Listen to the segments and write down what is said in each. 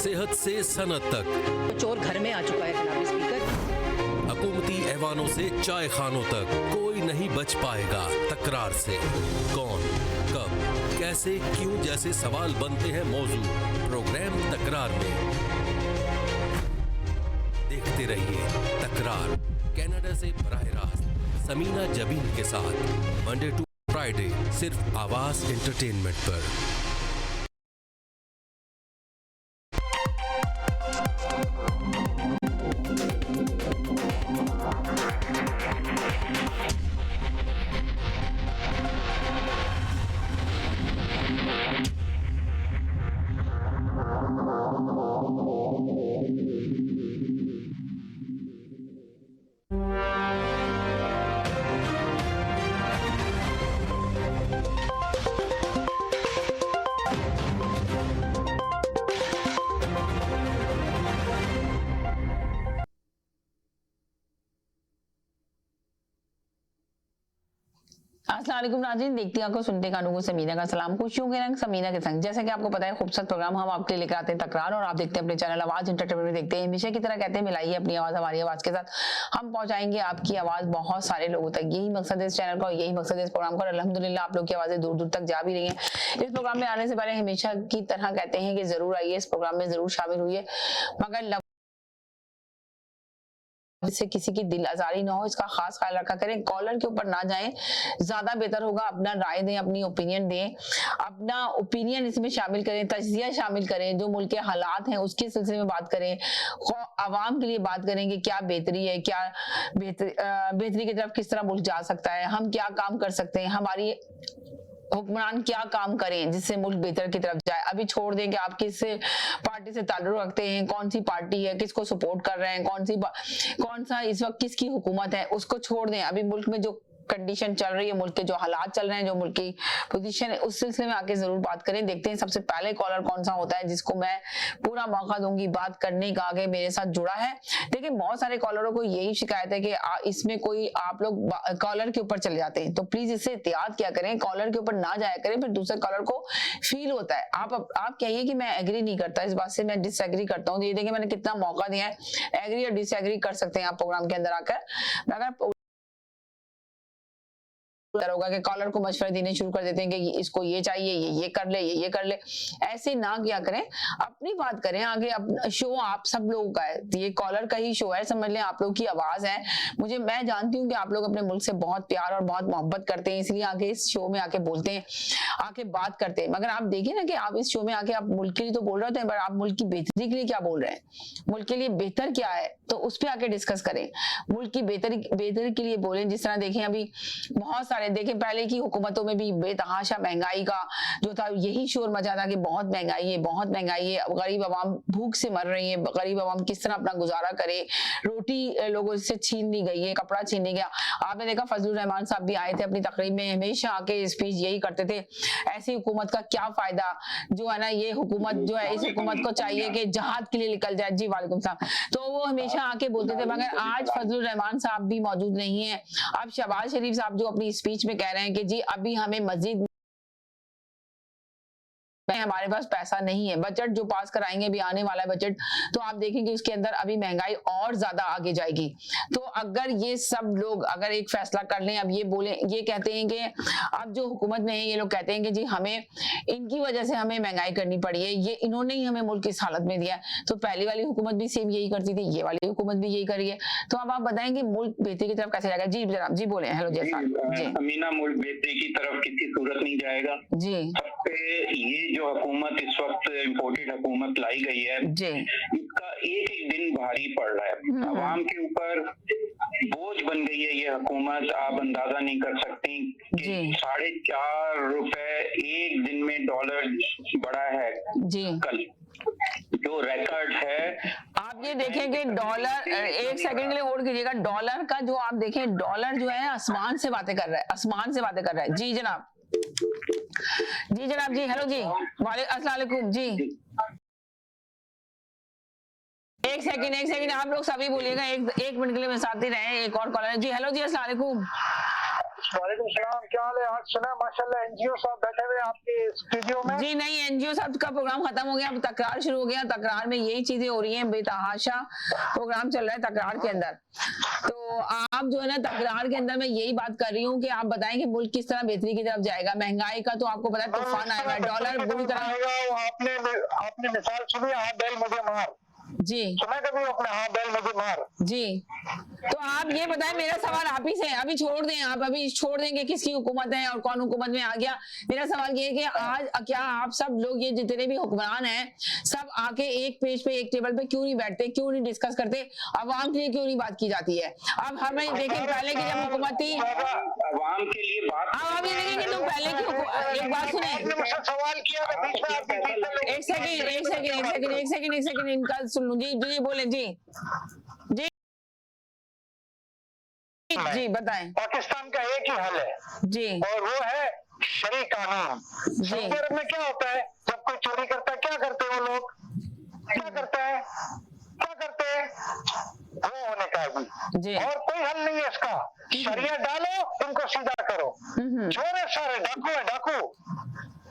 सेहत से सनत तक, चोर घर में आ चुका है जनाब स्पीकर। हुकूमती ऐवानों से चाय खानों तक, कोई नहीं बच पाएगा तकरार से। कौन, कब, कैसे, क्यों जैसे सवाल बनते हैं मौजू प्रोग्राम तकरार में। देखते रहिए तकरार, कनाडा से बराह रास्त समीना जबीन के साथ, मंडे टू फ्राइडे, सिर्फ आवाज एंटरटेनमेंट पर। अस्सलाम वालेकुम नाज़रीन, देखती आंखों सुनते कानों को समीना का सलाम। खुशियों के रंग समीना के संग। जैसा कि आपको पता है, खूबसूरत प्रोग्राम हम आपके लिए लेकर आते हैं तकरार, और आप देखते हैं अपने चैनल आवाज एंटरटेनमेंट में। देखते हैं हमेशा की तरह कहते हैं, मिलाइए अपनी आवाज हमारी आवाज के साथ, हम पहुंचाएंगे आपकी आवाज बहुत सारे लोगों तक। यही मकसद है इस चैनल का, यही मकसद है इस प्रोग्राम का। अल्हम्दुलिल्लाह आप लोग की आवाजें दूर दूर तक जा भी रही है। इस प्रोग्राम में आने से पहले हमेशा की तरह कहते हैं कि जरूर आइए, इस प्रोग्राम में जरूर शामिल हुई, मगर इससे किसी की दिल आजारी ना हो, इसका खास ख्याल रखा करें। कॉलर के ऊपर ना जाएं, ज्यादा बेहतर होगा। अपना राय दें, अपनी ओपिनियन दें, अपना ओपिनियन इसमें शामिल करें, तजिया शामिल करें, जो मुल्क के हालात हैं उसके सिलसिले में बात करें, आवाम के लिए बात करें कि क्या बेहतरी है, क्या बेहतरी की तरफ किस तरह मुल्क जा सकता है, हम क्या काम कर सकते हैं, हमारी हुक्मरान क्या काम करें जिससे मुल्क बेहतर की तरफ जाए। अभी छोड़ दें कि आप किस पार्टी से ताल्लुक रखते हैं, कौन सी पार्टी है, किसको सपोर्ट कर रहे हैं, कौन सा इस वक्त किसकी हुकूमत है, उसको छोड़ दें। अभी मुल्क में जो कंडीशन चल रही है, मुल्क के जो हालात चल रहे हैं, जो मुल्क की पोजीशन है, उस सिलसिले में आके जरूर बात करें। देखते हैं सबसे पहले कॉलर कौन सा होता है जिसको मैं पूरा मौका दूंगी बात करने का, आगे मेरे साथ जुड़ा है। देखिए बहुत सारे कॉलरों को यही शिकायत है कि इसमें कोई आप लोग कॉलर के ऊपर चले जाते हैं, तो प्लीज इससे एहतियात क्या करें, कॉलर के ऊपर ना जाया करें, फिर दूसरे कॉलर को फील होता है। आप कहिए कि मैं एग्री नहीं करता, इस बात से मैं डिसएग्री करता हूँ। ये देखिए मैंने कितना मौका दिया है, एग्री और डिसएग्री कर सकते हैं आप प्रोग्राम के अंदर आकर। अगर होगा कि कॉलर को मशवरे देने शुरू कर देते हैं कि इसको ये चाहिए, ये कर ले, ये कर ले, ऐसे ना किया करें, अपनी बात करें। आगे अपना शो आप सब लोगों का है, ये कॉलर का ही शो है, समझ लें, आप लोग की आवाज है। मैं जानती हूँ कि आप लोग अपने मुल्क से बहुत प्यार और बहुत मोहब्बत करते हैं, इसलिए आगे इस शो में आके बोलते हैं, आके बात करते हैं। मगर आप देखिए ना कि आप इस शो में आके आप मुल्क के लिए तो बोल रहे होते हैं, पर आप मुल्क की बेहतरी के लिए क्या बोल रहे हैं, मुल्क के लिए बेहतर क्या है, तो उस पर आके डिस्कस करें। मुल्क की बेहतरी के लिए बोलें। जिस तरह देखें अभी बहुत सारे, देखें पहले की हुकूमतों में भी बेतहाशा महंगाई का जो था, यही शोर मचा था कि बहुत महंगाई है, बहुत महंगाई है, गरीब आवाम भूख से मर रही है, गरीब आवाम किस तरह अपना गुजारा करे, रोटी लोगों से छीन ली गई है, कपड़ा छीन लिया गया। आपने देखा फजलुर रहमान साहब भी आए थे अपनी तकरीब में, हमेशा आके स्पीच यही करते थे, ऐसी हुकूमत का क्या फायदा, जो है ना ये हुकूमत जो है, इस हुकूमत को चाहिए कि जहाद के लिए निकल जाए। जी वालेकुम सलाम। तो वो हमेशा आके बोलते थे। मगर आज फजलुर रहमान साहब भी मौजूद नहीं है। अब शहबाज शरीफ साहब जो अपनी स्पीच में कह रहे हैं कि जी अभी हमें मजीद हमारे पास पैसा नहीं है, बजट जो पास कराएंगे भी आने वाला है बजट, तो आप देखेंगे उसके अंदर अभी महंगाई और ज्यादा आगे जाएगी। तो अगर ये सब लोग अगर एक फैसला कर लें, अब ये बोले, ये कहते हैं कि अब जो हुकूमत में है ये लोग कहते हैं कि जी हमें इनकी वजह से हमें महंगाई करनी पड़ी है, ये इन्होंने ही हमें मुल्क इस हालत में दिया। तो पहली वाली हुकूमत भी सेम यही करती थी, ये वाली हुकूमत भी यही करी है। तो अब आप बताएंगे मुल्क बेहतरी की तरफ कैसे जाएगा? जी जनाब, जी बोले। हेलो जी अमीना, मुल्क बेहतरी की तरफ किसी सूरत नहीं जाएगा जी। ये जो हुकूमत इस वक्त इम्पोर्टेड हुकूमत लाई गई है जी, इसका एक एक दिन भारी पड़ रहा है, आवाम के ऊपर बोझ बन गई है ये हुकूमत। आप अंदाजा नहीं कर सकती कि 4.5 रुपए एक दिन में डॉलर बढ़ा है जी। कल जो रिकॉर्ड है। आप ये देखें कि डॉलर, एक सेकंड के लिए होल्ड कीजिएगा, डॉलर का जो आप देखें, डॉलर जो है आसमान से बातें कर रहा है, आसमान से बातें कर रहा है। जी जनाब, जी जनाब, जी हेलो जी, अस्सलाम वालेकुम जी। एक सेकंड आप लोग सभी बोलिएगा, एक मिनट के लिए मैं साथ ही रहे। एक और कॉलर है जी। हेलो जी, अस्सलाम वालेकुम। वालेकुम सलाम, क्या हाल है? आज सुना माशाल्लाह एनजीओ साहब बैठे हुए आपके स्टूडियो में। जी नहीं, एनजीओ साहब का प्रोग्राम खत्म हो गया, अब तकरार शुरू हो गया। तकरार में यही चीजें हो रही हैं, बेतहाशा प्रोग्राम चल रहा है तकरार के अंदर। तो आप जो है ना, तकरार के अंदर मैं यही बात कर रही हूँ कि आप बताएं कि मुल्क किस तरह बेहतरी की तरफ जाएगा। महंगाई का तो आपको पता है तूफान आया हुआ है, डॉलर बुरी तरह। आपने मिसाल सुनी, हाँ बैल मुझे मार, जी सुना कभी आपने? हाँ बैल मुझे मार। जी, तो आप ये बताएं, मेरा सवाल आप ही से है, अभी छोड़ दें, आप अभी छोड़ देंगे किसकी हुकूमत है और कौन हुकूमत में आ गया। मेरा सवाल ये है कि आज क्या आप सब लोग, ये जितने भी हुक्मरान हैं, सब आके एक पेज पे, एक टेबल पे क्यों नहीं बैठते, क्यों नहीं डिस्कस करते, अवाम के लिए क्यों नहीं बात की जाती है? अब हमें देखें, पहले की जब हुकूमत थी, अवाम के लिए बात, अब आप ये देखेंगे तो पहले की एक बात सुने, सवाल किया था बीच में आपने। एक सेकंड इनका सुन लूं। जी जी बोले जी जी जी बताएं। पाकिस्तान का एक ही हल है जी, और वो है शरी कानून। सऊदी अरब में क्या होता है, जब कोई चोरी करता है क्या करते हैं वो लोग? क्या करते हैं? वो होने का जी। और कोई हल नहीं है इसका। शरिया डालो, इनको सीधा करो। चोर है सारे, डाकू है, डाकू।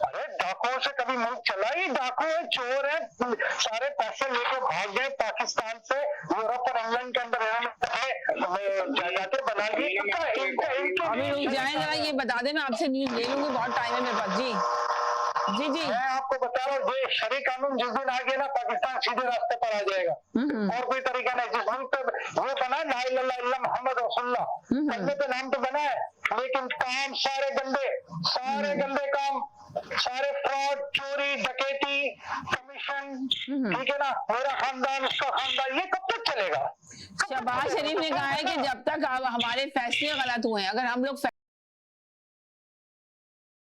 अरे डाकुओं से कभी मुल्क चला ही? डाकू है, चोर है, सारे पैसे लेके भाग गए पाकिस्तान से, यूरोप और इंग्लैंड के अंदर जायदादें बना ली। अभी रुक जाए जरा, ये बता दें, मैं आपसे न्यूज ले लूंगी, बहुत टाइम है मेरे पास। जी जी जी, मैं आपको बता रहा हूँ, ये शरी कानून जिस दिन आ गया ना, पाकिस्तान सीधे रास्ते पर आ जाएगा। और कोई तरीका नहीं। जिस मुल्क पे वो बना है, ला इलाहा इल्लल्लाह मुहम्मद रसूलुल्लाह, कलमे पे नाम तो बना है, लेकिन काम सारे गंदे काम, सारे फ्रॉड, चोरी, डकैती, कमीशन, ठीक है ना, मेरा खानदान, उसका खानदान, ये कब तक चलेगा? शहबाज शरीफ ने कहा है कि जब तक हमारे फैसले गलत हुए, अगर हम लोग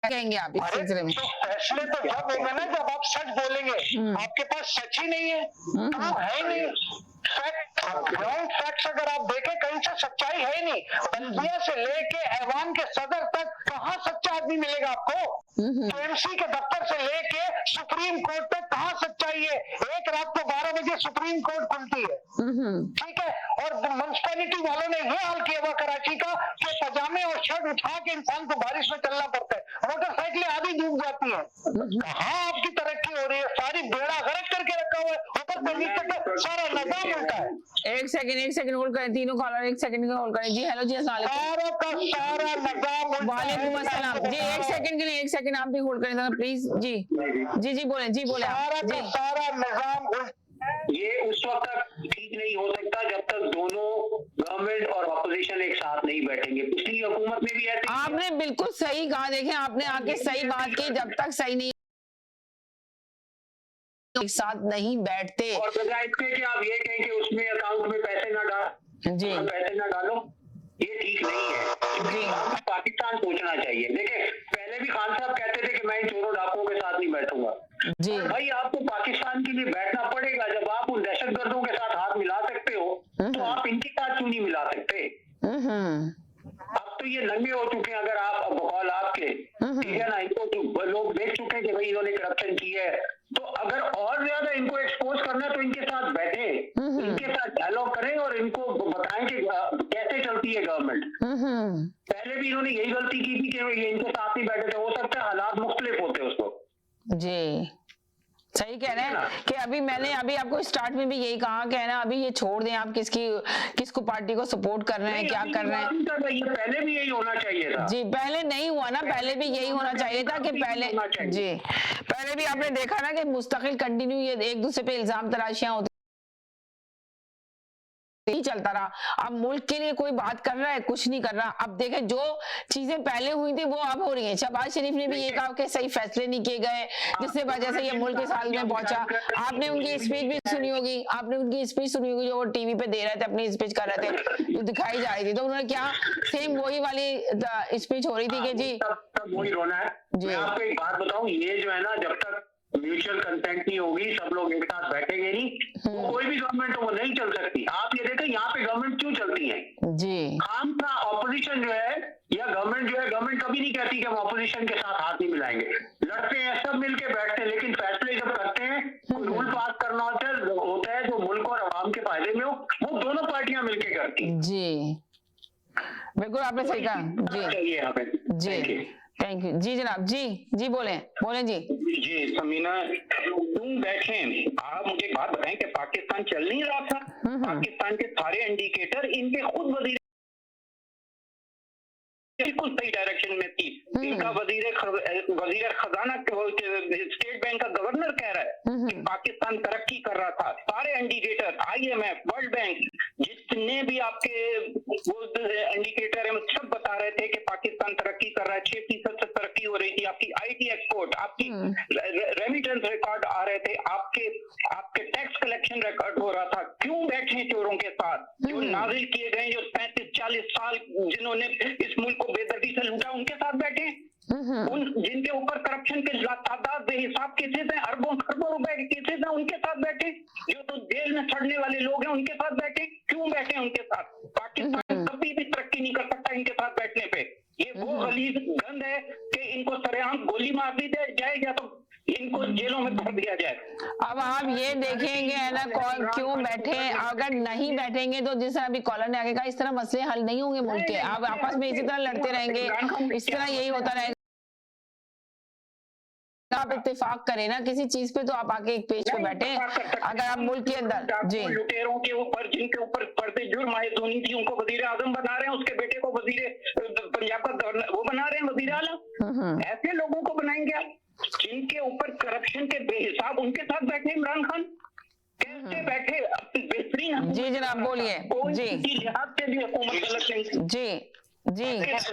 कहेंगे आप इस सिलसिले में, तो फैसले तो जब होंगे ना जब आप सच बोलेंगे। आपके पास सच ही नहीं है, तो है ही नहीं। ग्राउंड फैक्ट्स अगर आप देखें, कहीं से सच्चाई है ही नहीं। बल्दिया से लेके ऐवान के सदर तक कहाँ सच्चा आदमी मिलेगा आपको? केएमसी के दफ्तर से लेके सुप्रीम कोर्ट तक कहाँ सच्चाई है? एक रात को 12 बजे सुप्रीम कोर्ट खुलती है, ठीक है, और म्युनिसिपैलिटी वालों ने ये हाल किया हुआ कराची का कि पजामे और शर्ट उठा के इंसान को बारिश में चलना पड़ता है, मोटरसाइकिलें आधी डूब जाती हैं। कहाँ आपकी तरक्की हो रही है? सारी बेड़ा गर्क करके रखा हुआ है, ऊपर से नीचे तक सारा निजाम उल्टा है। एक सेकंड होल्ड करें, तीनों कॉलर एक सेकंड का होल्ड करें। जी हेलो जी, अस्सलाम वालेकुम। सारा निजाम, वालेकुम अस्सलाम जी, एक सेकंड के लिए, एक सेकंड आप भी होल्ड करें जरा प्लीज। जी जी जी बोले, जी बोले आप। जी सारा निजाम ये उस वक्त तक ठीक नहीं हो सकता जब तक दोनों गवर्नमेंट और ऑपोजिशन एक साथ नहीं बैठेंगे। पिछली हुकूमत में भी ऐसे, आपने बिल्कुल सही कहा। देखें, आपने आके सही बात की, जब तक सही नहीं एक साथ नहीं बैठते, और बजाय इसके कि आप ये कहें कि उसमें अकाउंट में पैसे ना डालो, ये ठीक नहीं है। जी पाकिस्तान सोचना चाहिए। देखिए, पहले भी खान साहब कहते थे कि मैं इन चोरों डाकुओं के साथ नहीं बैठूंगा। जी भाई, आपको पाकिस्तान के लिए बैठना पड़ेगा। जब आप उन दहशतगर्दों के साथ हाथ मिला सकते हो, तो आप इनके साथ क्यों नहीं मिला सकते? अब तो ये नंगे हो चुके हैं। अगर आप बकौल आपके, ठीक है ना, इनको तो लोग देख चुके हैं कि भाई इन्होंने करप्शन की है, तो अगर और ज्यादा इनको एक्सपोज करना है तो इनके साथ बैठे, इनके साथ डायलॉग करें और इनको बताएं कि कैसे चलती है गवर्नमेंट। पहले भी इन्होंने यही गलती की थी कि ये इनके साथ नहीं बैठे थे। हो सकता है हालात मुख्तलिफ होते उसको। जी सही कह रहे हैं कि मैंने आपको स्टार्ट में भी यही कहा कि है ना, अभी ये छोड़ दें, आप किसको पार्टी को सपोर्ट कर रहे हैं, क्या कर रहे हैं। पहले भी यही होना चाहिए था। जी पहले नहीं हुआ ना, पहले भी यही होना चाहिए था कि पहले भी आपने देखा ना कि मुस्तकिल कंटिन्यू ये एक दूसरे पे इल्जाम तराशियां होती नहीं चलता रहा। अब मुल्क के लिए कोई बात कर रहा है, कुछ नहीं कर रहा। अब देखें, जो चीजें पहले हुई थी वो अब हो रही हैं। शहबाज शरीफ ने भी ये कहा कि सही फैसले नहीं किए गए, जिससे वजह से ये मुल्क इस हाल में पहुंचा। आपने उनकी स्पीच भी सुनी होगी, जो वो टीवी पे दे रहे थे, अपनी स्पीच कर रहे थे, जो दिखाई जा रही थी। तो उन्होंने क्या सेम वही वाली स्पीच हो रही थी कि जी तब वही रोना है। मैं आपको एक बात बताऊं, ये जो है ना, जब तक म्यूचुअल कंसेंट नहीं होगी, सब लोग एक साथ बैठेंगे नहीं, तो कोई भी गवर्नमेंट वो नहीं चल सकती। आप ये देखें, यहाँ पे गवर्नमेंट क्यों चलती है जी, खाम का ऑपोजिशन जो है या गवर्नमेंट कभी नहीं कहती कि हम ऑपोजिशन के साथ हाथ नहीं मिलाएंगे। लड़ते हैं, सब मिलके बैठते हैं, लेकिन फैसले जब करते हैं, कोई रूल पास करना होता है जो मुल्क और आवाम के फायदे में हो, वो दोनों पार्टियां मिलके करती हैं। जी बिल्कुल बिल्कुल आपने सही कहा जी चाहिए यहाँ पे। जी। थैंक यू जी जनाब। जी बोले जी। जी समीना, तुम बैठे, आप मुझे एक बात बताएं कि पाकिस्तान चल नहीं रहा था? पाकिस्तान के सारे इंडिकेटर इनके खुद वजीर बिल्कुल सही डायरेक्शन में थी। इनका वजीर खजाना स्टेट बैंक का गवर्नर कह रहा है कि पाकिस्तान तरक्की कर रहा था। सारे इंडिकेटर, IMF, वर्ल्ड बैंक, जितने भी आपके वो इंडिकेटर है सब बता रहे थे कि पाकिस्तान तरक्की कर रहा है। 6% से तरक्की हो रही थी। आपकी IT एक्सपोर्ट, आपकी रेमिटेंस रिकॉर्ड आ रहे थे, आपके टैक्स कलेक्शन रिकॉर्ड हो रहा था। क्यों बैठे चोरों के साथ? जो नाजिल किए गए, जो 35-40 साल जिन्होंने इस मुल्क को बेदर्दी से लूटा, उनके साथ बैठे। उन जिनके ऊपर करप्शन के तादाद बेहिसाब केसेस हैं, अरबों खरबों रुपए के केसेस हैं, उनके साथ बैठे। जो तो जेल में सड़ने वाले लोग हैं, उनके साथ बैठे। क्यों बैठे उनके साथ? पाकिस्तान कभी भी तरक्की नहीं कर सकता इनके साथ बैठने पे। ये वो गलीज गंद है कि इनको सरेआम गोली मार दी जाए या तो इनको जेलों में भर दिया जाए। अब आप ये देखेंगे है ना कौन क्यों बैठे। अगर नहीं बैठेंगे तो जिस तरह अभी कॉलर ने आगे कहा, इस तरह मसले हल नहीं होंगे मुल्क के। आप आपस में इसी तरह लड़ते रहेंगे, इस तरह यही होता रहेगा। आप इत्तेफाक करें ना किसी चीज पे, तो आप आके एक पेज पे बैठे। अगर आप मुल्क के अंदर जी लुटेरों के ऊपर, जिनके ऊपर पर्दे जुर्म आयत होनी थी, उनको वजीर आजम बना रहे हैं, उसके बेटे को वजीर पंजाब का गवर्नर वो बना रहे हैं वजीर आला। ऐसे लोगों को बनाएंगे आप, जिनके ऊपर करप्शन के बेहिसाब, उनके साथ बैठे इमरान खान कैसे बैठे? बेहतरीन जी जनाब बोलिए जी लिहाज से भी हुकूमत गलत नहीं जी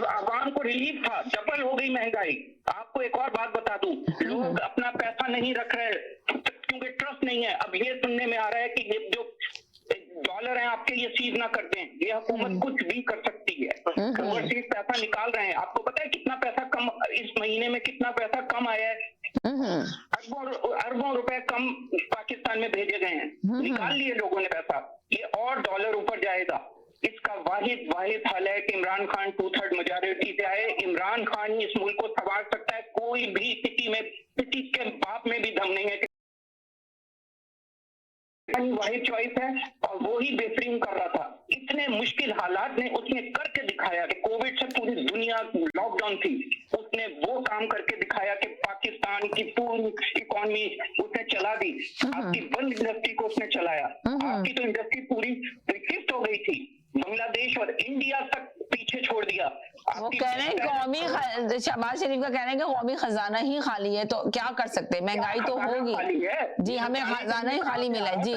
आवाम को रिलीफ था। डबल हो गई महंगाई। आपको एक और बात बता दूं, लोग अपना पैसा नहीं रख रहे क्योंकि ट्रस्ट नहीं है। अब ये सुनने में आ रहा है कि ये जो डॉलर हैं आपके, ये सीज ना कर दें। ये हुकूमत कुछ भी कर सकती है। ओवरसीज पैसा निकाल रहे हैं। आपको पता है कितना पैसा कम इस महीने में, कितना पैसा कम आया है? अरबों रुपए कम पाकिस्तान में भेजे गए हैं। निकाल लिए लोगों ने पैसा। ये और डॉलर ऊपर जाएगा। इसका वाहिद हल है कि इमरान खान 2/3 मेजॉरिटी से आए। इमरान खान ही इस मुल्क को संभाल सकता है। कोई भी किसी के बाप में भी दम नहीं है। वाहिद चॉइस है और वो ही बेहतरीन कर रहा था। इतने मुश्किल हालात में उसने करके दिखाया कि कोविड से पूरी दुनिया लॉकडाउन थी, उसने वो काम करके दिखाया कि पाकिस्तान की पूरी इकोनॉमी उसने चला दी। आपकी बंद इंडस्ट्री को उसने चलाया। आपकी तो इंडस्ट्री पूरी शिफ्ट हो गई थी। बांग्लादेश और इंडिया तक पीछे छोड़ दिया। वो कह रहे हैं कौमी, शहबाज शरीफ का कहना है कि कौमी खजाना ही खाली है, तो क्या कर सकते हैं? महंगाई तो होगी जी, हमें खजाना ही खाली मिला है जी।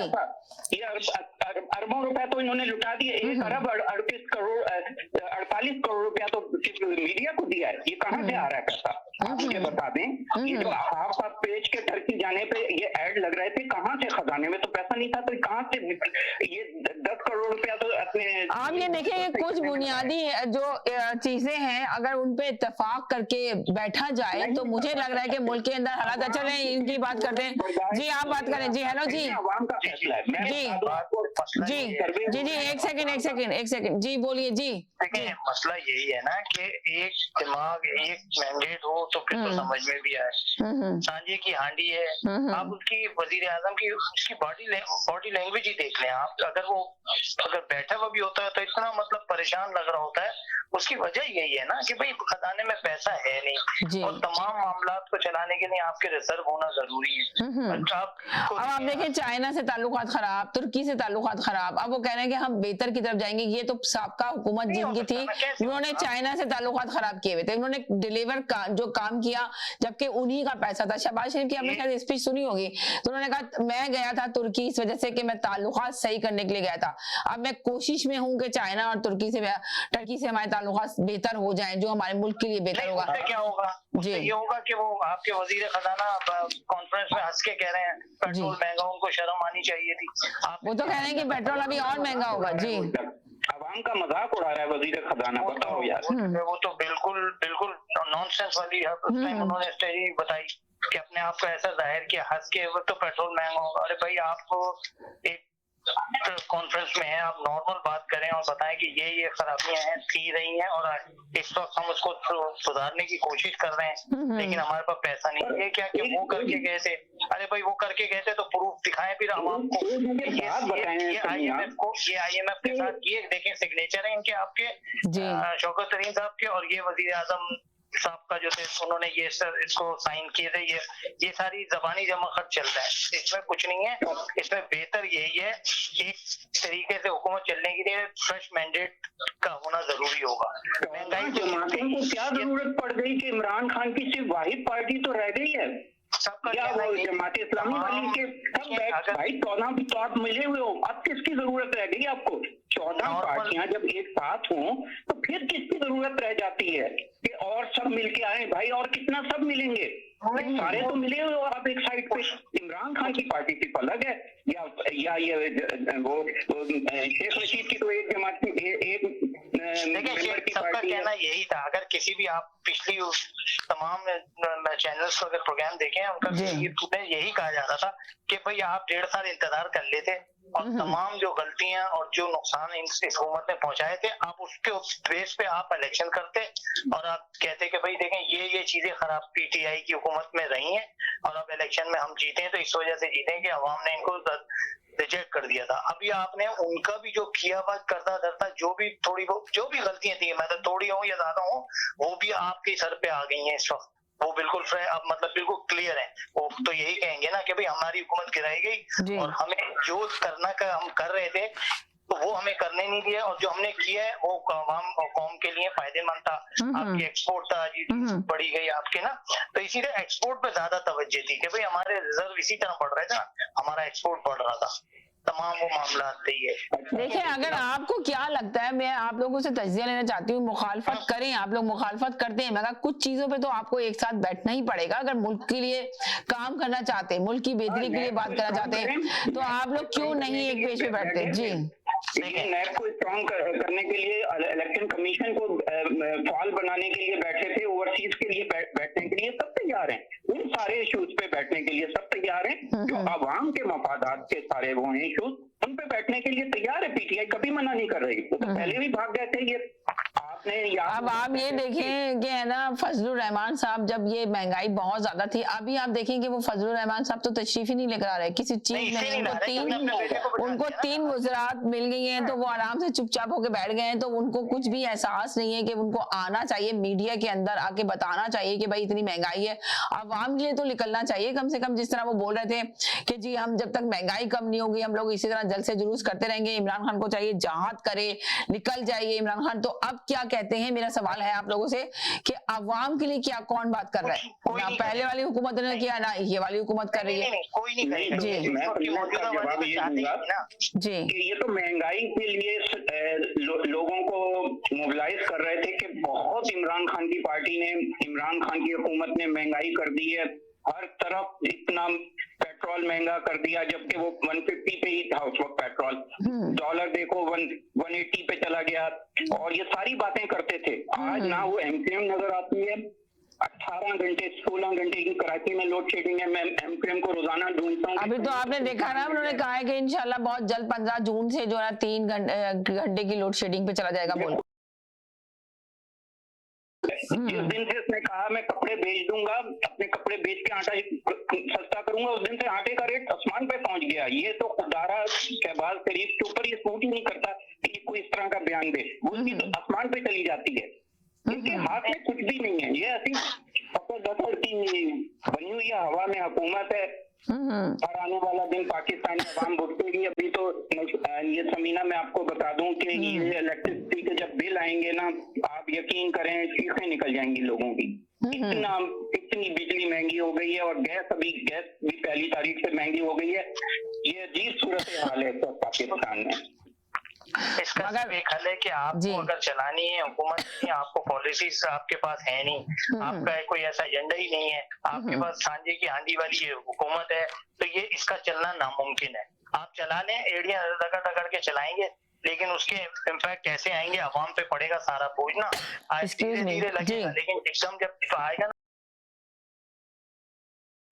ये अरबों रुपया तो इन्होंने लुटा दिए। 1 अरब 48 करोड़ 48 करोड़ रुपया तो मीडिया को दिया है। ये कहाँ से आ रहा है पैसा? आप मुझे बता दें। ये जो हाफ पेज के टर्की जाने पे ये ऐड लग रहे थे, कहाँ से? खजाने में तो पैसा नहीं था, तो कहाँ से ये 10 करोड़ रुपया तो अपने। आप ये देखें कुछ बुनियादी जो चीजें हैं, अगर उन पे इत्तेफाक करके बैठा जाए तो मुझे लग रहा है कि मुल्क के अंदर हालात अच्छा रहे। इनकी बात करते हैं जी, आप बात करें जी। हेलो जी आवाम का फैसला है जी एक सेकंड जी बोलिए जी। देखिए मसला यही है ना कि एक दिमाग, एक मैंडेट हो तो फिर तो समझ में भी आए। सांझे की हांडी है। आप उसकी वजीर आजम की उसकी बॉडी लैंग्वेज ही देख लें आप। अगर बैठा हुआ भी होता है तो इतना मतलब परेशान लग रहा होता है। उसकी वजह यही है ना कि भाई खजाने में पैसा है नहीं और तमाम मामलात को चलाने के लिए आपके रिजर्व होना जरूरी है। अब आप देखें चाइना से ताल्लुकात खराब, तुर्की से ताल्लुकात खराब। अब वो कह रहे हैं कि हम बेहतर की तरफ जाएंगे। ये तो साबका हुकूमत जिनकी थी, उन्होंने चाइना से ताल्लुकात खराब किए हुए थे। उन्होंने डिलीवर जो काम किया जबकि उन्हीं का पैसा था। शहबाज शरीफ की आपने शायद स्पीच सुनी होगी, तो उन्होंने कहा मैं गया था तुर्की इस वजह से कि मैं ताल्लुकात सही करने के लिए गया था। अब मैं कोशिश में हूँ कि चाइना और टर्की से हमारे ताल्लुकात बेहतर हो जाएं, जो हमारे मुल्क के लिए बेहतर होगा। क्या होगा जी, ये होगा कि वो आपके वजीर खजाना कॉन्फ्रेंस में हंस के कह रहे हैं पेट्रोल महंगा, उनको शर्म आनी चाहिए थी। वो तो कह रहे हैं कि पेट्रोल अभी और महंगा होगा जी। आवाम का मजाक उड़ा रहा है वजीर खजाना, बताओ यार। वो तो बिल्कुल नॉनसेंस वाली है। उस टाइम उन्होंने स्टोरी बताई कि अपने आप को ऐसा जाहिर किया हंस के, वो तो पेट्रोल महंगा होगा। अरे भाई आपको एक कॉन्फ्रेंस में है, आप नॉर्मल बात करें और बताएं कि ये खराबियां हैं, थी रही हैं और इस वक्त हम उसको सुधारने की कोशिश कर रहे हैं, लेकिन हमारे पास पैसा नहीं है। ये क्या कि वो करके गए थे, अरे भाई वो करके गए थे तो प्रूफ दिखाएं फिर हम आपको। ये IMF के साथ ये देखें सिग्नेचर है इनके, आपके शौकत तरीन साहब के, और ये वजीर आजम साहब का जो थे उन्होंने ये सर इसको साइन किए थे। ये सारी जबानी जमा खर्च चल रहा है, इसमें कुछ नहीं है। इसमें बेहतर यही है, एक तरीके से हुकूमत चलने के लिए फ्रेश मैंडेट का होना जरूरी होगा। महंगाई जमातों को क्या जरूरत पड़ गई कि इमरान खान की सिर्फ वाहिद पार्टी तो रह गई है, सबका जमात इस्लामी वाली के सब बैठ भाई 14 तो आप मिले हुए हो, अब किसकी जरूरत रह गई आपको? 14 पार्टियां जब एक साथ हों तो फिर किसकी जरूरत रह जाती है कि और सब मिलके आए? भाई और कितना सब मिलेंगे? सारे तो मिले हुए हो आप एक साइड पे। इमरान खान की पार्टी सिर्फ अलग है, या ये वो शेख रशीद की तो एक जमात की एक मेंबर की सबका पार्टी कहना है। यही था, अगर किसी भी आप पिछली तमाम चैनल्स को अगर प्रोग्राम देखें, उनका यही कहा जाता था कि भाई आप 1.5 साल इंतजार कर लेते और तमाम जो गलतियां और जो नुकसान इस हुकूमत ने पहुंचाए थे, आप उसके बेस पे आप इलेक्शन करते और आप कहते कि भाई देखें ये चीजें खराब PTI की हुकूमत में रही हैं और अब इलेक्शन में हम जीते हैं तो इस वजह से जीते हैं कि अवाम ने इनको रिजेक्ट कर दिया था। अभी आपने उनका भी जो किया हुआ करता धरता जो भी गलतियां थी, मैं तो थोड़ी हूँ या ज्यादा हूँ, वो भी आपके सर पे आ गई हैं इस वक्त। वो बिल्कुल अब मतलब बिल्कुल क्लियर है। वो तो यही कहेंगे ना कि भाई हमारी हुकूमत गिराई गई और हमें जो करना का हम कर रहे थे तो वो हमें करने नहीं दिया, और जो हमने किया है वो कौम के लिए फायदेमंद था। आपकी एक्सपोर्ट था, GDP बढ़ी गई आपके ना, तो इसीलिए एक्सपोर्ट पे ज्यादा तवज्जो थी कि भाई हमारे रिजर्व इसी तरह बढ़ रहे थे ना, हमारा एक्सपोर्ट बढ़ रहा था। तमाम वो मामला सही है। देखिए, अगर आपको क्या लगता है, मैं आप लोगों से तज्जिया लेना चाहती हूँ, मुखालफत करें, आप लोग मुखालफत करते हैं, मगर कुछ चीजों पे तो आपको एक साथ बैठना ही पड़ेगा। अगर मुल्क के लिए काम करना चाहते हैं, मुल्क की बेहतरी के लिए बात करना चाहते हैं, तो आप लोग क्यों नहीं एक पेज पे बैठते? जी, देखिए, नैब को स्ट्रॉन्ग करने के लिए, इलेक्शन कमीशन को फाल बनाने के लिए बैठे थे, ओवरसीज के लिए बैठने के लिए सब तैयार हैं, उन सारे इश्यूज पे बैठने के लिए सब तैयार हैं। जो अवाम के मफादात के सारे वो हैं इश्यूज, उन पे बैठने के लिए तैयार है। PTI कभी मना नहीं कर रही, तो पहले भी भाग गए थे ये। अब आप ये देखें कि है ना, फजलुर रहमान साहब, जब ये महंगाई बहुत ज्यादा थी, अभी आप देखें कि वो फजलुर रहमान साहब तो तशरीफ ही नहीं लेकर आ रहे किसी चीज में। उनको 3 वज़रात मिल गई हैं, तो वो आराम से चुपचाप होकर बैठ गए हैं, तो उनको कुछ भी एहसास नहीं है कि उनको आना चाहिए मीडिया के अंदर, आके बताना चाहिए कि भाई इतनी महंगाई है, आवाम के लिए तो निकलना चाहिए कम से कम। जिस तरह वो बोल रहे थे कि जी हम जब तक महंगाई कम नहीं होगी हम लोग इसी तरह जल से जुलूस करते रहेंगे, इमरान खान को चाहिए जहाद करे, निकल जाइए इमरान खान। तो अब क्या कहते हैं, मेरा सवाल है आप लोगों से कि अवाम के लिए क्या कौन बात कर रहा है? ना पहले वाली हुकूमत ने किया, ना ये वाली हुकूमत कर रही है। कोई नहीं करेगा। जी जी, ये तो महंगाई के लिए लोगों को मोबिलाइज कर रहे थे कि बहुत इमरान खान की पार्टी ने, इमरान खान की हुकूमत ने महंगाई कर दी है, हर तरफ इतना पेट्रोल महंगा कर दिया, जबकि वो 150 पे ही था उस वक्त पेट्रोल। डॉलर देखो 180 पे चला गया, और ये सारी बातें करते थे। आज ना वो MQM नजर आती है, 18 घंटे 16 घंटे की कराची में लोड शेडिंग है। मैं MQM को रोजाना ढूंढता हूँ। अभी तो आपने देखा ना, उन्होंने कहा है कि इंशाल्लाह बहुत जल्द 15 जून से जो है 3 घंटे की लोड शेडिंग पे चला जाएगा। बोलो, जिस दिन से उसने कहा मैं कपड़े बेच दूंगा, अपने कपड़े बेच के आटा सस्ता करूंगा, उस दिन से आटे का रेट आसमान पे पहुंच गया। ये तो खुदारा शहबाज शरीफ के ऊपर ये सूट ही नहीं करता कि कोई इस तरह का बयान दे, उसकी तो आसमान पे चली जाती है। इनके हाथ में कुछ भी नहीं है, ये ऐसी फकर की बनी हुई है हवा में हुकूमत है। और आने वाला दिन पाकिस्तान में आवाम भुगतेगी। अभी तो ये समीना मैं आपको बता दूं कि ये इलेक्ट्रिसिटी के जब बिल आएंगे ना, आप यकीन करें चीखें निकल जाएंगी लोगों की। इतनी बिजली महंगी हो गई है, और गैस भी 1 तारीख से महंगी हो गई है। ये अजीब सूरत हाल है पाकिस्तान में। इसका एक हल है कि आपको अगर चलानी है हुकूमत, आपको पॉलिसीज आपके पास है नहीं, आपका कोई ऐसा एजेंडा ही नहीं है, आपके पास सांझे की हांडी वाली हुकूमत है, तो ये इसका चलना नामुमकिन है। आप चला लें, एड़ियां रगड़ के चलाएंगे, लेकिन उसके इम्पैक्ट कैसे आएंगे, अवाम पे पड़ेगा सारा बोझ ना। आज धीरे धीरे लगेगा, लेकिन एकदम जब आएगा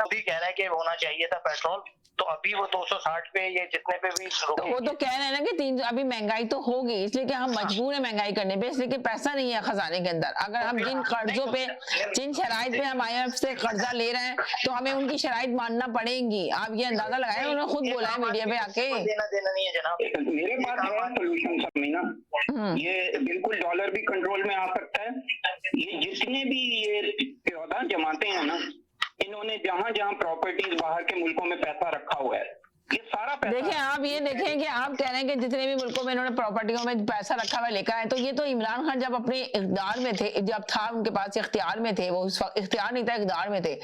अभी कह रहा है कि होना चाहिए था पेट्रोल, तो अभी वो 260 पे ये जितने पे भी तो वो तो कह रहे हैं ना कि अभी महंगाई तो होगी, इसलिए कि हम मजबूर है महंगाई करने पे, इसलिए कि पैसा नहीं है खजाने के अंदर। अगर हम जिन कर्जों पे, जिन शराइत पे हम IMF से कर्जा ले रहे हैं, तो हमें उनकी शराइत मानना पड़ेगी। आप ये अंदाजा लगाए, उन्होंने खुद बोला है मीडिया पे आके। देना नहीं है जनाब। मेरे पास है सोल्यूशन समीना, ये बिल्कुल डॉलर भी कंट्रोल में आ सकता है। ये जितने भी ये 14 जमाते हैं ना, इन्होंने जहां जहां प्रॉपर्टीज बाहर के मुल्कों में पैसा रखा हुआ है, ये सारा पैसा देखिए आप ये देखें कि आप कह रहे हैं कि जितने भी मुल्कों में इन्होंने प्रॉपर्टियों में पैसा रखा हुआ लेकर आए, तो ये तो इमरान खान जब अपने इख्तियार में थे, जब था उनके पास इख्तियार में थे, वो उस वक्त इख्तियार नहीं था, इख्तियार में थे,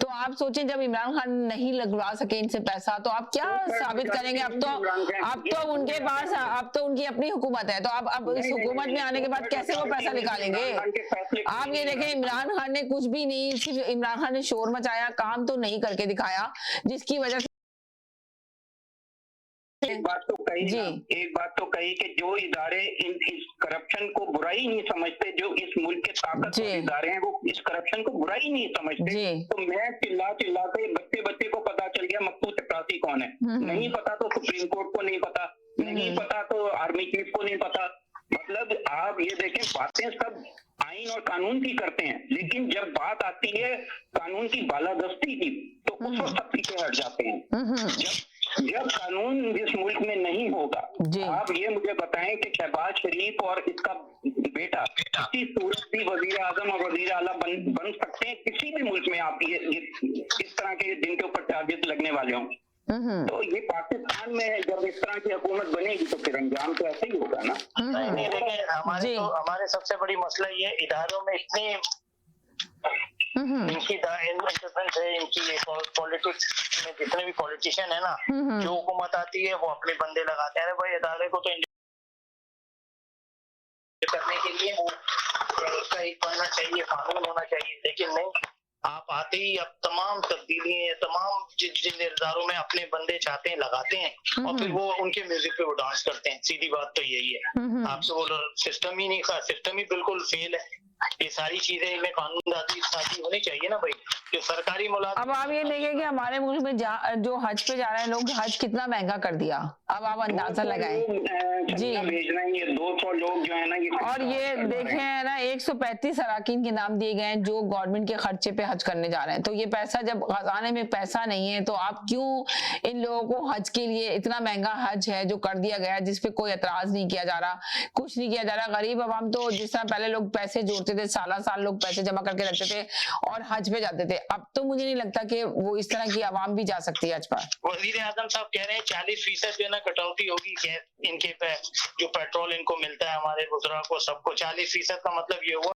तो आप सोचें जब इमरान खान नहीं लगवा सके इनसे पैसा, तो आप क्या साबित करेंगे? अब तो उनके पास, अब तो उनकी अपनी हुकूमत है, तो अब इस हुकूमत में आने के बाद कैसे वो पैसा निकालेंगे? आप ये देखें, इमरान खान ने कुछ भी नहीं, सिर्फ इमरान खान ने शोर मचाया, काम तो नहीं करके दिखाया, जिसकी वजह से एक बात तो कही कि जो इदारे इस करप्शन को बुराई नहीं समझते, जो इस मुल्क के ताकतवर इदारे हैं, वो इस करप्शन को बुराई नहीं समझते। तो मैं चिल्ला के बच्चे को पता चल गया मकसूद चपरासी कौन है, नहीं पता तो सुप्रीम कोर्ट को नहीं पता, नहीं पता तो आर्मी चीफ को नहीं पता। मतलब आप ये देखें, बातें सब आइन और कानून की करते हैं, लेकिन जब बात आती है कानून की बालादस्ती की, तो उस वक्त सब पीछे हट जाते हैं। जब कानून जिस मुल्क में नहीं होगा, आप ये मुझे बताएं कि शहबाज शरीफ और इसका बेटा किसी सूरत भी वजीर आजम और वजीर आला बन सकते हैं किसी भी मुल्क में? आप ये इस तरह के जिनके ऊपर चार्जेस लगने वाले हों, तो ये पाकिस्तान में जब इस तरह की हुकूमत बनेगी तो फिर अंजाम तो ऐसे ही होगा ना। नहीं देखिए, हमारे सबसे बड़ी मसला ये इदारों में इतनी इनकी इंटरफेरेंस है, इनकी पॉलिटिक्स में जितने भी पॉलिटिशियन है ना, जो हुकूमत आती है वो अपने बंदे लगाते हैं। भाई इदारे को तो करने के लिए वो उसका एक बनना चाहिए, कानून होना चाहिए, लेकिन नहीं, आप आते ही अब तमाम तब्दीलियां, तमाम जिन इदारों में अपने बंदे चाहते हैं लगाते हैं, और फिर वो उनके म्यूजिक पे वो डांस करते हैं। सीधी बात तो यही है। आपसे बोलो सिस्टम ही नहीं, सिस्टम ही बिल्कुल फेल है। ये सारी चीजें इनमें कानूनदारी होनी चाहिए ना भाई, जो सरकारी मुलाजिम। अब आप ये देखें कि हमारे मुल्क में जो हज पे जा रहे हैं लोग, हज कितना महंगा कर दिया, अब आप अंदाजा लगाएं जी। 200 लोग जो है ना, और ये देखें है ना, 135 अराकीन के नाम दिए गए हैं जो गवर्नमेंट के खर्चे पे हज करने जा रहे हैं। तो ये पैसा, जब खजाने में पैसा नहीं है, तो आप क्यों इन लोगों को हज के लिए, इतना महंगा हज है जो कर दिया गया, जिसपे कोई एतराज नहीं किया जा रहा, कुछ नहीं किया जा रहा। गरीब अवाम तो जिस तरह पहले लोग पैसे जोड़ते थे, साल लोग पैसे जमा करके रखते थे और हज पे जाते थे, अब तो मुझे नहीं लगता कि वो इस तरह की आवाम भी जा सकती है हज पर। वजीर आजम साहब कह रहे हैं 40% जो है ना कटौती होगी इनके पे, जो पेट्रोल इनको मिलता है हमारे बुजुर्गों को, सबको 40% का मतलब ये हुआ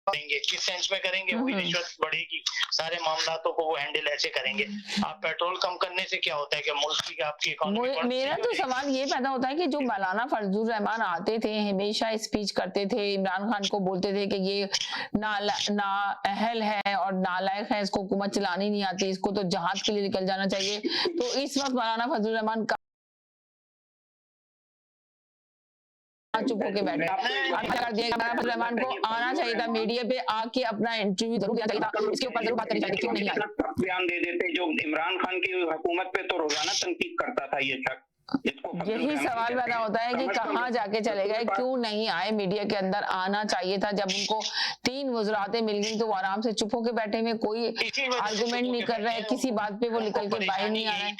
करेंगे, किस सेंस में करेंगे, वही रिश्वत बढ़ेगी, सारे मामलातों को वो हैंडल ऐसे करेंगे। आप पेट्रोल कम करने से क्या होता है कि मुल्क की आपकी इकोनॉमी। मेरा तो सवाल ये पैदा होता है कि जो मौलाना फजलुर रहमान आते थे, हमेशा स्पीच करते थे, इमरान खान को बोलते थे कि ये ना अहल है और नालायक है, इसको हुकूमत चलानी नहीं आती, इसको तो जहाज के लिए निकल जाना चाहिए। तो इस वक्त मौलाना फजलुर रहमान चुप होके बैठे कर दिया। रहमान को आना चाहिए था, मीडिया पे आके अपना इंटरव्यू जरूर देना चाहिए था, इसके ऊपर जरूर बात करनी चाहिए, क्यों नहीं आया? बयान दे देते जो इमरान खान की हुकूमत पे तो रोजाना तनकीद करता था ये शख्स। यही सवाल पैदा होता है कि कहाँ जाके चले गए, क्यों नहीं आए? मीडिया के अंदर आना चाहिए था। जब उनको 3 वज़रातें मिल गई तो वो आराम से चुप होके बैठे हुए, कोई आर्गुमेंट नहीं कर रहा है, किसी बात पे वो निकल के बाहर नहीं आ रहा है।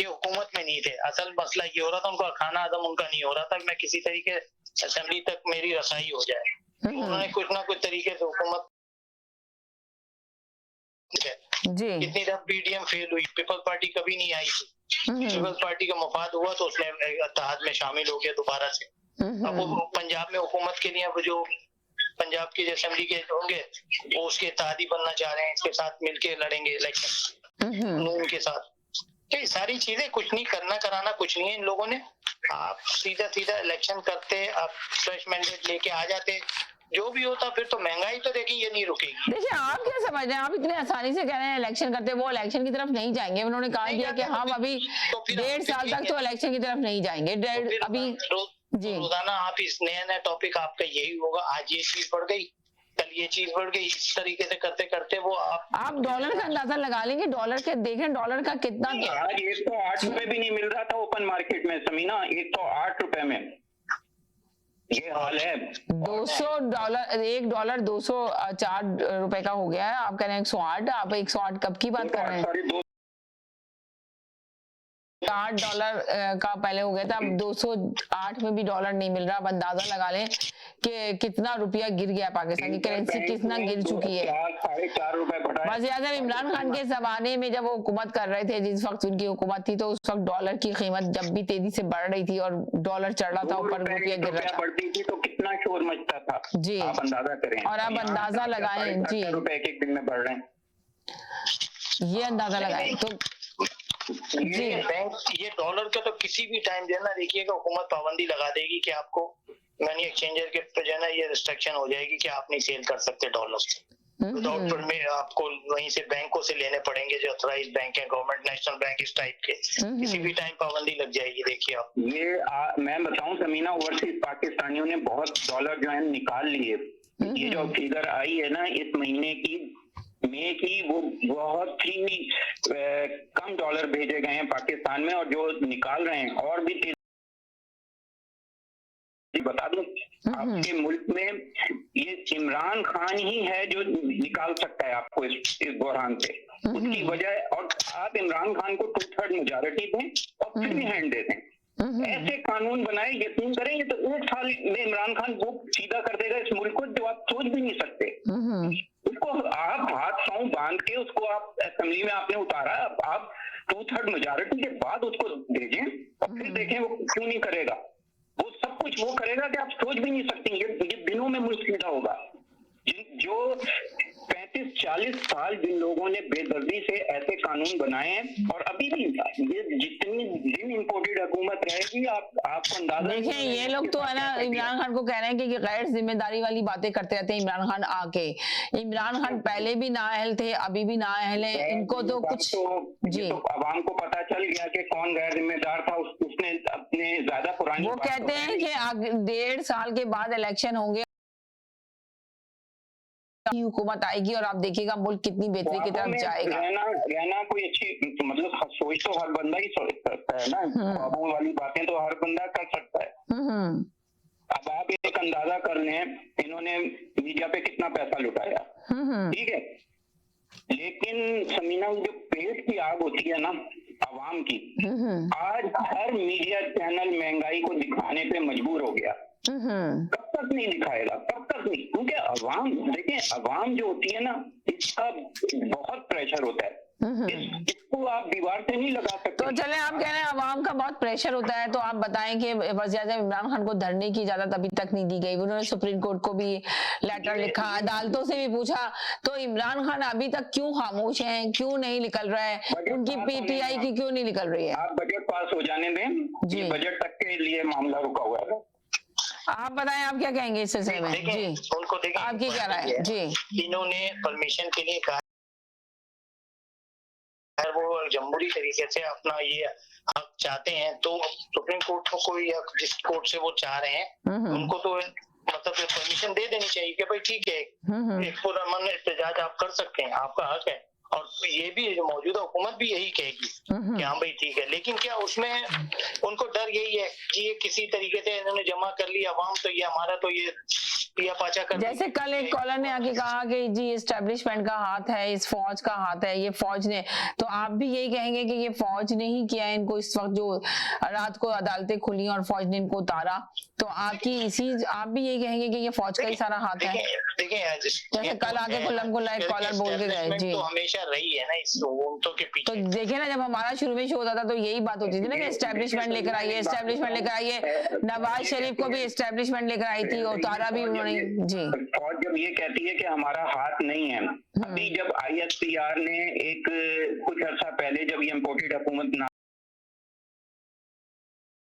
ये हुकूमत में नहीं थे, असल मसला ये हो रहा था, उनका खाना आदम उनका नहीं हो रहा था, मैं किसी तरीके असेंबली तक मेरी रसाई हो जाए। उन्होंने कुछ ना कुछ तरीके से हुकूमत जी, कितनी दफा पीडीएम फेल हुई, पीपल्स पार्टी कभी नहीं आई थी, पीपल्स पार्टी का मफाद हुआ तो उसने इत्तेहाद में शामिल हो गया दोबारा से। अब वो पंजाब में हुकूमत के लिए, अब जो पंजाब के असेंबली के होंगे वो उसके इत्तेहादी बनना चाह रहे हैं, इसके साथ मिलके लड़ेंगे इलेक्शन उनके साथ। ये सारी चीजें कुछ नहीं करना कराना कुछ नहीं है इन लोगों ने। आप सीधा इलेक्शन करते, आप फ्रेश मैंडेट लेके आ जाते, जो भी होता फिर तो महंगाई तो देखिए ये नहीं रुकेगी। देखिए आप क्या समझ रहे हैं, आप इतने आसानी से कह रहे हैं इलेक्शन करते, वो इलेक्शन की तरफ नहीं जाएंगे। उन्होंने कहा दिया कि हम अभी 1.5 साल तक तो इलेक्शन की तरफ नहीं जाएंगे। अभी रोजाना आप इस नया टॉपिक आपका यही होगा, आज ये चीज बढ़ गई, कल ये चीज बढ़ गई, इस तरीके से करते करते वो आप डॉलर का अंदाजा लगा लेंगे, डॉलर के देखें डॉलर का कितना आज 108 रुपए भी नहीं मिल रहा था ओपन मार्केट में समीना, 108 रुपए में ये हाल है। $200, $1 204 रुपए का हो गया है। आप कह रहे हैं 108, आप 108 कब की बात कर रहे हैं? सॉरी, $8 का पहले हो गया था, अब 208 में भी डॉलर नहीं मिल रहा। अब अंदाजा लगा लें कि कितना रुपया गिर गया, पाकिस्तान की करेंसी कितना गिर चुकी है। 4.5 रुपए बढ़ा है। वज़ीर आज़म इमरान खान के जमाने में जब वो हुकूमत कर रहे थे, जिस वक्त उनकी हुकूमत थी, तो उस वक्त डॉलर की कीमत जब भी तेजी से बढ़ रही थी और डॉलर चढ़ रहा था, ऊपर रुपया गिर रहा था, बढ़ती थी तो कितना शोर मचता था जी। आप अंदाजा करें, और आप अंदाजा लगाएं जी, रुपए एक दिन में बढ़ रहे हैं, ये अंदाजा लगाएं तो जी। ये डॉलर का तो किसी भी टाइम जो है ना, देखिएगा हुकूमत पाबंदी लगा देगी कि आपको मनी एक्सचेंजर के जो है ना ये रिस्ट्रिक्शन हो जाएगी कि आप नहीं सेल कर सकते डॉलर विदाउट परमिट, आपको वहीं से बैंकों से लेने पड़ेंगे जो ऑथराइज बैंक है, गवर्नमेंट नेशनल बैंक इस टाइप के, किसी भी टाइम पाबंदी लग जाएगी। देखिए आप ये मैं बताऊं समीना, ओवरसीज पाकिस्तानियों ने बहुत डॉलर जो है निकाल लिए। ये जो फिगर आई है ना इस महीने की मई की, वो बहुत ही कम डॉलर भेजे गए हैं पाकिस्तान में, और जो निकाल रहे हैं और भी बता दूं आपके मुल्क में ये इमरान खान ही है जो निकाल सकता है आपको इस बहरान से। उसकी वजह, और आप इमरान खान को 2/3 मेजॉरिटी दें और फिर भी हैंड दे दें, ऐसे कानून बनाए, यकीन करें ये तो 1 साल में इमरान खान वो सीधा कर देगा इस मुल्क को जो आप सोच भी नहीं सकते। उसको आप हाथ पांव बांध के उसको आप असेंबली में आपने उतारा, आप 2/3 मेजॉरिटी के बाद उसको भेजें और फिर देखें वो क्यों नहीं करेगा। वो सब कुछ वो करेगा कि आप सोच भी नहीं सकती। ये दिनों में मुल्क सीधा होगा। जो 35-40 साल जिन लोगों ने बेदर्दी से ऐसे कानून बनाए हैं, और अभी भी ये जितनी दिन इम्पोर्टेड हुकूमत रहेगी आपको अंदाजा देखें, ये लोग तो है ना इमरान खान को कह रहे हैं कि गैर जिम्मेदारी वाली बातें करते रहते हैं। इमरान खान आके, इमरान खान पहले भी नाअहल थे, अभी भी नाअहल है, इनको तो कुछ जी। तो अवाम को पता चल गया कि कौन गैर जिम्मेदार था, उसने अपने ज्यादा पुरानी, वो कहते हैं कि 1.5 साल के बाद इलेक्शन होंगे, हुकूमत आएगी और आप देखिएगा मुल्क कितनी बेहतरी की तरफ जाएगा। रहना कोई अच्छी, मतलब सोच तो हर बंदा ही सोच सकता है ना, ख्वाबों वाली बातें तो हर बंदा कर सकता है। अब आप एक अंदाजा कर लें, इन्होंने मीडिया पे कितना पैसा लुटाया, ठीक है, लेकिन समीना जो पेट की आग होती है ना अवाम की, आज हर मीडिया चैनल महंगाई को दिखाने पे मजबूर हो गया। कब तक नहीं दिखाएगा, कब तक नहीं, क्योंकि अवाम, देखिए अवाम जो होती है ना इसका बहुत प्रेशर होता है, इसको आप दीवार से नहीं लगा सकते। तो चले, आप कह रहे हैं अवाम का बहुत प्रेशर होता है, तो आप बताएं कि वज़ीर-ए-आज़म इमरान खान को धरने की इजाजत अभी तक नहीं दी गई। उन्होंने सुप्रीम कोर्ट को भी लेटर लिखा, अदालतों से भी पूछा, तो इमरान खान अभी तक क्यों खामोश हैं, क्यों नहीं निकल रहा है, उनकी पीटीआई की क्यों नहीं निकल रही है? आप बजट पास हो जाने दें, ये बजट तक के लिए मामला रुका हुआ है। आप बताएं, आप क्या कहेंगे इस सिलसिले में जी? उनको देखें, आपकी क्या राय है जी? इन्होंने परमिशन के लिए कहा, वो जमहूरी तरीके से अपना ये हक चाहते हैं, तो सुप्रीम कोर्ट को कोई जिस कोर्ट से वो चाह रहे हैं उनको तो मतलब परमिशन दे देनी चाहिए कि भाई ठीक है, एक पुरअमन एहतजाज आप कर सकते हैं, आपका हक है। और ये भी जो मौजूदा हुकूमत भी यही कहेगी कि हाँ भाई ठीक है, लेकिन क्या उसमें उनको डर यही है कि ये किसी तरीके से इन्होंने जमा कर लिया अवाम, तो ये हमारा तो ये पिया पाचा कर, जैसे कल एक कॉलर ने आके कहा कि जी एस्टेब्लिशमेंट का हाथ है, इस फौज का हाथ है, ये फौज ने, तो आप भी यही कहेंगे कि ये फौज ने ही किया है इनको, इस वक्त जो रात को अदालतें खुली और फौज ने इनको उतारा, तो आपकी आप भी यही कहेंगे कि ये फौज का ही सारा हाथ है? देखिए जैसे कल आके खुल्लम खुल्ला एक कॉलर बोल के गए जी, तो हमेशा रही है ना इस हुकूमतों के पीछे। तो देखिए ना, जब हमारा शुरू में शो होता था तो यही बात होती थी ना कि एस्टेब्लिशमेंट लेकर आइए, एस्टेब्लिशमेंट लेकर आइए। नवाज शरीफ को भी एस्टेब्लिशमेंट लेकर आई थी, उतारा भी उन्होंने जी। फौज जब ये कहती है कि हमारा हाथ नहीं है, अभी जब ISPR ने एक कुछ अर्सा पहले जब ये इम्पोर्टेड हुकूमत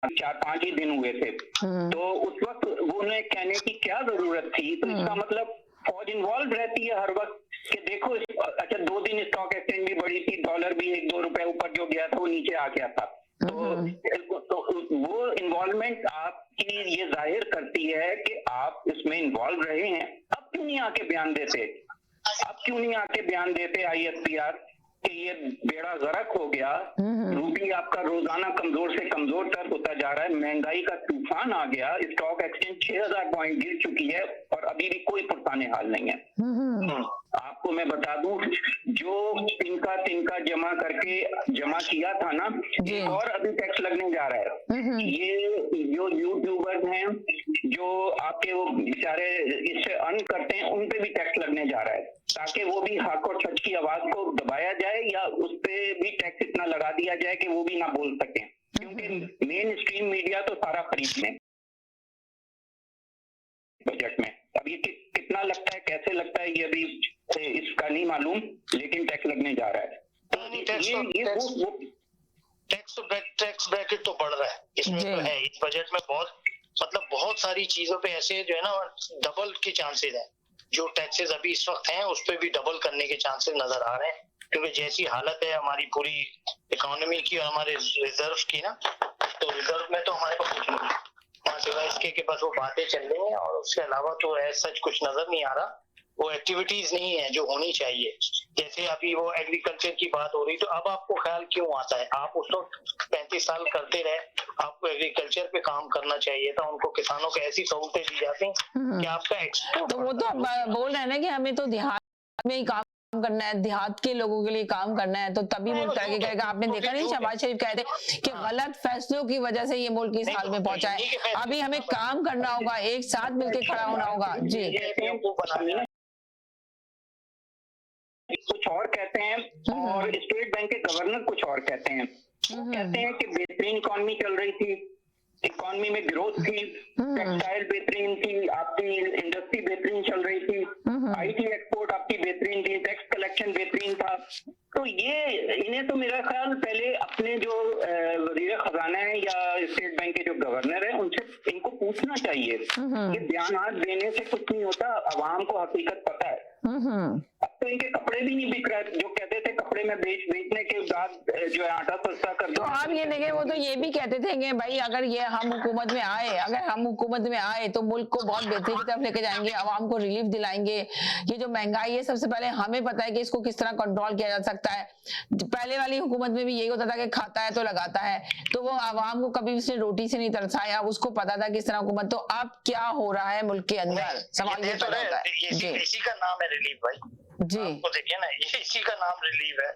4-5 ही दिन हुए थे, तो उस वक्त वो उन्हें कहने की क्या जरूरत थी? तो इसका मतलब फौज इन्वॉल्व रहती है हर वक्त कि देखो अच्छा 2 दिन स्टॉक एक्सचेंज भी बढ़ी थी, डॉलर भी 1-2 रुपए ऊपर जो गया था वो नीचे आ गया था, तो वो इन्वॉल्वमेंट आपकी ये जाहिर करती है कि आप इसमें इन्वॉल्व रहे हैं। अब क्यों नहीं आके बयान देते? अब क्यों नहीं आके बयान देते ISPR कि ये बेड़ा गर्क हो गया, रूपी आपका रोजाना कमजोर से कमजोर तर होता जा रहा है, महंगाई का तूफान आ गया, स्टॉक एक्सचेंज 6000 पॉइंट गिर चुकी है और अभी भी कोई पुरसाने हाल नहीं है। आपको मैं बता दूं, जो तिनका जमा करके जमा किया था ना, एक और अभी टैक्स लगने जा रहा है। ये जो यूट्यूबर्स हैं, जो आपके वो बेचारे इससे अर्न करते हैं, उन पे भी टैक्स लगने जा रहा है, ताकि वो भी हक और सच की आवाज को दबाया जाए या उस पे भी टैक्स इतना लगा दिया जाए कि वो भी ना बोल सके, क्योंकि मेन स्ट्रीम मीडिया तो सारा खरीद में बजट में। अब ये कितना लगता है, कैसे लगता है, ये अभी इसका नहीं मालूम, लेकिन टैक्स लगने जा रहा है। तो टैक्स ब्रैकेट तो बढ़ रहा है इसमें तो है। इस बजट में बहुत सारी चीजों पे ऐसे जो है ना डबल के चांसेस हैं। जो टैक्सेस अभी इस वक्त हैं उस पर भी डबल करने के चांसेस नजर आ रहे हैं, क्योंकि जैसी हालत है हमारी पूरी इकोनॉमी की और हमारे रिजर्व की ना, तो रिजर्व में तो हमारे पास कुछ नहीं है वहाँ सिवाय इसके कि बस वो बातें चल रही हैं और उसके अलावा तो ऐसा सच कुछ नजर नहीं आ रहा। वो एक्टिविटीज नहीं है जो होनी चाहिए। जैसे अभी वो एग्रीकल्चर की बात हो रही, तो अब आपको ख्याल क्यों आता है? आप उस वक्त 35 साल करते रहे, आपको एग्रीकल्चर पे काम करना चाहिए था। उनको किसानों को ऐसी सहूलतें दी जाती कि आपका एक्सपोर्ट। तो वो तो बोल रहे हैं ना कि हमें तो देहात में ही काम करना है, देहात के लोगों के लिए काम करना है, तो तभी मुल्क तरक्की करेगा। आपने देखा नहीं, शहबाज शरीफ कहते कि गलत फैसलों की वजह से ये मुल्क इस हाल में पहुंचा है। अभी हमें काम करना होगा, एक साथ मिलकर खड़ा होना होगा। जी, कुछ और कहते हैं और स्टेट बैंक के गवर्नर कुछ और कहते हैं। वो कहते हैं कि बेहतरीन इकॉनमी चल रही थी, इकॉनमी में ग्रोथ थी, टेक्सटाइल बेहतरीन थी, आपकी इंडस्ट्री बेहतरीन चल रही थी, IT एक्सपोर्ट आपकी बेहतरीन थी, टैक्स कलेक्शन बेहतरीन था। तो ये इन्हें तो मेरा ख्याल पहले अपने जो वजीर खजाना है या स्टेट बैंक के जो गवर्नर है उनसे इनको पूछना चाहिए। ये बयानात देने से कुछ नहीं होता, अवाम को हकीकत पता है। अब तो इनके कपड़े भी नहीं बिक रहे, जो कहते थे कपड़े में बेचने के बाद जो है आटा सस्ता कर दो। तो आप ये देखें, वो तो ये भी कहते थे कि भाई अगर ये हम हुकूमत में आए तो मुल्क को बहुत बेहतरी की तरफ लेके जाएंगे, आवाम को रिलीफ दिलाएंगे। ये जो महंगाई है, सबसे पहले हमें पता है कि इसको किस तरह कंट्रोल किया जा सकता है। पहले वाली हुकूमत में भी यही होता था कि खाता है तो लगाता है, तो वो आवाम को कभी उसने रोटी से नहीं तरसाया, उसको पता था किस तरह हुकूमत। तो अब क्या हो रहा है मुल्क के अंदर, सवाल ये पैदा होता है। इसी का नाम है रिलीफ भाई जी, आपको देखिए ना, ये इसी का नाम रिलीफ है।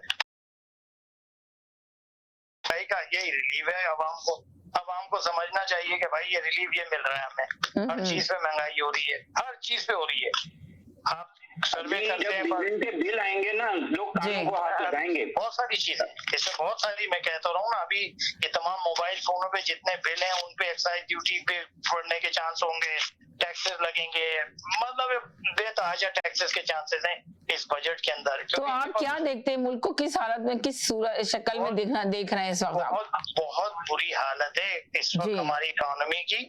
भाई का यही रिलीफ है। आवाम को समझना चाहिए कि भाई ये रिलीफ ये मिल रहा है हमें। हर चीज पे महंगाई हो रही है, हर चीज पे हो रही है। आप सर्वे करते हैं, बिल आएंगे ना, लोग कानों को हाथ लगाएंगे। बहुत सारी चीजें इसमें, बहुत सारी मैं कहता रहा हूँ ना, अभी ये तमाम मोबाइल फोनों पे जितने बिल हैं उन पे एक्साइज ड्यूटी पे बढ़ने के चांस होंगे, टैक्सेस लगेंगे, मतलब बेतहाशा टैक्सेस के चांसेस हैं इस बजट के अंदर। तो आप क्या देखते हैं, मुल्क को किस हालत में, किस शक्ल में देख रहे हैं इस वक्त? बहुत बुरी हालत है इस वक्त हमारी इकोनॉमी की।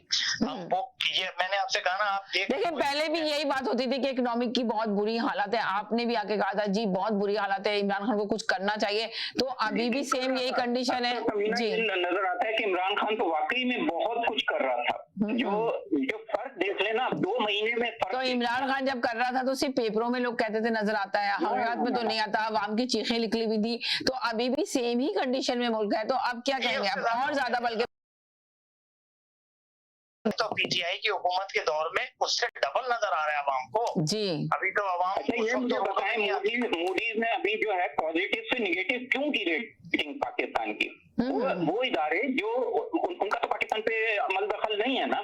ये मैंने आपसे कहा ना, आप देखिए पहले भी यही बात होती थी कि इकोनॉमिक की बहुत बुरी हालत है, आपने भी आके कहा था जी बहुत बुरी हालत है, इमरान खान को कुछ करना चाहिए। तो अभी भी सेम यही कंडीशन है जी। नजर आता है कि इमरान खान तो वाकई में बहुत कुछ कर रहा था। जो फर्क देख लेना 2 महीने में फर्क। तो इमरान खान जब कर रहा था तो सिर्फ पेपरों में लोग कहते थे नजर आता है, हकीकत में तो नहीं आता, आवाम की चीखें निकली हुई थी। तो अभी भी सेम ही कंडीशन में मुल्क है, तो अब क्या कहेंगे आप? और ज्यादा बल्कि तो पीटीआई की हुकूमत के दौर में उससे डबल नजर आ रहा है आवाम को जी। अभी तो आवाम ये मुझे बताएं, मूडीज ने अभी जो है पॉजिटिव से निगेटिव क्यों की रेटिंग पाकिस्तान की? वो इदारे जो उनका तो पाकिस्तान पे अमल दखल नहीं है ना।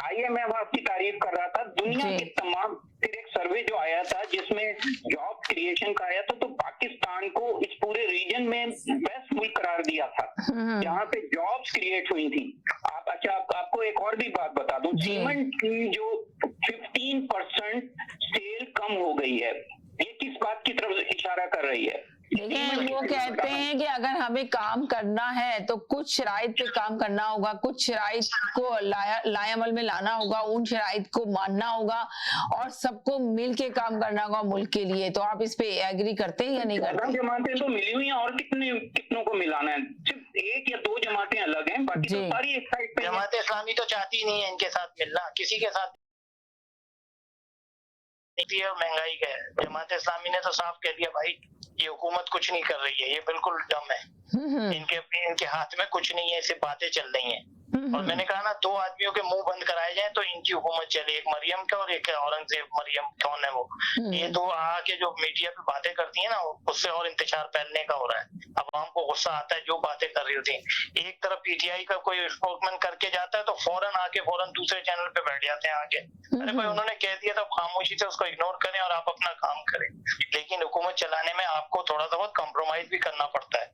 IMF आपकी तारीफ कर रहा था, दुनिया के तमाम, फिर एक सर्वे जो आया था जिसमें जॉब क्रिएशन का आया था, तो पाकिस्तान को इस पूरे रीजन में बेस्ट मुल्क करार दिया था जहाँ पे जॉब्स क्रिएट हुई थी। आपको एक और भी बात बता दूं, सीमेंट की जो 15% सेल कम हो गई है, ये किस बात की तरफ इशारा कर रही है? देखिए वो कहते हैं कि अगर हमें काम करना है तो कुछ शराइत पे काम करना होगा, कुछ शराइत को लाएअमल में लाना होगा, उन शराइत को मानना होगा और सबको मिल के काम करना होगा मुल्क के लिए। तो आप इस पे एग्री करते हैं या नहीं करते? जमातें तो मिली हुई हैं और कितनों को मिलाना है? सिर्फ 1 या 2 जमातें अलग हैं, बाकी तो सारी एक साइड पे। जमात इस्लामी तो चाहती नहीं है इनके साथ मिलना, किसी के साथ है और महंगाई का है। जमात इस्लामी ने तो साफ कह दिया भाई ये हुकूमत कुछ नहीं कर रही है, ये बिल्कुल डम है, इनके हाथ में कुछ नहीं है, सिर्फ बातें चल रही हैं। और मैंने कहा ना, दो आदमियों के मुंह बंद कराए जाए तो इनकी हुकूमत चले, एक मरियम का और एक औरंगजेब। मरियम कौन है वो? ये दो आके जो मीडिया पे बातें करती है ना, उससे और इंतजार फैलने का हो रहा है। अवाम को गुस्सा आता है जो बातें कर रही होती है। एक तरफ पीटीआई का कोई स्पोक्समैन करके जाता है तो फौरन आके फौरन दूसरे चैनल पे बैठ जाते हैं आके, अरे भाई उन्होंने कह दिया तो खामोशी से उसको इग्नोर करें और आप अपना काम करें। लेकिन हुकूमत चलाने में आपको थोड़ा सा बहुत कॉम्प्रोमाइज भी करना पड़ता है।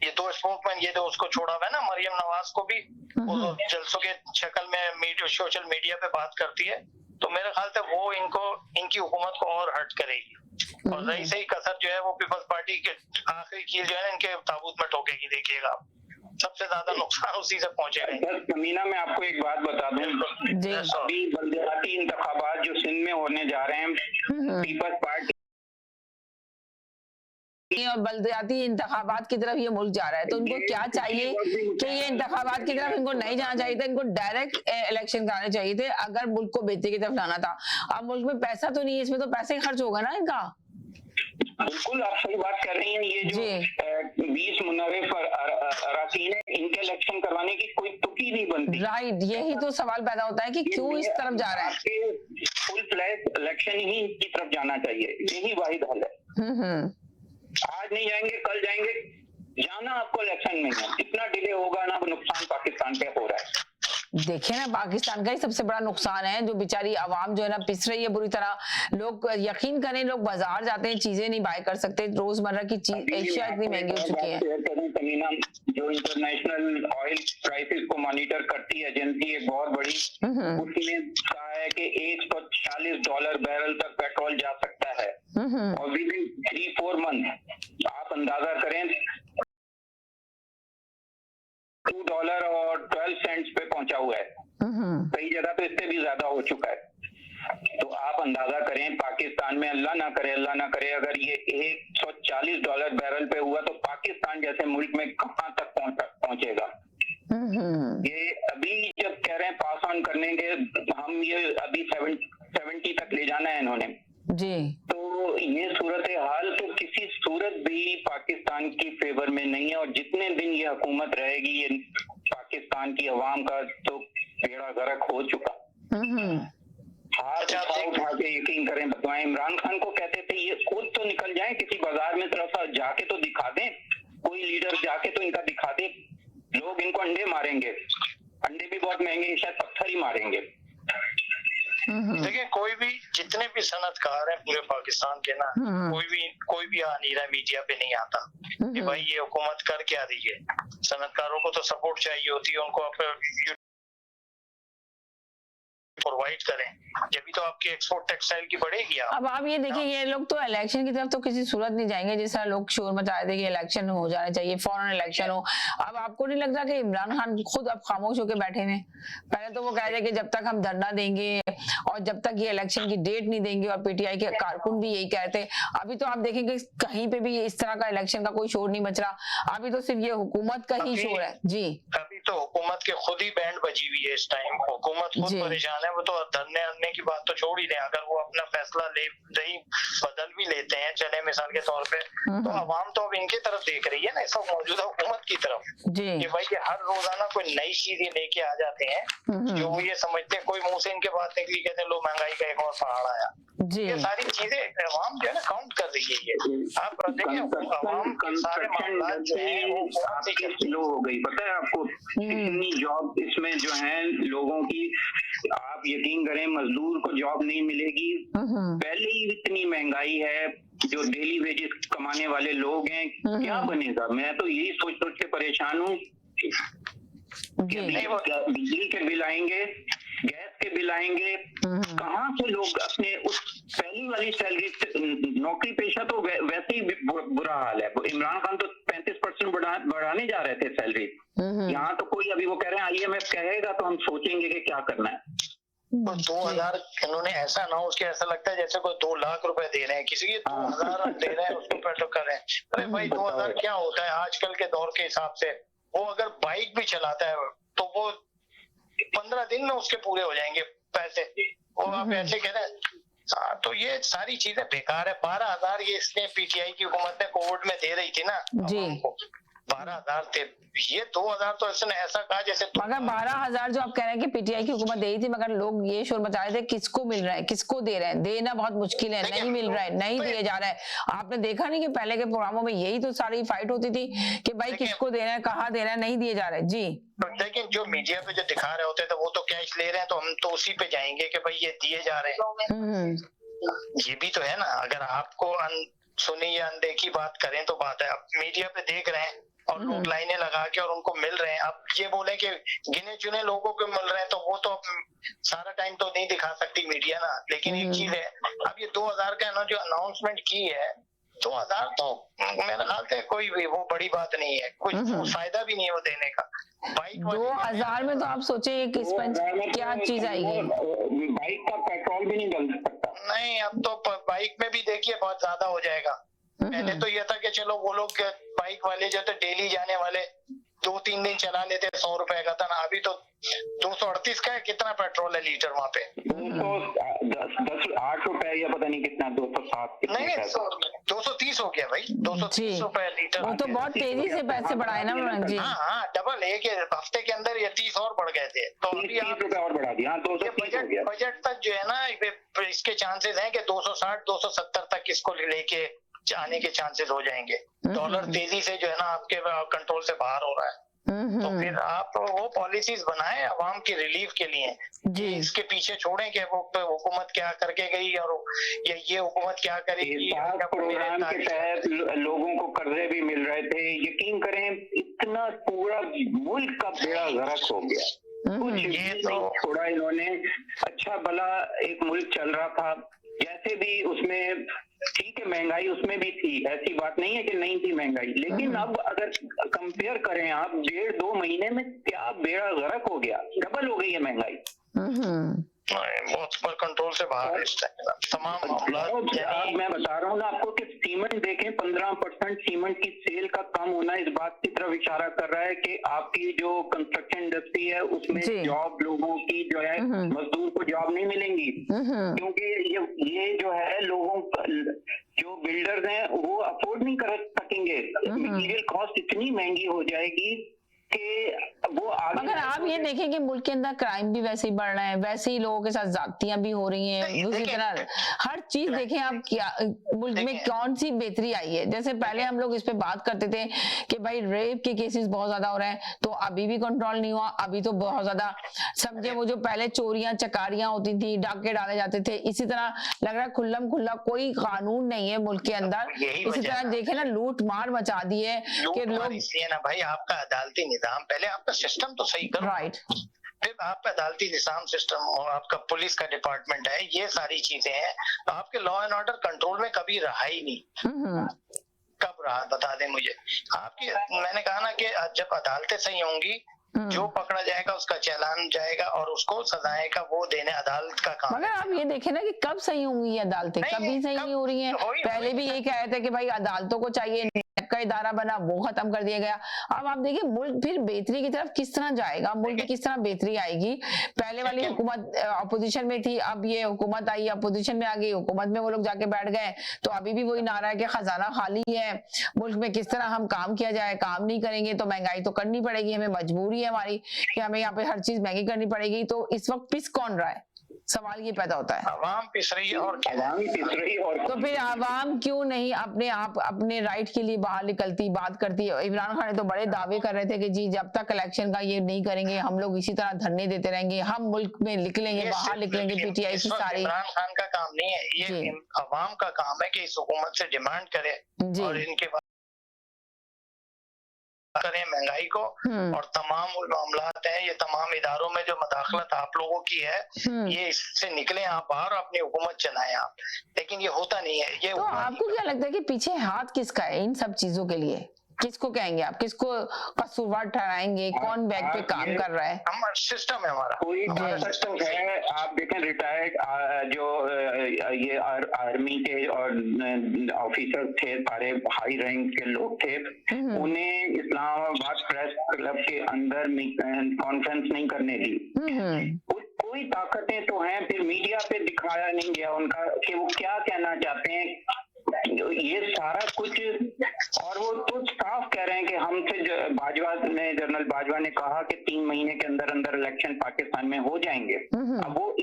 ये दो स्पोक्समैन, ये तो उसको छोड़ा हुआ है ना, मरियम नवाज को भी वो जलसों के शक्ल में सोशल मीडिया पे बात करती है, तो मेरे ख्याल से वो इनकी हुकूमत को और हर्ट करेगी। और रही सही कसर जो है वो पीपल्स पार्टी के आखिरी कील जो है इनके ताबूत में ठोकेगी। देखिएगा आप, सबसे ज्यादा नुकसान उसी से पहुंचेगा। समीना, मैं आपको एक बात बता दूं, अभी बलदियाती इंतखाबात जो सिंध में होने जा रहे हैं, पीपल्स पार्टी और बलदियाती इंतखाबात की तरफ ये मुल्क जा रहा है, तो उनको क्या चाहिए कि ये इंतखाबात की तरफ इनको नहीं जाना चाहिए था, इनको डायरेक्ट इलेक्शन कराने चाहिए थे अगर मुल्क को बेहतरी की तरफ लाना था। अब मुल्क में पैसा तो नहीं है, इसमें तो पैसे खर्च होगा ना इनका। बिल्कुल आप सही बात कर रही हैं। ये जो 20 मुनर्रिफ अराकीन है, इनके इलेक्शन करवाने की कोई तुकी नहीं बनती। राइट, यही तो सवाल पैदा होता है कि क्यों इस तरफ जा रहा है। फुल फ्लैश इलेक्शन ही इनकी तरफ जाना चाहिए, यही वाहिद हल है। आज नहीं जाएंगे कल जाएंगे, जाना आपको इलेक्शन में है। इतना डिले होगा ना, नुकसान पाकिस्तान पे हो रहा है। देखिए ना, पाकिस्तान का ही सबसे बड़ा नुकसान है, जो बेचारी आवाम जो है ना पिस रही है बुरी तरह। लोग यकीन करें, लोग बाजार जाते हैं, चीजें नहीं बाय कर सकते, रोजमर्रा की चीज एशिया इतनी महंगी हो चुकी है। जो इंटरनेशनल ऑयल प्राइसेस को मॉनिटर करती है एजेंसी एक बहुत बड़ी, उसने कहा है कि $140 बैरल तक पेट्रोल जा सकता है और विद इन 3-4 मंथ आप अंदाजा करें $2.12 पे पहुंचा हुआ है। कई जगह तो इससे भी ज्यादा हो चुका है। तो आप अंदाजा करें पाकिस्तान में, अल्लाह ना करे अगर ये $140 बैरल पे हुआ तो पाकिस्तान जैसे मुल्क में कहां तक पहुंचेगा। ये अभी जब कह रहे हैं पास ऑन करने के, हम ये अभी 70 तक ले जाना है इन्होंने जी, तो ये सूरत हाल तो किसी सूरत भी पाकिस्तान की फेवर में नहीं है। और जितने दिन ये हुकूमत रहेगी, ये पाकिस्तान की अवाम का तो बेड़ा गर्क हो चुका। हाथ उठा के यकीन करें, बदवाएं इमरान खान को कहते थे ये खुद तो निकल जाए किसी बाजार में, तरफ जाके तो दिखा दें, कोई लीडर जाके तो इनका दिखा दे। लोग इनको अंडे मारेंगे, अंडे भी बहुत महंगे, शायद पत्थर ही मारेंगे। देखिए, कोई भी जितने भी सनतकार हैं पूरे पाकिस्तान के ना, कोई भी आ नहीं रहा, मीडिया पे नहीं आता कि भाई ये हुकूमत कर क्या रही है। सनतकारों को तो सपोर्ट चाहिए होती है, उनको आप प्रोवाइड करें, जब तो आपकी एक्सपोर्ट टेक्सटाइल की बढ़ेगी। अब आप ये देखिए, ये लोग तो इलेक्शन की तरफ तो किसी सूरत नहीं जाएंगे। जिस तरह लोग शोर मचा रहे थे कि इलेक्शन हो जाना चाहिए, फौरन इलेक्शन हो। अब आपको नहीं लगता कि इमरान खान खुद अब खामोश होकर बैठे हैं? पहले तो वो कह रहे कि जब तक हम धरना देंगे और जब तक ये इलेक्शन की डेट नहीं देंगे, और पीटीआई के कारकुन भी यही कहते हैं। अभी तो आप देखेंगे कहीं पे भी इस तरह का इलेक्शन का कोई शोर नहीं मच रहा। अभी तो सिर्फ ये हुकूमत का ही शोर है। जी, अभी तो हुकूमत के खुद ही बैंड बजी हुई है इस टाइम। हुकूमत खुद परेशान है। वो तो धरने की बात तो छोड़ ही दें, अगर वो अपना फैसला बदल भी लेते हैं, चले मिसाल के तौर पे, तो अवाम तो अब इनकी तरफ देख रही है ना, इस वक्त मौजूदा हुकूमत की तरफ कि भाई ये हर रोजाना कोई नई चीज लेके आ जाते हैं जो वो ये समझते हैं। कोई मुंह से इनके बात निकली, कहते हैं लो महंगाई का एक और पहाड़ आया। ये सारी चीजें अवाम जो है ना काउंट कर रही है। ये आप देखिए, अवाम के सारे मामला जो है वो स्लो हो गई। पता है आपको कितनी जॉब इसमें जो है लोगों की, आप यकीन करें मजदूर को जॉब नहीं मिलेगी। पहले ही इतनी महंगाई है, जो डेली वेजेस कमाने वाले लोग हैं, क्या बनेगा? मैं तो यही सोच के परेशान हूँ। बिजली के बिल आएंगे, गैस के बिल आएंगे, कहाँ से लोग अपने उस पहली वाली सैलरी, नौकरी पेशा तो वैसे ही बुरा हाल है। इमरान खान तो 35% बढ़ाने जा रहे थे सैलरी, यहाँ तो कोई, अभी वो कह रहे हैं IMF कहेगा तो हम सोचेंगे कि क्या करना है। तो 2000 इन्होंने ऐसा अनाउंस किया, ऐसा लगता है जैसे कोई 2 लाख रुपए दे रहे हैं किसी के, 2000 दे रहे हैं उसको पेट्रोल कर रहे हैं। अरे भाई 2000 क्या होता है आजकल के दौर के हिसाब से? वो अगर बाइक भी चलाता है तो वो 15 दिन में उसके पूरे हो जाएंगे पैसे। वो आप ऐसे कह रहे हैं हाँ, तो ये सारी चीजें बेकार है। 12,000 ये इसने पीटीआई की हुकूमत ने कोविड में दे रही थी ना जी। 12,000 थे, ये 2,000 तो इसने ऐसा कहा जैसे मगर 12,000 जो आप कह रहे हैं कि पीटीआई की हुकूमत दे रही थी, मगर लोग ये शोर मचा रहे थे किसको मिल रहा है, किसको दे रहे हैं, देना बहुत मुश्किल है, नहीं मिल रहा है, नहीं दिया जा रहा है। आपने देखा नहीं कि पहले के प्रोग्रामों में यही तो सारी फाइट होती थी कि भाई किसको देना है, कहाँ देना है, नहीं दिए जा रहे। जी लेकिन जो मीडिया पे जो दिखा रहे होते थे वो तो कैश ले रहे हैं, तो हम तो उसी पे जाएंगे कि भाई ये दिए जा रहे हैं। ये भी तो है ना, अगर आपको सुनी या अनदेखी बात करें तो बात है। आप मीडिया पे देख रहे हैं और लोग लाइनें लगा के और उनको मिल रहे हैं। अब ये बोले कि गिने चुने लोगों को मिल रहे हैं, तो वो तो सारा टाइम तो नहीं दिखा सकती मीडिया ना। लेकिन एक चीज है, अब ये 2,000 का जो अनाउंसमेंट की है, 2,000 तो मेरे ख्याल से कोई भी वो बड़ी बात नहीं है, कुछ फायदा भी नहीं है वो देने का। 2,000 में तो आप सोचे किस क्या चीज आएगी, बाइक का पेट्रोल भी नहीं डल सकता। नहीं, अब तो बाइक में भी देखिए बहुत ज्यादा हो जाएगा। पहले तो ये था कि चलो वो लोग बाइक वाले जो थे डेली जाने वाले 2-3 दिन चला लेते, 100 रुपए का था ना। अभी तो 238 का है, कितना पेट्रोल है लीटर वहाँ पे? 208 रुपए या पता नहीं कितना, 207 नहीं 230 हो गया भाई, 230 रुपए लीटर। वो तो बहुत तेजी से पैसे बढ़ाए ना मनोज जी। हाँ, डबल एक हफ्ते के अंदर ये 30 और बढ़ गए थे। तो अभी 30 रुपए और बढ़ा दिया। बजट तक जो है ना, इसके चांसेस हैं कि 260-270 तक इसको लेके आने के चांसेस हो जाएंगे। डॉलर तेजी से जो है ना आपके कंट्रोल से बाहर हो रहा है। तो फिर आप वो पॉलिसीज बनाएं आवाम की रिलीफ के लिए जी। इसके पीछे छोड़ें कि वो हुकूमत क्या करके गई और ये हुकूमत क्या करेगी। प्रोग्राम के तहत लोगों को कर्जे भी मिल रहे थे, यकीन करें इतना पूरा मुल्क का बेड़ा गर्क हो गया। कुछ ये तो थोड़ा इन्होंने अच्छा भला एक मुल्क चल रहा था, जैसे भी उसमें ठीक है महंगाई उसमें भी थी, ऐसी बात नहीं है कि नहीं थी महंगाई, लेकिन अब अगर कंपेयर करें आप 1.5-2 महीने में क्या बेड़ा गर्क हो गया, डबल हो गई है महंगाई। बहुत पर कंट्रोल से बाहर है इस टाइम तमाम मामला। मैं बता रहा हूँ ना आपको कि सीमेंट देखें, 15% सीमेंट की सेल का कम होना इस बात की तरफ इशारा कर रहा है कि आपकी जो कंस्ट्रक्शन इंडस्ट्री है उसमें जॉब लोगों की जो है मजदूर को जॉब नहीं मिलेंगी, क्योंकि ये जो है लोगों जो बिल्डर्स हैं वो अफोर्ड नहीं कर सकेंगे। मटीरियल कॉस्ट इतनी महंगी हो जाएगी कि वो आगे। मगर आप ये देखें कि मुल्क के अंदर क्राइम भी वैसे ही बढ़ रहा है, वैसे ही लोगों के साथ ज्यादतियां भी हो रही हैं, उसी तरह हर चीज देखें आप क्या मुल्क में कौन सी बेहतरी आई है। जैसे पहले हम लोग इस पे बात करते थे कि भाई रेप के केसेस बहुत ज्यादा हो रहे हैं, तो अभी भी कंट्रोल नहीं हुआ, अभी तो बहुत ज्यादा समझे। वो जो पहले चोरियां चकारियां होती थी, डाके डाले जाते थे, इसी तरह लग रहा है खुल्लम खुल्ला कोई कानून नहीं है मुल्क के अंदर। इसी तरह देखे ना लूट मार मचा दी है कि लोग, इसलिए ना भाई आपका अदालती निजाम, पहले आपका सिस्टम तो सही करो, राइट, फिर आपका अदालती निजाम सिस्टम और आपका पुलिस का डिपार्टमेंट है, ये सारी चीजें हैं। आपके लॉ एंड ऑर्डर कंट्रोल में कभी रहा ही नहीं। कब रहा बता दें मुझे आपकी। मैंने कहा ना कि जब अदालतें सही होंगी, जो पकड़ा जाएगा उसका चालान जाएगा और उसको सजाएं का वो देने अदालत का काम। मगर आप ये देखें ना कि कब सही होंगी ये अदालतें, कभी सही नहीं हो रही हैं। पहले भी यही कह रहे थे कि भाई अदालतों को चाहिए, का इदारा बना वो खत्म कर दिया गया। अब आप देखिए मुल्क फिर बेहतरी की तरफ किस तरह जाएगा, मुल्क की किस तरह बेहतरी आएगी। पहले वाली हुकूमत अपोजिशन में थी, अब ये हुकूमत आई अपोजिशन में आ गई, हुकूमत में वो लोग जाके बैठ गए, तो अभी भी वही नारा है कि खजाना खाली है, मुल्क में किस तरह हम काम किया जाए। काम नहीं करेंगे तो महंगाई तो करनी पड़ेगी, हमें मजबूरी है हमारी कि हमें यहाँ पे हर चीज महंगी करनी पड़ेगी। तो इस वक्त पिस कौन रहा है, सवाल ये पैदा होता है। आवाम पिस रही है और तो फिर आवाम क्यों नहीं अपने आप अपने राइट के लिए बाहर निकलती, बात करती है। इमरान खान तो बड़े दावे कर रहे थे कि जी जब तक इलेक्शन का ये नहीं करेंगे हम लोग इसी तरह धरने देते रहेंगे, हम मुल्क में निकलेंगे, बाहर निकलेंगे। पीटीआई की सारी इमरान खान का काम नहीं है, ये आवाम का काम है कि इस हुकूमत से डिमांड करे और इनके करें महंगाई को और तमाम मामलात हैं, ये तमाम इदारों में जो मदाखलत आप लोगों की है, ये इससे निकले आप बाहर, अपनी हुकूमत चलाएं आप। लेकिन ये होता नहीं है। ये तो आपको क्या लगता है कि पीछे हाथ किसका है इन सब चीजों के लिए? किसको कहेंगे आप, किसको कसूरवार ठहराएंगे, कौन बैग पे काम कर रहा है? हमारा सिस्टम है, हमारा कोई सिस्टम है। आप देखें रिटायर्ड जो ये आर्मी के और ऑफिसर थे, सारे हाई रैंक के लोग थे, उन्हें इस्लामाबाद प्रेस क्लब के अंदर कॉन्फ्रेंस नहीं करने दी। कोई ताकतें तो हैं, फिर मीडिया पे दिखाया नहीं गया उनका कि वो क्या कहना चाहते हैं, ये सारा कुछ। और वो तो साफ कह रहे हैं कि हमसे बाजवा ने, जनरल बाजवा ने कहा कि 3 महीने के अंदर अंदर इलेक्शन पाकिस्तान में हो जाएंगे। अब वो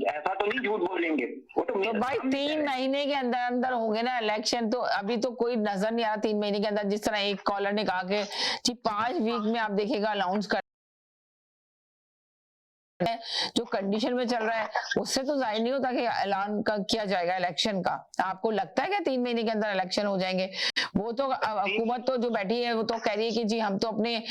ऐसा तो नहीं झूठ बोलेंगे, वो तो भाई 3 महीने के अंदर अंदर होंगे ना इलेक्शन, तो अभी तो कोई नजर नहीं आ रहा 3 महीने के अंदर। जिस तरह एक कॉलर ने कहा कि जी 5 वीक में आप देखिएगा अनाउंस कर, जो कंडीशन में चल रहा है उससे तो जाहिर नहीं होता कि ऐलान किया जाएगा इलेक्शन का। आपको लगता है कि 3 महीने के अंदर इलेक्शन हो जाएंगे? वो तो हुकूमत तो जो बैठी है वो तो कह रही है कि जी हम तो अपने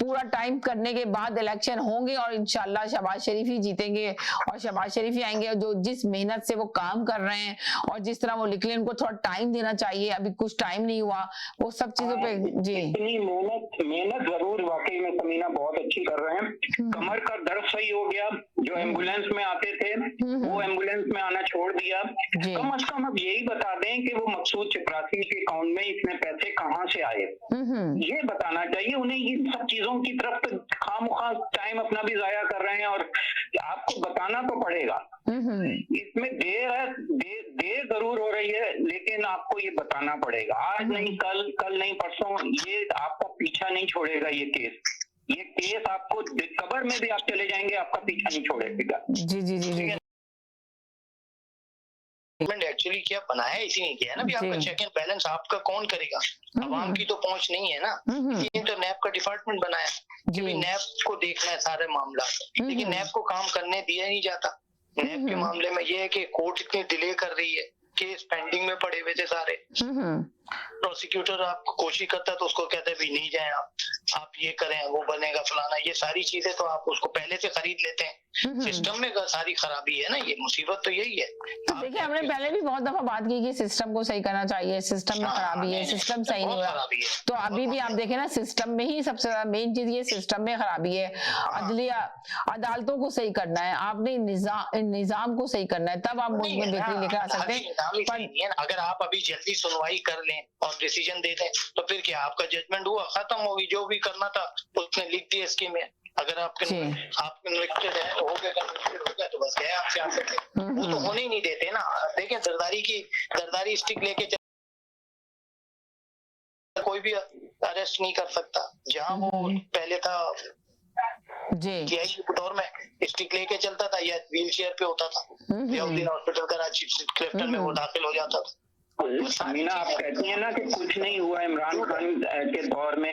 पूरा टाइम करने के बाद इलेक्शन होंगे और इंशाल्लाह शहबाज शरीफ ही जीतेंगे और शहबाज शरीफ ही आएंगे। जो जिस मेहनत से वो काम कर रहे हैं और जिस तरह वो निकले, उनको थोड़ा टाइम देना चाहिए, अभी कुछ टाइम नहीं हुआ, वो सब चीजों पे। जी इतनी मेहनत जरूर वाकई में समीना बहुत अच्छी कर रहे हैं। कमर का दर्द सही हो गया, जो एम्बुलेंस में आते थे वो एम्बुलेंस में आना छोड़ दिया। कम से कम अब यही बता दें कि वो मकसूद चपरासी के अकाउंट में इतने पैसे कहाँ से आए, ये बताना चाहिए उन्हें। इन सब चीजों की तरफ खामखा टाइम अपना भी जाया कर रहे हैं और आपको बताना तो पड़ेगा। इसमें देर जरूर हो रही है, लेकिन आपको ये बताना पड़ेगा। आज नहीं कल नहीं परसों, ये आपका पीछा नहीं छोड़ेगा। ये केस आपको कब्र में भी आप चले जाएंगे, आपका पीछा नहीं छोड़ेगा। जी एक्चुअली क्या बनाया इसी नहीं किया ना भी आपका चेक एंड बैलेंस आपका कौन करेगा? आवाम की तो पहुंच नहीं है ना। ये तो नैब का डिपार्टमेंट बनाया कि नैब को देखना है सारे मामला, लेकिन नैब को काम करने दिया नहीं जाता। नैब के मामले में ये है कि कोर्ट इतनी डिले कर रही है, केस पेंडिंग में पड़े हुए थे सारे। प्रोसिक्यूटर आपको कोशिश करता है तो उसको कहते हैं भाई नहीं जाए आप ये करें, वो बनेगा फलाना, ये सारी चीजें तो आप उसको पहले से खरीद लेते हैं। सिस्टम में सारी खराबी है ना, ये मुसीबत तो यही है। तो देखिए हमने पहले भी बहुत दफा बात की कि सिस्टम को सही करना चाहिए, सिस्टम में खराबी है, सिस्टम सही नहीं हो रहा। तो अभी भी आप देखें ना, सिस्टम में ही सबसे ज्यादा मेन चीज ये सिस्टम में खराबी है। अदलिया अदालतों को सही करना है, आपने निजाम को सही करना है, तब आप मुल्क में बेहतरी लेकर आ सकते हैं। अगर आप अभी जल्दी सुनवाई कर लें और डिसीजन दे दें तो फिर क्या, आपका जजमेंट हुआ, खत्म होगी, जो भी करना था उसने लिख दिया स्कीम में। अगर आप कन्विक्टेड है, हो गया तो बस गया आपसे आंसर। वो तो होने ही नहीं देते ना। देखें दरदारी स्टिक लेके कोई भी अरेस्ट नहीं कर सकता। जहाँ वो पहले था जी दौर में स्टिक लेके चलता था या व्हील चेयर पे होता था, याउद्दीन हॉस्पिटल कराची क्लिफ्टन में वो दाखिल हो जाता था। समीना आप कहती हैं ना कि कुछ नहीं हुआ इमरान खान के दौर में।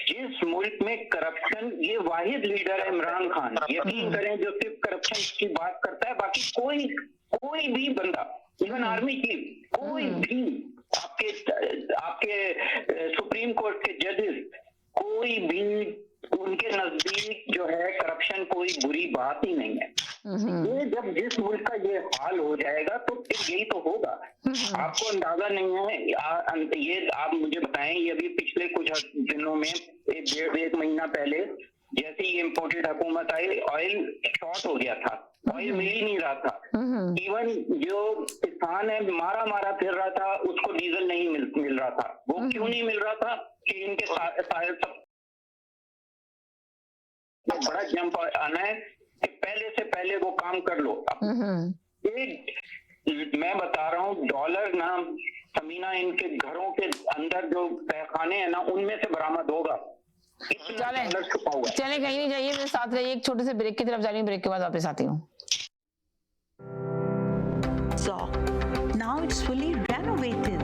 जिस मुल्क में करप्शन, ये वाहिद लीडर है इमरान खान, यकीन करें, जो सिर्फ करप्शन की बात करता है। बाकी कोई भी बंदा, इवन आर्मी चीफ, कोई भी आपके सुप्रीम कोर्ट के जजेस, कोई भी उनके नजदीक जो है करप्शन कोई बुरी बात ही नहीं है। ये जब जिस मुल्क का ये हाल हो जाएगा तो फिर यही तो होगा। आपको अंदाजा नहीं है, ये आप मुझे बताएं, ये भी पिछले कुछ दिनों में 1 महीना पहले जैसे ही इम्पोर्टेड हुकूमत आई, ऑयल शॉर्ट हो गया था, ऑयल मिल ही नहीं रहा था। इवन जो किसान है मारा फिर रहा था, उसको डीजल नहीं मिल रहा था। वो क्यों नहीं मिल रहा था कि इनके सब बड़ा जंप आना है कि पहले से पहले वो काम कर लो। मैं बता रहा हूँ, डॉलर ना समीना इनके घरों के अंदर जो तहखाने हैं ना, उनमें से बरामद होगा। चले कहीं नहीं जाइए, मेरे साथ रहिए। एक छोटे से ब्रेक की तरफ जा रही हूँ, ब्रेक के बाद वापस आती हूँ। Now it's fully renovated.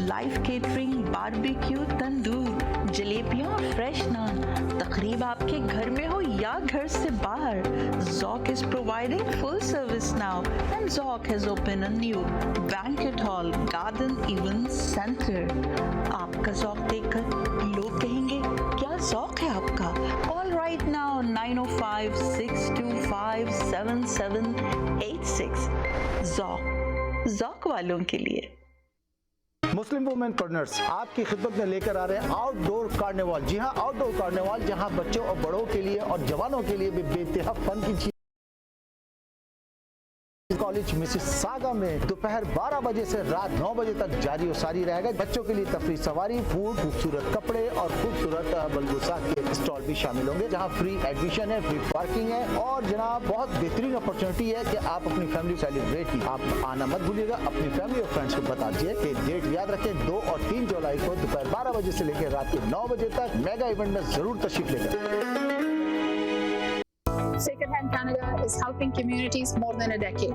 Live catering, barbecue, तंदूर, जलेबियाँ और फ्रेश नान। तकरीब आपके घर में हो या घर से बाहर, Zoc is providing full service now, and Zoc has opened a new banquet hall, garden event center. आपका Zoc देखकर लोग कहेंगे क्या Zoc है आपका? All right now 905-625-7786. Zoc वालों के लिए। मुस्लिम वुमेन कॉर्नर्स आपकी खिदमत में लेकर आ रहे हैं आउटडोर कार्निवाल। जी हां, आउटडोर कार्निवाल, जहां बच्चों और बड़ों के लिए और जवानों के लिए भी बेइंतहा फन की चीज। कॉलेज मिसिसागा में दोपहर 12 बजे से रात 9 बजे तक जारी और सारी रहेगा। बच्चों के लिए तफरीह, सवारी, फूड, खूबसूरत कपड़े और खूबसूरत बलगुसा के स्टॉल भी शामिल होंगे, जहां फ्री एडमिशन है, फ्री पार्किंग है और जनाब बहुत बेहतरीन अपॉर्चुनिटी है कि आप अपनी फैमिली सेलिब्रेट की। आप आना मत भूलिएगा, अपनी फैमिली और फ्रेंड्स को बता दीजिए कि डेट याद रखें 2 और 3 जुलाई को दोपहर 12 बजे से लेकर रात के 9 बजे तक मेगा इवेंट में जरूर तशरीफ लेकर। Sacred Hand Canada is helping communities more than a decade.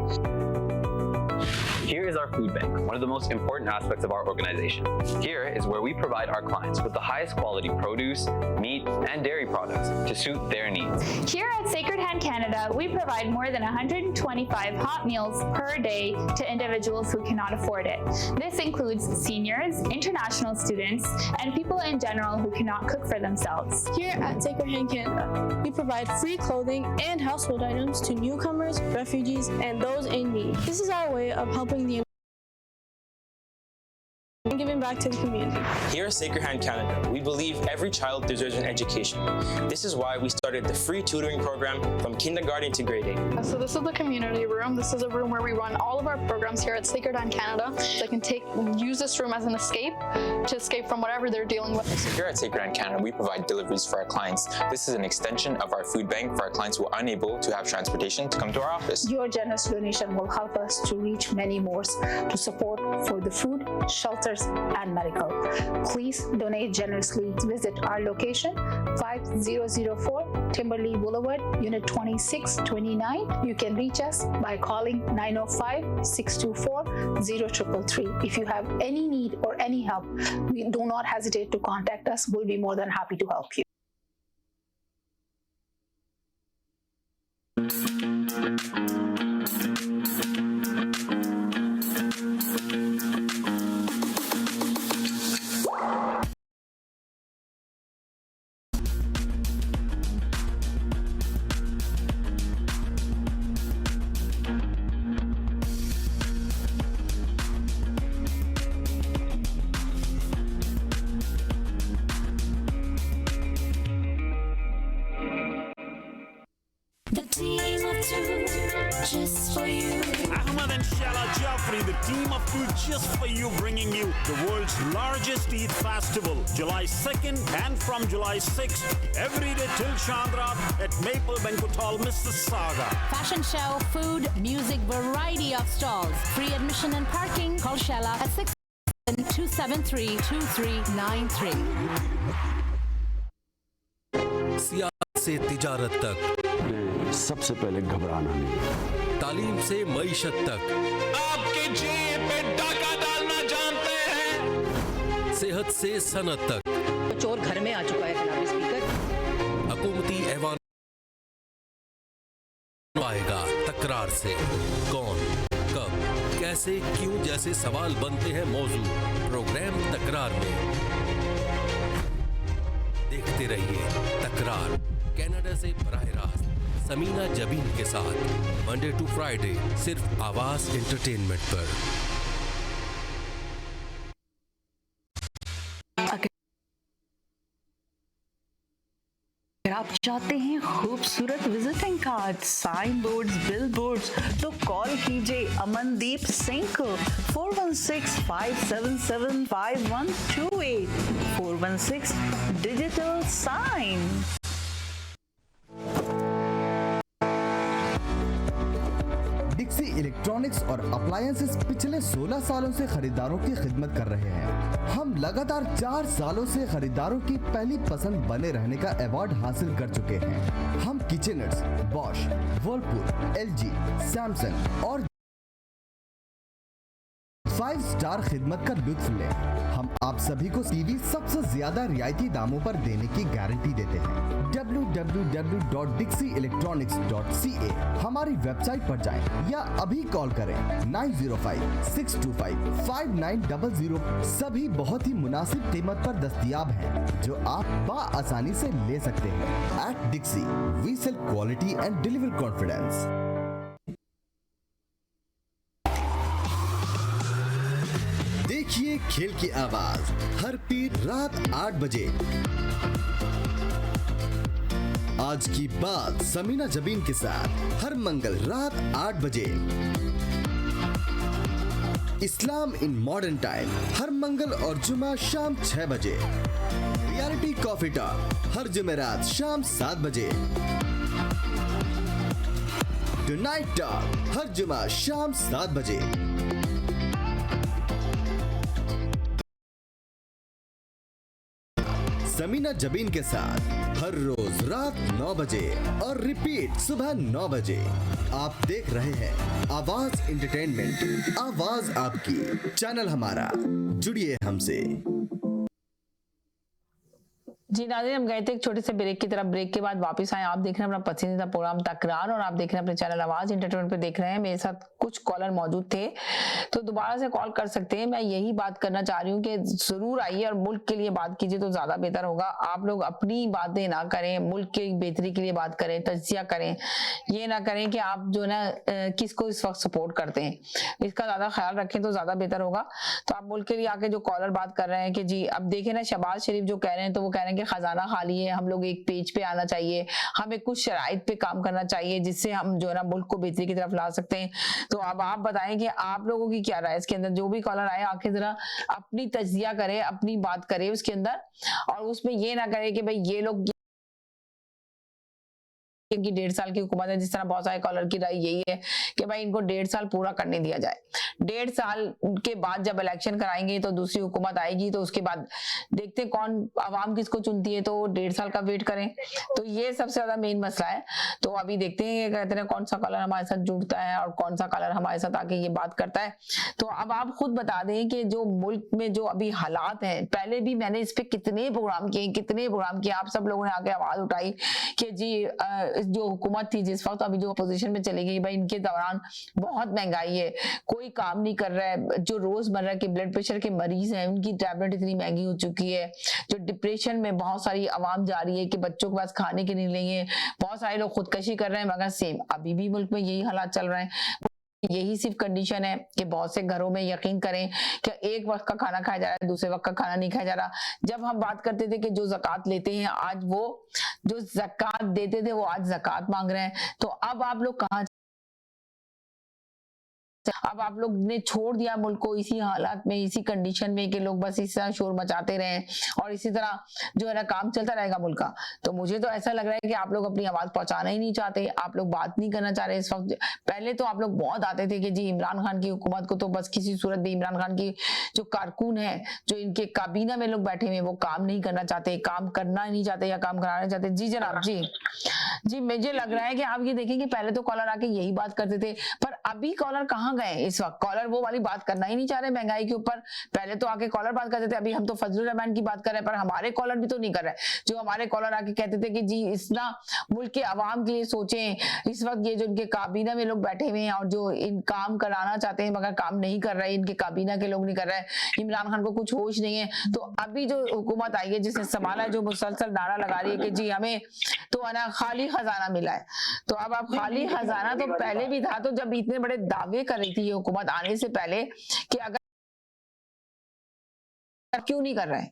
Here is our food bank, one of the most important aspects of our organization. Here is where we provide our clients with the highest quality produce, meat, and dairy products to suit their needs. Here at Sacred Hand Canada, we provide more than 125 hot meals per day to individuals who cannot afford it. This includes seniors, international students, and people in general who cannot cook for themselves. Here at Sacred Hand Canada, we provide free clothing and household items to newcomers, refugees, and those in need. This is our way of helping the and giving back to the community. Here at Sacred Hand Canada, we believe every child deserves an education. This is why we started the free tutoring program from kindergarten to grade 8. So this is the community room. This is a room where we run all of our programs here at Sacred Hand Canada. They can use this room as an escape to escape from whatever they're dealing with. Here at Sacred Hand Canada, we provide deliveries for our clients. This is an extension of our food bank for our clients who are unable to have transportation to come to our office. Your generous donation will help us to reach many more to support for the food, shelters, and medical. Please donate generously. Visit our location 5004 Timberley Boulevard, Unit 2629. You can reach us by calling 905-624-0333. If you have any need or any help, do not hesitate to contact us. We'll be more than happy to help you. Just for you. Ahmad and Shala Jaffrey, the team of two just for you, bringing you the world's largest Eid festival, July 2nd and from July 6th, every day till Chandra at Maple Banquet Hall, Mississauga. Fashion show, food, music, variety of stalls, free admission and parking. Call Shala at 67273-2393. सियासत से तिजारत तक, सबसे पहले घबराना नहीं। तालीम से मईशत तक, आपके जेब पे डाका डालना जानते हैं। सेहत से सनत तक, चोर घर में आ चुका है जनाब स्पीकर। हुकूमती ऐवान आएगा तकरार से। कौन, कब, कैसे, क्यों जैसे सवाल बनते हैं मौजू प्रोग्राम तकरार में। देखते रहिए तकरार, कनाडा से बराह रास्त समीना जबीन के साथ, मंडे टू फ्राइडे सिर्फ आवाज एंटरटेनमेंट पर। अगर आप चाहते हैं खूबसूरत visiting card, sign boards, bill boards, तो कॉल कीजिए अमनदीप सिंह को 416-577-5128 416 डिजिटल साइन। डिक्सी इलेक्ट्रॉनिक्स और अप्लायंसेस पिछले 16 सालों से खरीदारों की खिदमत कर रहे हैं। हम लगातार 4 सालों से खरीदारों की पहली पसंद बने रहने का अवार्ड हासिल कर चुके हैं। हम किचनर्स, बॉश, वर्लपूल, एलजी, सैमसंग और 5 स्टार खिदमत का लुत्फ लें। हम आप सभी को टीवी सबसे ज्यादा रियायती दामों पर देने की गारंटी देते हैं। www.dixieelectronics.ca हमारी वेबसाइट पर जाएं या अभी कॉल करें 905-625-5900। सभी बहुत ही मुनासिब कीमत पर दस्तयाब हैं जो आप आसानी से ले सकते हैं। At Dixy we sell quality and deliver confidence. देखिए खेल की आवाज हर पीर रात 8 बजे। आज की बात समीना जबीन के साथ हर मंगल रात 8 बजे। इस्लाम इन मॉडर्न टाइम हर मंगल और जुमा शाम 6 बजे। रियलिटी कॉफी टॉक हर जुमेरात शाम 7 बजे। टुनाइट टॉक हर जुमा शाम 7 बजे। समीना जबीन के साथ हर रोज रात 9 बजे और रिपीट सुबह 9 बजे। आप देख रहे हैं आवाज एंटरटेनमेंट, आवाज आपकी, चैनल हमारा, जुड़िए हमसे। जी नाज़रीन, हम गए थे एक छोटे से ब्रेक की तरफ। ब्रेक के बाद वापस आए। आप देख रहे हैं अपना पसंदीदा प्रोग्राम तकरार और आप देख रहे हैं अपने चैनल आवाज एंटरटेनमेंट पे देख रहे हैं। मेरे साथ कुछ कॉलर मौजूद थे तो दोबारा से कॉल कर सकते हैं। मैं यही बात करना चाह रही हूँ कि जरूर आइए और मुल्क के लिए बात कीजिए तो ज्यादा बेहतर होगा। आप लोग अपनी बातें ना करें, मुल्क की बेहतरी के लिए बात करें, तज्जिया करें। ये ना करें कि आप जो ना किसको इस वक्त सपोर्ट करते हैं, इसका ज्यादा ख्याल रखें तो ज्यादा बेहतर होगा। तो आप मुल्क के लिए आके जो कॉलर बात कर रहे हैं कि जी अब देखें ना, शहबाज शरीफ जो कह रहे हैं तो वो कह रहे हैं कि खजाना खाली है, हम लोग एक पेज पे आना चाहिए, हमें कुछ शराइत पे काम करना चाहिए जिससे हम जो है ना मुल्क को बेहतरी की तरफ ला सकते हैं। तो अब आप बताएं कि आप लोगों की क्या राय है इसके अंदर। जो भी कॉलर आए आके जरा अपनी तज्जिया करे, अपनी बात करे उसके अंदर, और उसमें ये ना करे कि भाई ये लोग की 1.5 साल की हुकूमत है। जिस तरह बहुत सारे कॉलर की राय यही है कि भाई इनको 1.5 साल पूरा करने दिया जाए। 1.5 साल के बाद जब इलेक्शन कराएंगे तो दूसरी हुकूमत आएगी तो उसके बाद देखते हैं कौन आवाम किसको चुनती है, तो 1.5 साल का वेट करें। तो ये सबसे ज्यादा मेन मसला है। तो अभी देखते हैं कहते हैं कौन सा कॉलर हमारे साथ जुड़ता है और कौन सा कॉलर हमारे साथ आके ये बात करता है। तो अब आप खुद बता दें कि जो मुल्क में जो अभी हालात हैं, पहले भी मैंने इस पे कितने प्रोग्राम किए, आप सब लोगों ने आके आवाज उठाई कि जी जो हुकूमत थी जिस वक्त, अभी जो अपोजिशन में चली गई, भाई इनके दौरान बहुत महंगाई है, कोई काम नहीं कर रहा है। जो रोजमर्रा के ब्लड प्रेशर के मरीज हैं उनकी टैबलेट इतनी महंगी हो चुकी है। जो डिप्रेशन में बहुत सारी आवाम जा रही है कि बच्चों के पास खाने के नहीं लेंगे, बहुत सारे लोग खुदकशी कर रहे हैं। मगर सेम अभी भी मुल्क में यही हालात चल रहे हैं। यही सिर्फ कंडीशन है कि बहुत से घरों में यकीन करें कि एक वक्त का खाना खाया जा रहा है, दूसरे वक्त का खाना नहीं खाया जा रहा। जब हम बात करते थे कि जो ज़कात लेते हैं, आज वो जो ज़कात देते थे वो आज ज़कात मांग रहे हैं। तो अब आप लोग कहाँ, अब आप लोग ने छोड़ दिया मुल्क को इसी हालात में, इसी कंडीशन में कि लोग बस इस तरह शोर मचाते रहें और इसी तरह जो है ना काम चलता रहेगा मुल्क का। तो मुझे तो ऐसा लग रहा है कि आप लोग अपनी आवाज पहुंचाना ही नहीं चाहते, आप लोग बात नहीं करना चाह रहे इस वक्त। पहले तो आप लोग बहुत आते थे कि जी इमरान खान की हुकूमत को तो बस किसी सूरत भी, इमरान खान की जो कारकुन है, जो इनके काबीना में लोग बैठे हुए वो काम नहीं करना चाहते, काम करना नहीं चाहते या काम कराना चाहते। जी जनाब, जी मुझे लग रहा है कि आप ये देखें कि पहले तो कॉलर आके यही बात करते थे, पर अभी कॉलर कहाँ गए इस वक्त? कॉलर वो वाली बात करना ही नहीं चाह रहे महंगाई के ऊपर। पहले तो आके कॉलर बात करते थे, अभी हम तो फजलुर रहमान की बात कर रहे हैं, पर हमारे कॉलर भी तो नहीं कर रहे। जो हमारे कॉलर आके कहते थे कि जी इस ना मुल्क के आवाम के लिए सोचें। इस वक्त ये जो इनके काबीना में लोग बैठे हुए हैं और जो इन काम कराना चाहते हैं मगर काम नहीं कर रहे, इनके काबीना के लोग नहीं कर रहे, इमरान खान को कुछ होश नहीं है। तो अभी जो हुकूमत आई है जिसने संभाला है, जो मुसलसल नारा लगा रही है कि जी हमें तो ना खाली खजाना मिला है। तो अब आप खाली खजाना तो पहले भी था, तो जब इतने बड़े दावे कर रही थी ये हुकूमत आने से पहले कि अगर क्यों नहीं कर रहे हैं?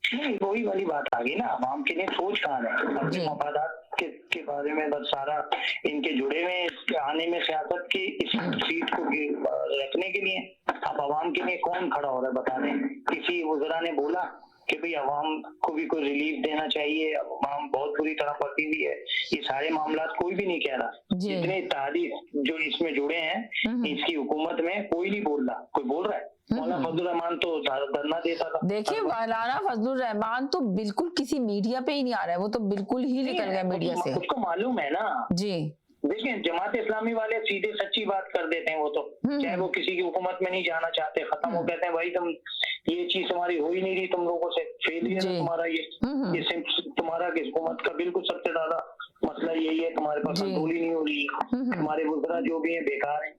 नहीं, वही वाली बात आ गई ना, आवाम के लिए सोच कहाँ है? अपने मफादात के बारे में बस सारा इनके जुड़े में आने में सियासत की इस सीट को रखने के लिए। अब आवाम के लिए कौन खड़ा हो रहा है बताने? किसी वज़रा ने बोला कि भाई आवाम को भी कोई रिलीफ देना चाहिए, आवाम बहुत बुरी तरह फंसी हुई है। ये सारे मामला कोई भी नहीं कह रहा। जितने तारीख जो इसमें जुड़े हैं इसकी हुकूमत में, कोई नहीं बोल रहा। कोई बोल रहा है? मौलाना फजलुर रहमान तो धरना देता था। देखिए मौलाना फजलुर रहमान तो बिल्कुल किसी मीडिया पे ही नहीं आ रहा है, वो तो बिल्कुल ही निकल गया मीडिया से। उसको मालूम है ना जी। देखिए जमात इस्लामी वाले सीधे सच्ची बात कर देते हैं। वो तो चाहे वो किसी की हुकूमत में नहीं जाना चाहते, खत्म वो कहते हैं भाई तुम ये चीज तुम्हारी हो ही नहीं रही, तुम लोगों से फेलियर है तुम्हारा, ये तुम्हारा कि हुकूमत का बिल्कुल सबसे ज्यादा मसला यही है, तुम्हारे पास कंट्रोल ही नहीं हो रही, तुम्हारे वज़रा जो भी है बेकार है।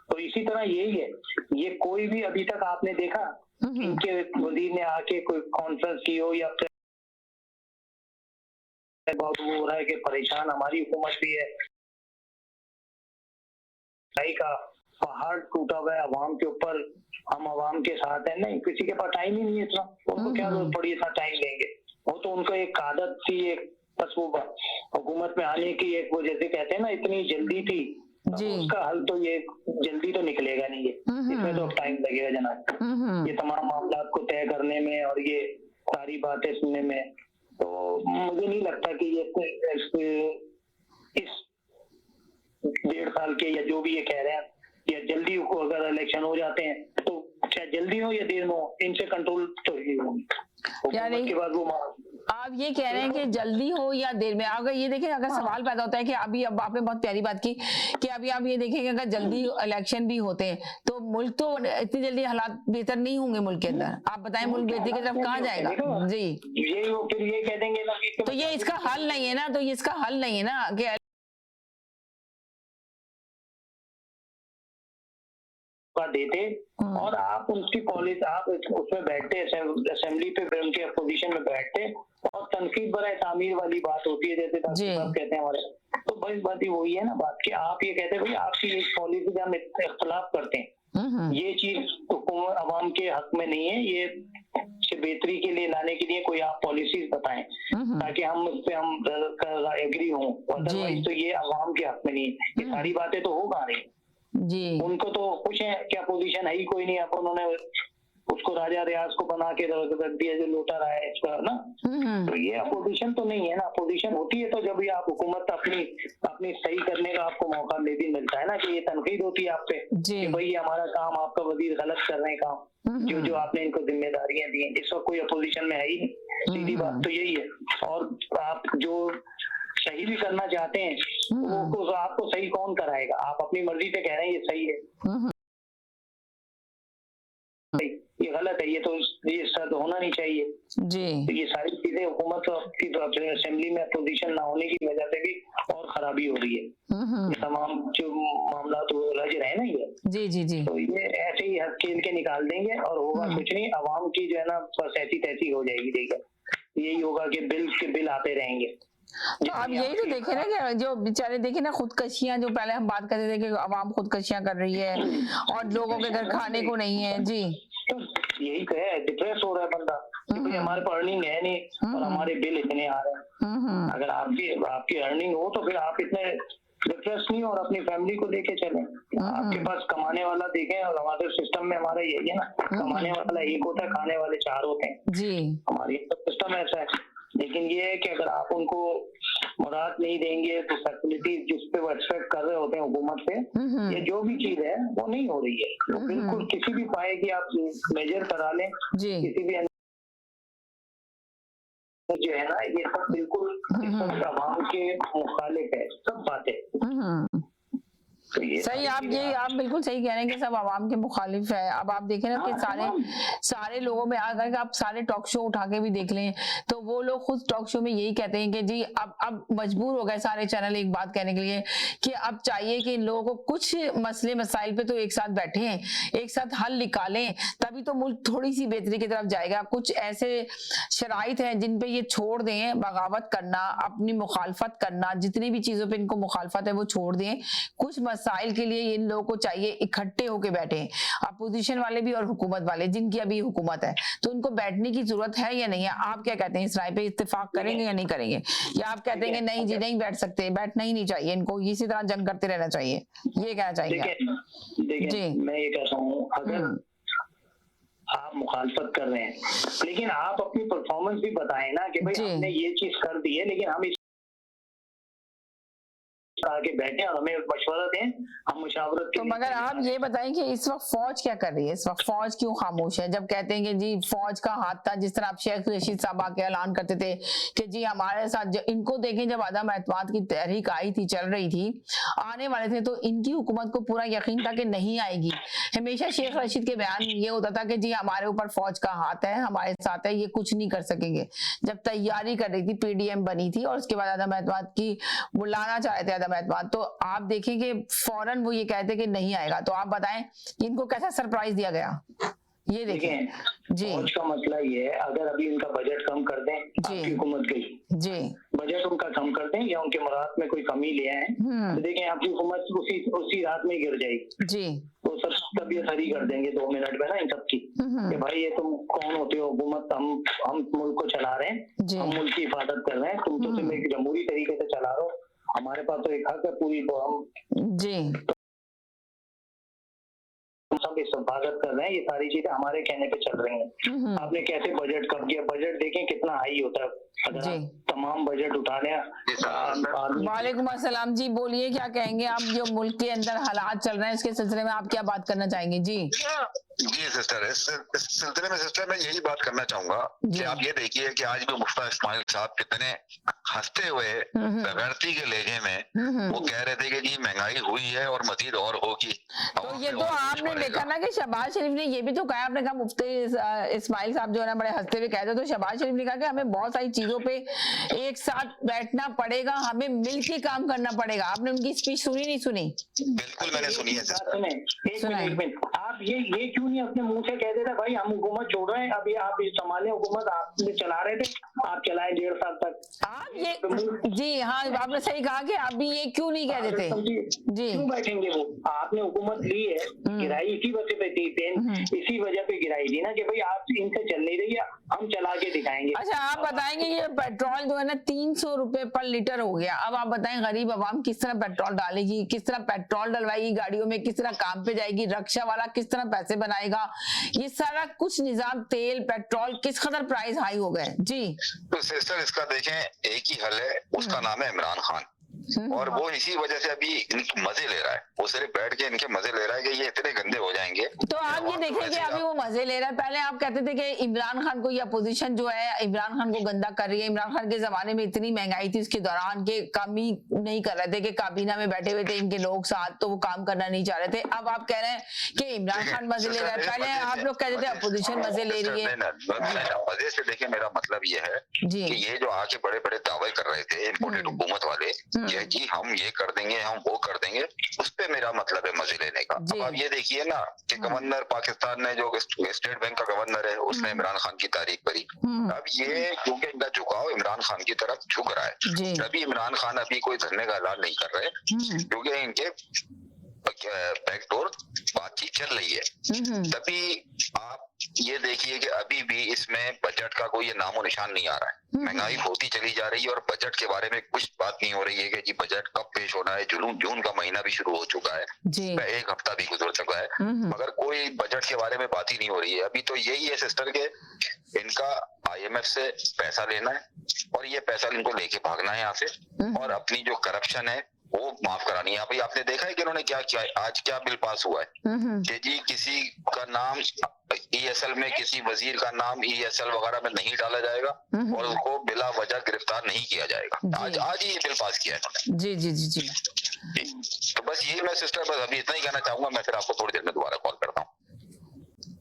तो इसी तरह यही है, ये कोई भी अभी तक आपने देखा इनके वजीर ने आके कोई कॉन्फ्रेंस की हो या बहुत वो हो रहा है कि परेशान हमारी हुकूमत भी है, का पहाड़ टूटा हुआ है अवाम के ऊपर, हम अवाम के साथ है। नहीं, किसी के पास टाइम ही नहीं है इतना, उनको क्या जरूरत पड़ी इतना टाइम लेंगे? वो तो उनको एक आदत थी, एक बस वो हुकूमत में आने की एक वो जैसे कहते हैं ना इतनी जल्दी थी, तो उसका हल तो ये जल्दी तो निकलेगा नहीं, ये इसमें तो टाइम लगेगा जनाब। ये तमाम मामला को तय करने में और ये सारी बातें सुनने में तो मुझे नहीं लगता कि ये इस 1.5 साल के या जो भी ये कह रहे हैं, या जल्दी को अगर इलेक्शन हो जाते हैं तो चाहे जल्दी हो या देर में हो, इनसे कंट्रोल तो ही होगी। यानी के बाद वो आप ये कह रहे हैं कि जल्दी हो या देर में, अगर ये देखें, अगर सवाल पैदा होता है कि अभी, अब आपने बहुत प्यारी बात की कि अभी आप ये देखेंगे अगर जल्दी इलेक्शन भी होते हैं तो मुल्क तो इतनी जल्दी हालात बेहतर नहीं होंगे मुल्क के अंदर। आप बताएं मुल्क बेहतरी की तरफ कहाँ जाएगा? जी, ये वो फिर ये कह देंगे ना कि तो ये इसका हल नहीं है ना, तो ये इसका हल नहीं है ना कि देते और आप उनकी पॉलिसी, आप उसमें बैठते, असेंबली पे उनके अपोजिशन में बैठते और तनकीद बराए तामीर वाली बात होती है, जैसे कहते हैं हमारे, तो बस बात ही वही है ना बात कि आप ये कहते हैं भाई आपकी एक पॉलिसी से हम इख्तलाफ करते हैं, ये चीज हुकूमत अवाम के हक में नहीं है, ये बेहतरी के लिए लाने के लिए कोई आप पॉलिसीज बताएं ताकि हम उस पर हम एग्री हों, अदरवाइज तो ये अवाम के हक में नहीं है। ये सारी बातें तो हो कहाँ रही जी, उनको तो कुछ है क्या, पोजीशन है ही कोई नहीं, अब उन्होंने उसको राजा रियाज को बना के रख दिया जो लूटा रहा है इसका ना, तो ये अपोजिशन तो नहीं है ना। अपोजिशन होती है तो जब भी आप हुकूमत अपनी सही करने का आपको मौका भी मिलता है ना, कि ये तनकीद होती है आप पे कि भाई हमारा काम, आपका वजीर गलत कर रहे हैं काम, जो आपने इनको जिम्मेदारियां दी हैं। इस वक्त कोई अपोजिशन में है ही नहीं, सीधी बात तो यही है। और आप जो सही भी करना चाहते हैं वो आपको सही कौन कराएगा? आप अपनी मर्जी से कह रहे हैं ये सही है, ये गलत है, ये तो ये सब होना नहीं चाहिए जी। तो ये सारी चीजें हुकूमत की असेंबली में अपोजिशन ना होने की वजह से भी और खराबी हो रही है। ये तमाम जो मामला तो उलझ रहे हैं ना ये, जी जी जी, तो ये ऐसे ही हद खेल के निकाल देंगे और होगा कुछ नहीं, अवाम की जो है ना बस ऐसी तैसी हो जाएगी। देखिए यही होगा कि बिल आते रहेंगे। तो आप यही तो देखे ना कि जो बेचारे देखे ना खुदकशियां, जो पहले हम बात करते थे कि अवाम खुदकशियां कर रही है और लोगों के घर खाने को नहीं है जी, तो यही तो है, डिप्रेस हो रहा है बंदा कि भाई हमारे पास अर्निंग है नहीं और हमारे बिल इतने आ रहे हैं। अगर आपकी अर्निंग हो तो फिर आप इतने डिप्रेस नहीं और अपनी फैमिली को लेके चलें। आपके पास कमाने वाला देखें, और हमारे सिस्टम में हमारा यही है ना, कमाने वाला एक होता है, खाने वाले 4 होते हैं जी, हमारी सिस्टम ऐसा है। लेकिन ये है कि अगर आप उनको मुराद नहीं देंगे तो फैसिलिटीज जिस पे वो एक्सपेक्ट कर रहे होते हैं हुकूमत से, ये जो भी चीज है वो नहीं हो रही है। तो बिल्कुल किसी भी पाए कि आप मेजर करा लें, किसी भी जो है ना, ये सब बिल्कुल अवाम के मुखालिफ है सब बातें। तो सही, आप बिल्कुल सही कह रहे हैं कि सब आवाम के मुखालिफ है। अब आप देखें ना कि सारे लोगों में, अगर आप सारे टॉक शो उठा के भी देख लें तो वो लोग खुद टॉक शो में यही कहते हैं कि जी अब मजबूर हो गए सारे चैनल एक बात कहने के लिए कि अब चाहिए कि इन लोगों को कुछ मसले मसाइल पे तो एक साथ बैठें, एक साथ हल निकालें, तभी तो मुल्क थोड़ी सी बेहतरी की तरफ जाएगा। कुछ ऐसे शराइत हैं जिन पे ये छोड़ दें बगावत करना, अपनी मुखालफत करना, जितनी भी चीजों पे इनको मुखालफत है वो छोड़ दें। कुछ मसाइल के लिए इन लोगों को चाहिए इकट्ठे होके बैठे, अपोजिशन वाले भी और हुकूमत वाले, जिनकी अभी हुकूमत है, तो उनको बैठने की जरूरत है या नहीं है? आप क्या कहते हैं, इस राय पे इत्तेफाक करेंगे या नहीं करेंगे, या आप कहते हैं नहीं जी नहीं बैठ सकते, बैठना ही नहीं चाहिए, इनको इसी तरह जंग करते रहना चाहिए, ये कहना चाहिए? जी मैं ये कहता हूँ, अगर आप मुखालफत कर रहे हैं लेकिन आप अपनी परफॉर्मेंस भी बताएं ना कि भाई हमने ये चीज कर दी है, लेकिन हम आगे बैठे और हमें मशवरा दें, हम मुशावरत। तो मगर आप ये बताएं कि इस वक्त फौज क्या कर रही है? इस वक्त फौज क्यों खामोश है? जब कहते हैं कि जी फौज का हाथ था, जिस तरह आप शेख रशीद साहब आके ऐलान करते थे कि जी हमारे साथ, इनको देखें जब अदम एतमाद की तहरीक आई थी, चल रही थी, आने वाले थे, तो इनकी हुकूमत को पूरा यकीन था कि नहीं आएगी। हमेशा शेख रशीद के बयान ये होता था कि जी हमारे ऊपर फौज का हाथ है, हमारे साथ है, ये कुछ नहीं कर सकेंगे। जब तैयारी कर रही थी, PDM बनी थी और उसके बाद अदम एतमाद की बुलाना चाह रहे थे एतमाद, तो आप देखें कि फौरन वो ये कहते कि नहीं आएगा। तो आप बताएं इनको कैसा सरप्राइज दिया गया? ये देखें जी, फौज का मसला ये है, अगर अभी इनका बजट कम कर दें, आपकी हुकूमत की जी बजट उनका कम कर दें या उनके मुराद में कोई कमी ले आए, तो देखें आपकी हुकूमत उसी रात में गिर जाएगी जी। तो सब तबीयत हरी कर देंगे 2 मिनट में ना इन सबकी कि भाई ये तुम कौन होते हो हुकूमत, हम मुल्क को चला रहे हैं, हम मुल्क की हिफाजत कर रहे हैं, तुम तो सिर्फ एक जमहूरी तरीके से चला रहे हो, हमारे पास तो एक हक है पूरी, तो हम जी सब हिफाजत कर रहे हैं, ये सारी चीजें हमारे कहने पे चल रही हैं। आपने कैसे बजट कम किया? बजट देखें कितना हाई होता है, अगर आप तमाम बजट उठाने। वालेकुम अस्सलाम जी, बोलिए क्या कहेंगे आप, जो मुल्क के अंदर हालात चल रहे हैं इसके सिलसिले में आप क्या बात करना चाहेंगे? जी सिस्टर, इस सिलसिले में सिस्टर मैं यही बात करना चाहूंगा कि आप ये देखिए कि आज भी मुफ्ता इस्माइल साहब कितने हंसते हुए बेगैरती के लहजे में वो कह रहे थे कि जी महंगाई हुई है और मजीद और होगी। तो ये तो आपने देखा ना कि शहबाज शरीफ ने ये भी तो कहा, आपने कहा मुफ्ती इस्माइल साहब जो है ना बड़े हंसते हुए कहते, तो शहबाज शरीफ ने कहा कि हमें बहुत सारी चीजों पे एक साथ बैठना पड़ेगा, हमें मिल के काम करना पड़ेगा। आपने उनकी स्पीच सुनी नहीं सुनी? बिल्कुल मैंने सुनी है। आप ये क्यों नहीं अपने मुंह से कह देते भाई हम हुकूमत छोड़ रहे हैं, अभी आप इस संभाले हुकूमत आपने चला रहे थे, आप चलाए 1.5 साल तक। आप ये जी हाँ आपने सही कहा कि आप भी ये क्यों नहीं कह देते? जी क्यों बैठेंगे वो? आपने हुकूमत ली है, गिराई इसी वजह पे थी, इसी वजह पे गिराई थी ना कि भाई आप इनसे चल नहीं रही है, हम चला के दिखाएंगे। अच्छा आप बताएंगे ये पेट्रोल जो है ना 300 रुपए पर लीटर हो गया, अब आप बताएं गरीब आवाम किस तरह पेट्रोल डालेगी, किस तरह पेट्रोल डलवाएगी गाड़ियों में, किस तरह काम पे जाएगी, रक्षा वाला किस तरह पैसे बनाएगा, ये सारा कुछ निजाम, तेल पेट्रोल किस कदर प्राइस हाई हो गए। जी तो सिस्टर इसका देखें एक ही हल है, उसका नाम है इमरान खान, और वो इसी वजह से अभी इनके मजे ले रहा है, वो सिर्फ बैठ के इनके मजे ले रहा है कि ये इतने गंदे हो जाएंगे। तो आप ये देखें कि अभी वो मजे ले रहा है, पहले आप कहते थे कि इमरान खान को, ये अपोजिशन जो है इमरान खान को गंदा कर रही है, इमरान खान के जमाने में इतनी महंगाई थी उसके दौरान के काम ही नहीं कर रहे थे, कि काबीना में बैठे हुए थे इनके लोग साथ, तो वो काम करना नहीं चाह रहे थे। अब आप कह रहे हैं कि इमरान खान मजे ले रहा है, पहले आप लोग कहते थे अपोजिशन मजे ले रही है। मजे से देखिए मेरा मतलब ये है कि ये जो आके बड़े बड़े दावे कर रहे थे इम्पोर्टेड हुकूमत वाले कि हम ये कर देंगे हम वो कर देंगे, उस पे मेरा मतलब है मजे लेने का। अब आप ये देखिए ना कि गवर्नर पाकिस्तान ने जो स्टेट बैंक का गवर्नर है उसने इमरान खान की तारीफ करी। अब ये क्योंकि इनका झुकाव इमरान खान की तरफ झुक रहा है, तभी इमरान खान अभी कोई धरने का ऐलान नहीं कर रहे क्योंकि इनके बैकडोर बातचीत चल रही है। तभी आप ये देखिए कि अभी भी इसमें बजट का कोई नामो निशान नहीं आ रहा है, महंगाई होती चली जा रही है और बजट के बारे में कुछ बात नहीं हो रही है कि जी बजट कब पेश होना है। जून का महीना भी शुरू हो चुका है, 1 हफ्ता भी गुजर चुका है, मगर कोई बजट के बारे में बात ही नहीं हो रही है। अभी तो यही है सिस्टर के इनका IMF से पैसा लेना है और ये पैसा इनको लेके भागना है यहाँ से, और अपनी जो करप्शन है वो माफ करानी है। अभी आपने देखा है कि उन्होंने क्या किया है, आज क्या बिल पास हुआ है कि जी किसी का नाम ESL में, किसी वजीर का नाम ESL वगैरह में नहीं डाला जाएगा और उनको बिला वजह गिरफ्तार नहीं किया जाएगा। आज ही ये बिल पास किया है इन्होंने। जी जी जी जी तो बस यही मैं सिस्टर बस अभी इतना ही कहना चाहूंगा, मैं फिर आपको थोड़ी देर में दोबारा कॉल करता हूँ।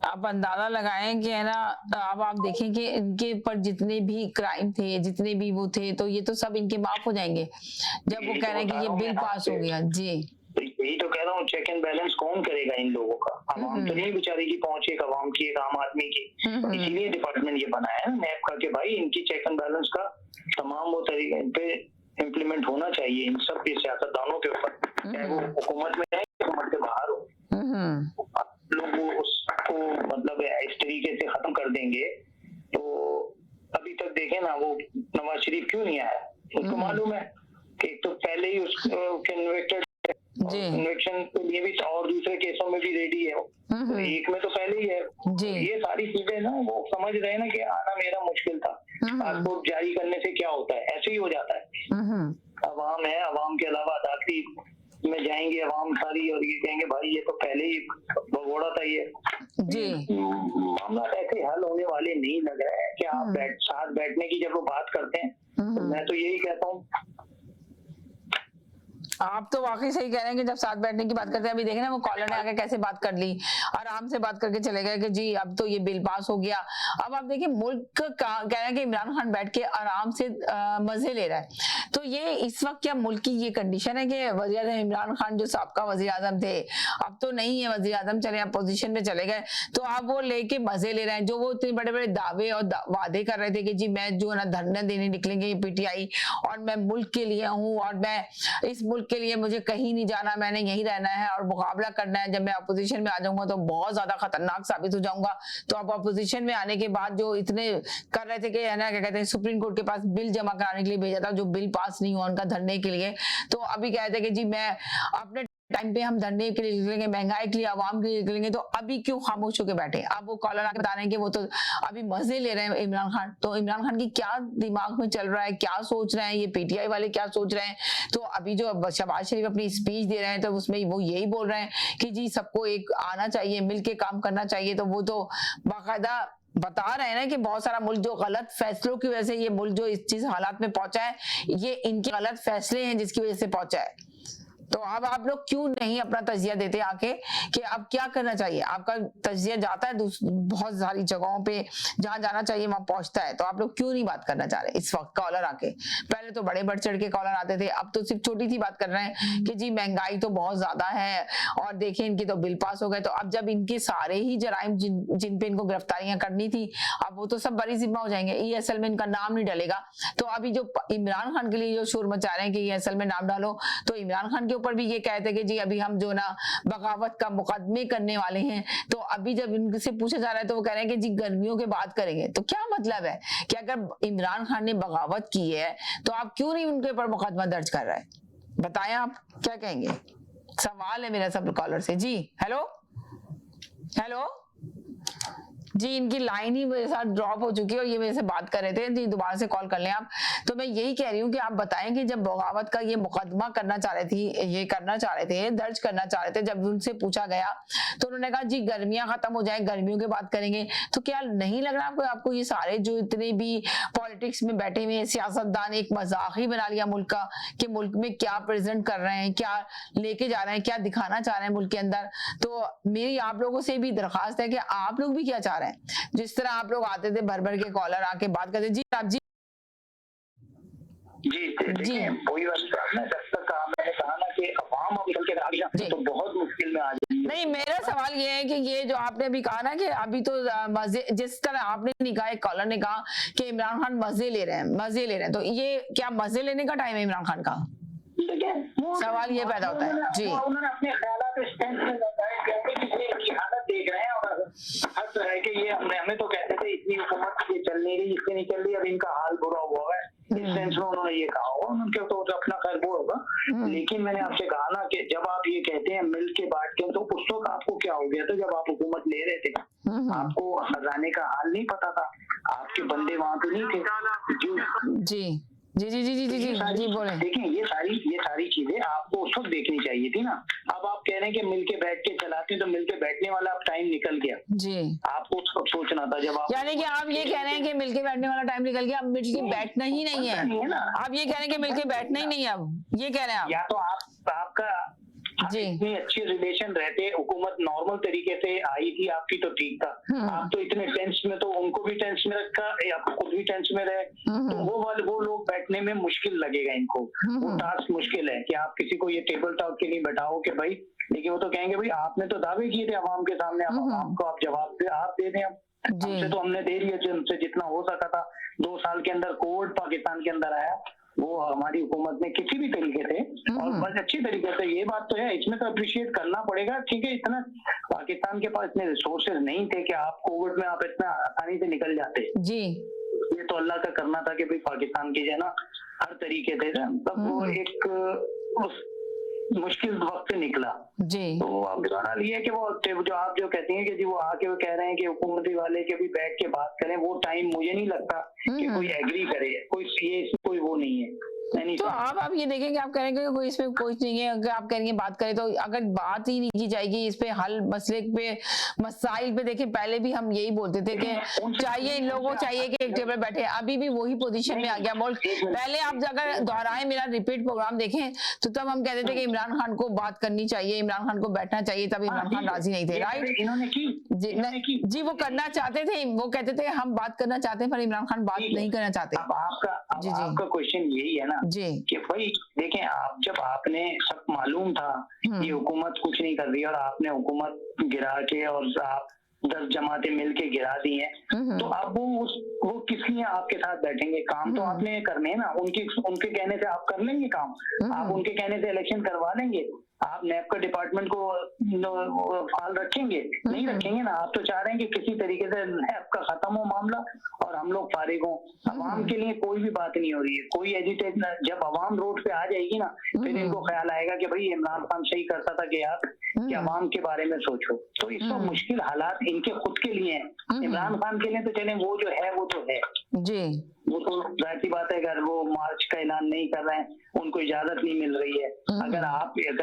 आप अंदाजा लगाएं कि है ना, अब आप देखें कि इनके ऊपर जितने भी क्राइम थे, जितने भी वो थे, तो ये तो सब इनके माफ हो जाएंगे जब वो कह रहे हैं कि ये बिल पास हो गया। जी यही तो कह रहा हूँ, चेक एंड बैलेंस कौन करेगा इन लोगों का? आवाम तो नहीं बेचारे की पहुंच एक आवाम की, एक आम आदमी की, इसीलिए डिपार्टमेंट ये बनाया है नैब का कि भाई इनकी चेक एंड बैलेंस का तमाम वो तरीके पे इम्प्लीमेंट होना चाहिए इन सब सियासतदानों के ऊपर, चाहे वो हुकूमत में है हुकूमत के बाहर हो। लोग उसको मतलब इस तरीके से खत्म कर देंगे। तो अभी तक देखे ना वो नवाज शरीफ क्यों नहीं आया, उसको मालूम है कि एक तो पहले ही उसको कन्विक्टेड, कन्विक्शन के लिए भी और दूसरे केसों में भी रेडी है, तो एक में तो पहले ही है। तो ये सारी चीजें ना वो समझ रहे हैं ना कि आना मेरा मुश्किल था, पासपोर्ट जारी करने से क्या होता है, ऐसे ही हो जाता है। अवाम है, अवाम के अलावा अदालती में जाएंगे अवाम सारी और ये कहेंगे भाई ये तो पहले ही भगोड़ा था। ये मामला ऐसे हल होने वाले नहीं लग रहा है कि आप साथ बैठने की जब वो बात करते हैं, तो मैं तो यही कहता हूँ। आप तो वाकई सही कह रहे हैं कि जब साथ बैठने की बात करते हैं, अभी देखें ना वो कॉलर ने आके कैसे बात कर ली, आराम से बात करके चले गए कि जी अब तो ये बिल पास हो गया। अब आप देखिए मुल्क कह रहे हैं कि इमरान खान बैठ के आराम से मजे ले रहा है, तो ये इस वक्त क्या मुल्क की ये कंडीशन है कि वज़ीर आज़म इमरान खान जो साबका वज़ीर आज़म थे अब तो नहीं है वज़ीर आज़म, चले अपोजिशन में चले गए, तो आप वो लेके मजे ले रहे हैं। जो वो इतने बड़े बड़े दावे और वादे कर रहे थे कि जी मैं जो है ना धरना देने निकलेंगे PTI और मैं मुल्क के लिए हूँ और मैं इस मुल्क के लिए मुझे कहीं नहीं जाना, मैंने यहीं रहना है और मुकाबला करना है, जब मैं अपोजिशन में आ जाऊंगा तो बहुत ज्यादा खतरनाक साबित हो जाऊंगा। तो अब अपोजिशन में आने के बाद जो इतने कर रहे थे कि है ना क्या कहते हैं सुप्रीम कोर्ट के पास बिल जमा कराने के लिए भेजा था, जो बिल पास नहीं हुआ उनका धरने के लिए, तो अभी कहते हैं कि जी मैं अपने टाइम पे हम धरने के लिए निकलेंगे, महंगाई के लिए, आवाम के लिए निकलेंगे, तो अभी क्यों खामोश होकर बैठे? अब वो कॉलर आके बता रहे हैं कि वो तो अभी मजे ले रहे हैं इमरान खान। तो इमरान खान की क्या दिमाग में चल रहा है, क्या सोच रहे हैं, ये पीटीआई वाले क्या सोच रहे हैं? तो अभी जो शहबाज शरीफ अपनी स्पीच दे रहे हैं तो उसमें वो यही बोल रहे हैं कि जी सबको एक आना चाहिए, मिलके काम करना चाहिए। तो वो तो बाकायदा बता रहे हैं ना कि बहुत सारा मुल्क जो गलत फैसलों की वजह से ये मुल्क जो इस चीज हालात में पहुंचा है, ये इनके गलत फैसले हैं जिसकी वजह से पहुंचा है। तो अब आप लोग क्यों नहीं अपना तजिया देते आके कि अब क्या करना चाहिए? आपका तजिया जाता है बहुत सारी जगहों पे, जहां जाना चाहिए वहां पहुंचता है, तो आप लोग क्यों नहीं बात करना चाह रहे इस वक्त कॉलर आके? पहले तो बड़े बढ़ चढ़ के कॉलर आते थे, अब तो सिर्फ छोटी सी बात कर रहे हैं कि जी महंगाई तो बहुत ज्यादा है और देखिए इनके तो बिल पास हो गए। तो अब जब इनके सारे ही जराइम जिन पे इनको गिरफ्तारियां करनी थी, अब वो तो सब बरी जिम्मा हो जाएंगे, ESL में इनका नाम नहीं डलेगा। तो अभी जो इमरान खान के लिए जो शोर मचा रहे हैं कि ESL में नाम डालो, तो इमरान खान के ऊपर भी ये कहते कि जी अभी हम जो ना बगावत का मुकदमे करने वाले हैं। तो अभी जब इनसे पूछा जा रहा है तो वो कह रहे हैं कि जी गर्मियों के बाद करेंगे। तो क्या मतलब है कि अगर इमरान खान ने बगावत की है तो आप क्यों नहीं उनके ऊपर मुकदमा दर्ज कर रहे हैं? बताएं आप क्या कहेंगे? सवाल है मेरा सब कॉलर से। जी हेलो हेलो जी, इनकी लाइन ही मेरे साथ ड्रॉप हो चुकी है और ये मेरे से बात कर रहे थे जी, दोबारा से कॉल कर लें आप। तो मैं यही कह रही हूँ कि आप बताएं कि जब बगावत का ये मुकदमा करना चाह रहे थे, दर्ज करना चाह रहे थे, जब उनसे पूछा गया तो उन्होंने कहा जी गर्मियां खत्म हो जाए, गर्मियों के बाद करेंगे। तो क्या नहीं लग रहा आपको ये सारे जो इतने भी पॉलिटिक्स में बैठे हुए सियासतदान एक मजाक ही बना लिया मुल्क का, कि मुल्क में क्या प्रेजेंट कर रहे हैं, क्या लेके जा रहे हैं, क्या दिखाना चाह रहे हैं मुल्क के अंदर? तो मेरी आप लोगों से भी दरखास्त है कि आप लोग भी क्या चाह रहे हैं? जिस तरह आप लोग आते थे भर भर के कॉलर आके बात करते। जी आप जी जी वही बात मैंने कहा ना कि अवाम अब निकल के आ गया तो बहुत मुश्किल में आ जाएगी। नहीं, मेरा सवाल ये है कि ये जो आपने अभी कहा ना कि अभी तो मजे, जिस तरह आपने नहीं कहा, एक कॉलर ने कहा कि इमरान खान मजे ले रहे हैं, तो ये क्या मजे लेने का टाइम है इमरान खान का? सवाल ये पैदा होता है जी। उन्होंने अपने ख्यालात स्टैंड में लगाए, कहते हालत देख रहे हैं और हर तरह के ये हमें तो कहते थे इतनी हुकूमत ये चल नहीं रही, इससे नहीं चल रही, अब इनका हाल बुरा हुआ है, इस सेंस में उन्होंने ये कहा होगा, उनके तो अपना खैर वो होगा। लेकिन मैंने आपसे कहा ना कि जब आप ये कहते हैं मिल के बांट के, तो उस वक्त आपको क्या हो गया था जब आप हुकूमत ले रहे थे? आपको खजाने का हाल नहीं पता था, आपके बंदे वहां पे नहीं थे। जी जी जी जी जी जी जी जी बोले। देखिए ये सारी चीजें आपको उस वक्त देखनी चाहिए थी ना। अब आप कह रहे हैं कि मिलके बैठ के चलाते, तो मिलके बैठने वाला अब टाइम निकल गया जी। आपको उस वक्त सोचना था जब आप, यानी कि आप ये कह रहे हैं कि मिलके बैठने वाला टाइम निकल गया, अब मिलके बैठना ही नहीं है आप ये कह रहे हैं कि मिलके बैठना ही नहीं है, अब ये कह रहे हैं आप? या तो आपका इतने अच्छे रिलेशन रहते, हुकूमत नॉर्मल तरीके से आई थी आपकी तो ठीक था। आप तो इतने टेंस में, तो उनको भी टेंस में रखा, आपको खुद भी टेंस में रहे, तो वो लोग बैठने में मुश्किल लगेगा इनको। वो टास्क मुश्किल है कि आप किसी को ये टेबल टॉक के लिए बैठाओ कि भाई, लेकिन वो तो कहेंगे भाई आपने तो दावे किए थे आवाम के सामने, आपको आप जवाब आप दे दें। हमसे तो हमने दे दिया हमसे जितना हो सका था। 2 साल के अंदर कोविड पाकिस्तान के अंदर आया, वो हमारी हुकूमत ने किसी भी तरीके से और बस अच्छी तरीके से, ये बात तो है, इसमें तो अप्रिशिएट करना पड़ेगा। ठीक है, इतना पाकिस्तान के पास इतने रिसोर्सेज नहीं थे कि आप कोविड में आप इतना आसानी से निकल जाते जी। ये तो अल्लाह का करना था कि भाई पाकिस्तान की जो ना हर तरीके से तब वो एक उस मुश्किल वक्त से निकला जी। तो अब सवाल ये है कि वो जो आप जो कहती हैं कि जी वो आके वो कह रहे हैं कि हुकूमती वाले के भी बैठ के बात करें, वो टाइम मुझे नहीं लगता कि कोई एग्री करे, कोई वो नहीं है। तो आप ये देखें कि आप कहेंगे कोई इसमें कोई नहीं है, अगर आप कहेंगे बात करें तो अगर बात ही नहीं की जाएगी इस पे हल मसले पे मसाइल पे, देखिए पहले भी हम यही बोलते थे कि चाहिए इन लोगों चाहिए कि एक टेबल बैठे, अभी भी वही पोजीशन में आ गया मुल्क। पहले आप अगर दोहराए मेरा रिपीट प्रोग्राम देखें तो तब हम कहते थे कि इमरान खान को बात करनी चाहिए, इमरान खान को बैठना चाहिए, तब इमरान खान राजी नहीं थे, राइट जी। वो करना चाहते थे, वो कहते थे हम बात करना चाहते हैं, पर इमरान खान बात नहीं करना चाहते। आपका क्वेश्चन यही है ना जी कि भाई देखें, आप जब आपने सब मालूम था ये हुकूमत कुछ नहीं कर रही और आपने हुकूमत गिरा के और आप 10 जमातें मिलके गिरा दी हैं, तो अब वो किस लिए आपके साथ बैठेंगे? काम तो आपने करने हैं ना, उनके कहने से आप कर लेंगे काम, आप उनके कहने से इलेक्शन करवा लेंगे, आप नैप का डिपार्टमेंट को फाल रखेंगे? नहीं रखेंगे ना। आप तो चाह रहे हैं कि किसी तरीके से नैप का खत्म हो मामला और हम लोग फारिग हों। अवाम के लिए कोई भी बात नहीं हो रही है, कोई एजिटेट। जब अवाम रोड पे आ जाएगी ना, फिर इनको ख्याल आएगा कि भाई इमरान खान सही करता था कि यार कि अवाम के बारे में सोचो। तो इस वक्त मुश्किल हालात इनके खुद के लिए हैं। इमरान खान के लिए तो चले वो जो है वो तो है जी, वो तो जाहिर सी बात है। अगर वो मार्च का ऐलान नहीं कर रहे हैं, उनको इजाजत नहीं मिल रही है। अगर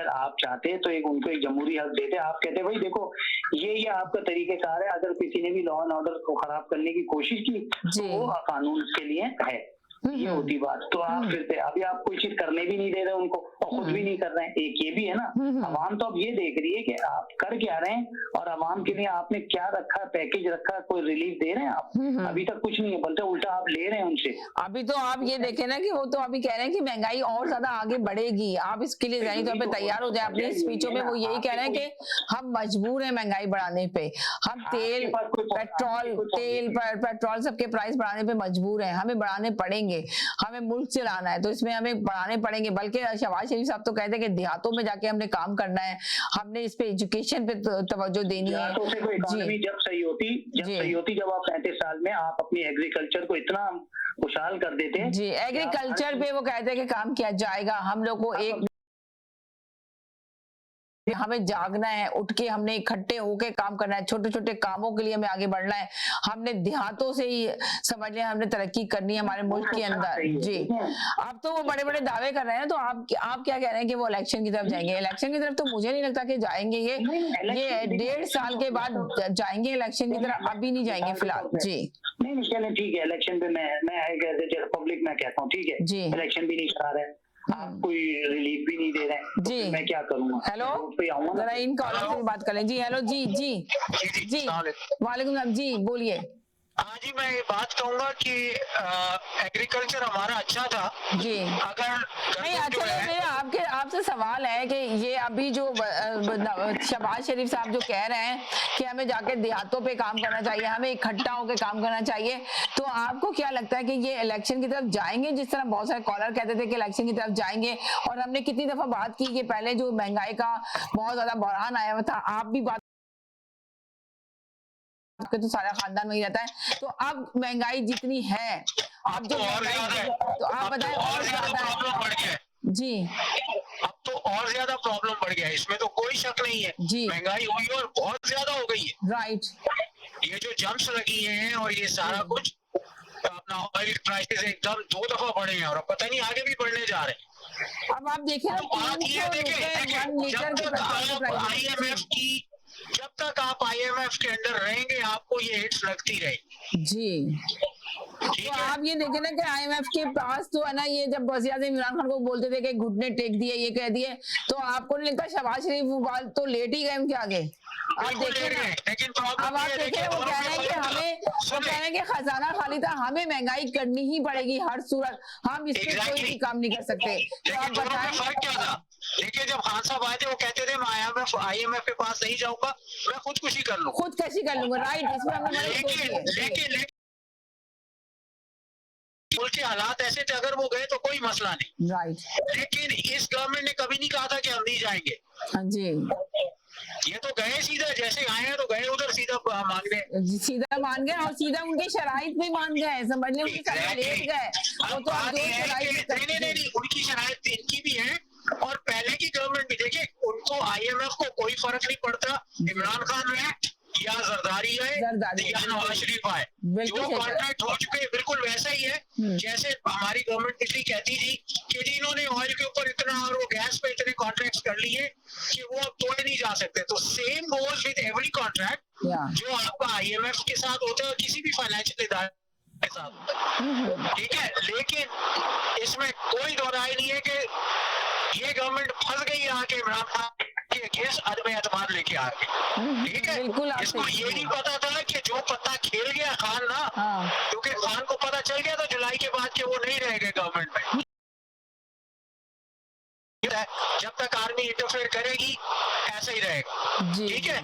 आप चाहते तो उनको एक जमहूरी हक देते। आप कहते भाई देखो ये आपका तरीकेकार है, अगर किसी ने भी लॉ एंड ऑर्डर को खराब करने की कोशिश की तो वो कानून के लिए है, ये होती बात। तो आप फिर से अभी आप कोई चीज करने भी नहीं दे रहे उनको और खुद भी नहीं कर रहे हैं। एक ये भी है ना, अवाम तो अब ये देख रही है कि आप कर क्या रहे हैं और अवाम के लिए आपने क्या रखा, पैकेज रखा, कोई रिलीफ दे रहे हैं आप? अभी तक कुछ नहीं है, बल्कि उल्टा आप ले रहे हैं उनसे। अभी तो आप ये देखें ना कि वो तो अभी कह रहे हैं कि महंगाई और ज्यादा आगे बढ़ेगी। आप इसके लिए जानी तौर पे तैयार हो जाए। अपनी स्पीचों में वो यही कह रहे हैं कि हम मजबूर हैं महंगाई बढ़ाने पे। हम पेट्रोल सबके प्राइस बढ़ाने पे मजबूर हैं, हमें बढ़ाने पड़ेंगे, हमें मुल्क चलाना है तो इसमें हमें बढ़ाने पड़ेंगे। बल्कि शहबाज शरीफ साहब तो कहते हैं कि देहातों में जाके हमने काम करना है, हमने इस पे एजुकेशन पे तवज्जो देनी है। इकोनॉमी जब सही होती जब आप 35 साल में आप अपनी एग्रीकल्चर को इतना खुशहाल कर देते जी। एग्रीकल्चर पे वो कहते हैं कि काम किया जाएगा। हम लोग को एक हमें जागना है, उठ के हमने इकट्ठे होके काम करना है। छोटे छोटे कामों के लिए हमें आगे बढ़ना है। हमने देहातों से ही समझ लिया हमने तरक्की करनी है हमारे मुल्क के अंदर जी। अब तो वो बड़े बड़े दावे कर रहे हैं, तो आप क्या कह रहे हैं कि वो इलेक्शन की तरफ जाएंगे? इलेक्शन की तरफ तो मुझे नहीं लगता कि जाएंगे। ये 1.5 साल के बाद जाएंगे इलेक्शन की तरफ, अभी नहीं जाएंगे फिलहाल जी। नहीं चले ठीक है, इलेक्शन पे मैं पब्लिक में कहता हूँ ठीक है जी, इलेक्शन भी नहीं करा रहे, आप कोई रिलीफ भी नहीं दे रहे हैं जी, तो मैं क्या करूँगा? हेलो, जरा इन कॉलर से बात कर लें जी। हेलो जी जी जी, वालेकुम सलाम जी, बोलिए। हाँ जी, मैं ये बात कहूंगा कि एग्रीकल्चर हमारा अच्छा था जी। अगर नहीं अच्छा, मेरा आपसे सवाल है कि ये अभी जो शहबाज शरीफ साहब जो कह रहे हैं कि हमें जाके देहातों पे काम करना चाहिए, हमें इकट्ठा होकर काम करना चाहिए, तो आपको क्या लगता है कि ये इलेक्शन की तरफ जाएंगे? जिस तरह बहुत सारे कॉलर कहते थे कि इलेक्शन की तरफ जाएंगे, और हमने कितनी दफा बात की कि पहले जो महंगाई का बहुत ज्यादा बहरान आया हुआ था, आप भी बात तो सारा खानदान वही रहता है, तो अब महंगाई जितनी है, अब जो महंगाई तो आप बताएं और ज्यादा जी। अब तो और ज्यादा प्रॉब्लम बढ़ गया है, इसमें तो कोई शक नहीं है जी। महंगाई हुई और बहुत ज्यादा हो गई है, राइट। ये जो जंप्स लगी हैं और ये सारा कुछ, अपना ऑयल प्राइसेस एकदम 2 दफा बढ़े हैं और अब पता नहीं आगे भी बढ़ने जा रहे हैं। अब आप देखिए जब तक आप IMF के अंदर रहेंगे आपको ये हिट्स लगती रहेगी जी। तो आप ये देखें ना कि IMF के पास तो है ना, ये जब वज़ीर आज़म इमरान खान को बोलते थे कि घुटने टेक दिए, ये कह दिए, तो आपको नहीं लगता शहबाज शरीफ तो लेट ही गए उनके आगे? आप देखें ना, अब आप देखें वो कह रहे हैं कि खजाना खाली था, हमें महंगाई करनी ही पड़ेगी हर सूरत, हम इस पे कोई भी काम नहीं कर सकते। तो आप बताएं। देखिए जब खान साहब आए थे वो कहते थे मैं IMF के पास नहीं जाऊंगा, मैं खुदकुशी कर लूंगा, राइट। इसमें हमने लेकिन मुल्क के हालात ऐसे थे, अगर वो गए तो कोई मसला नहीं, राइट। लेकिन इस गवर्नमेंट ने कभी नहीं कहा था कि हम नहीं जाएंगे। हाँ जी, ये तो गए सीधा, जैसे आए हैं तो गए उधर सीधा मान गए, और सीधा उनकी शराइत भी मान गए, समझ लें उनकी शराइत लेट गए। वो तो नहीं, उनकी शराइत इनकी भी है और पहले की गवर्नमेंट भी। देखिए उनको IMF को कोई फर्क नहीं पड़ता, इमरान खान है या जरदारी है या नवाज शरीफ आए, जो कॉन्ट्रैक्ट हो चुके बिल्कुल वैसा ही है जैसे हमारी गवर्नमेंट पिछली कहती थी कि जी इन्होंने ऑयल के ऊपर इतना और वो गैस पे इतने कॉन्ट्रैक्ट्स कर लिए कि वो अब तोड़े नहीं जा सकते। तो same goes with every contract जो आपका IMF के साथ होता है, किसी भी फाइनेंशियल इदारे के साथ, ठीक है। लेकिन इसमें कोई दो राय नहीं है कि ये गवर्नमेंट फंस गई आके इमरान खान के केस अदम एतमाद लेके आ गए, ठीक है। इसको ये नहीं पता था कि जो पत्ता खेल गया खान ना, क्योंकि खान को पता चल गया तो जुलाई के बाद के वो नहीं रहेंगे गवर्नमेंट में, जब तक आर्मी इंटरफेयर करेगी ऐसा ही रहेगा, ठीक है।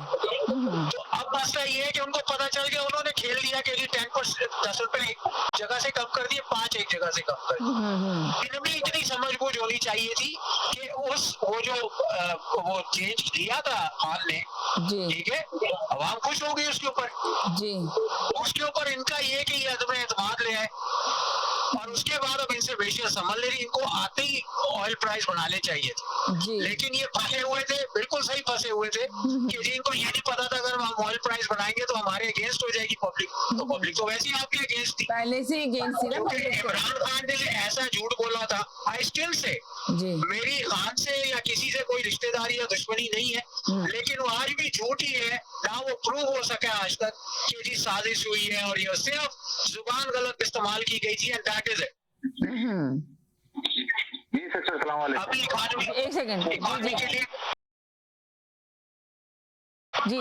तो अब मसला ये है कि उनको पता चल गया, उन्होंने खेल दिया कि 10% 10 रुपए एक जगह से कम कर दिए, 5 एक जगह से कम कर दिए। इनमें इतनी समझ बूझ होनी चाहिए थी कि वो चेंज किया था खान ने, ठीक है, आवाम खुश हो गई उसके ऊपर जी। उसके ऊपर इनका ये कि ये अदम एतमाद ले आए और उसके बाद अब इनसे बेशिया संभल ले रही, इनको आते ही ऑयल प्राइस बढ़ाने चाहिए थे, लेकिन ये फंसे हुए थे, बिल्कुल सही फंसे हुए थे कि जी इनको ये नहीं पता था अगर हम ऑयल प्राइस बढ़ाएंगे तो हमारे अगेंस्ट हो जाएगी पब्लिक, तो पब्लिक तो वैसे ही आपके अगेंस्ट थी, पहले से अगेंस्ट थी ना। इमरान खान ने ऐसा झूठ बोला था, आई स्टिल से मेरी खान से या किसी से कोई रिश्तेदारी या दुश्मनी नहीं है, लेकिन वो आज भी झूठ ही है ना, वो प्रूव हो सका आज तक कि जी साजिश हुई है और ये सिर्फ जुबान गलत इस्तेमाल की गई थी, एंड दैट इज इट। जी सर, अस्सलाम वालेकुम। अभी एक सेकंड इकॉनमी के लिए जी,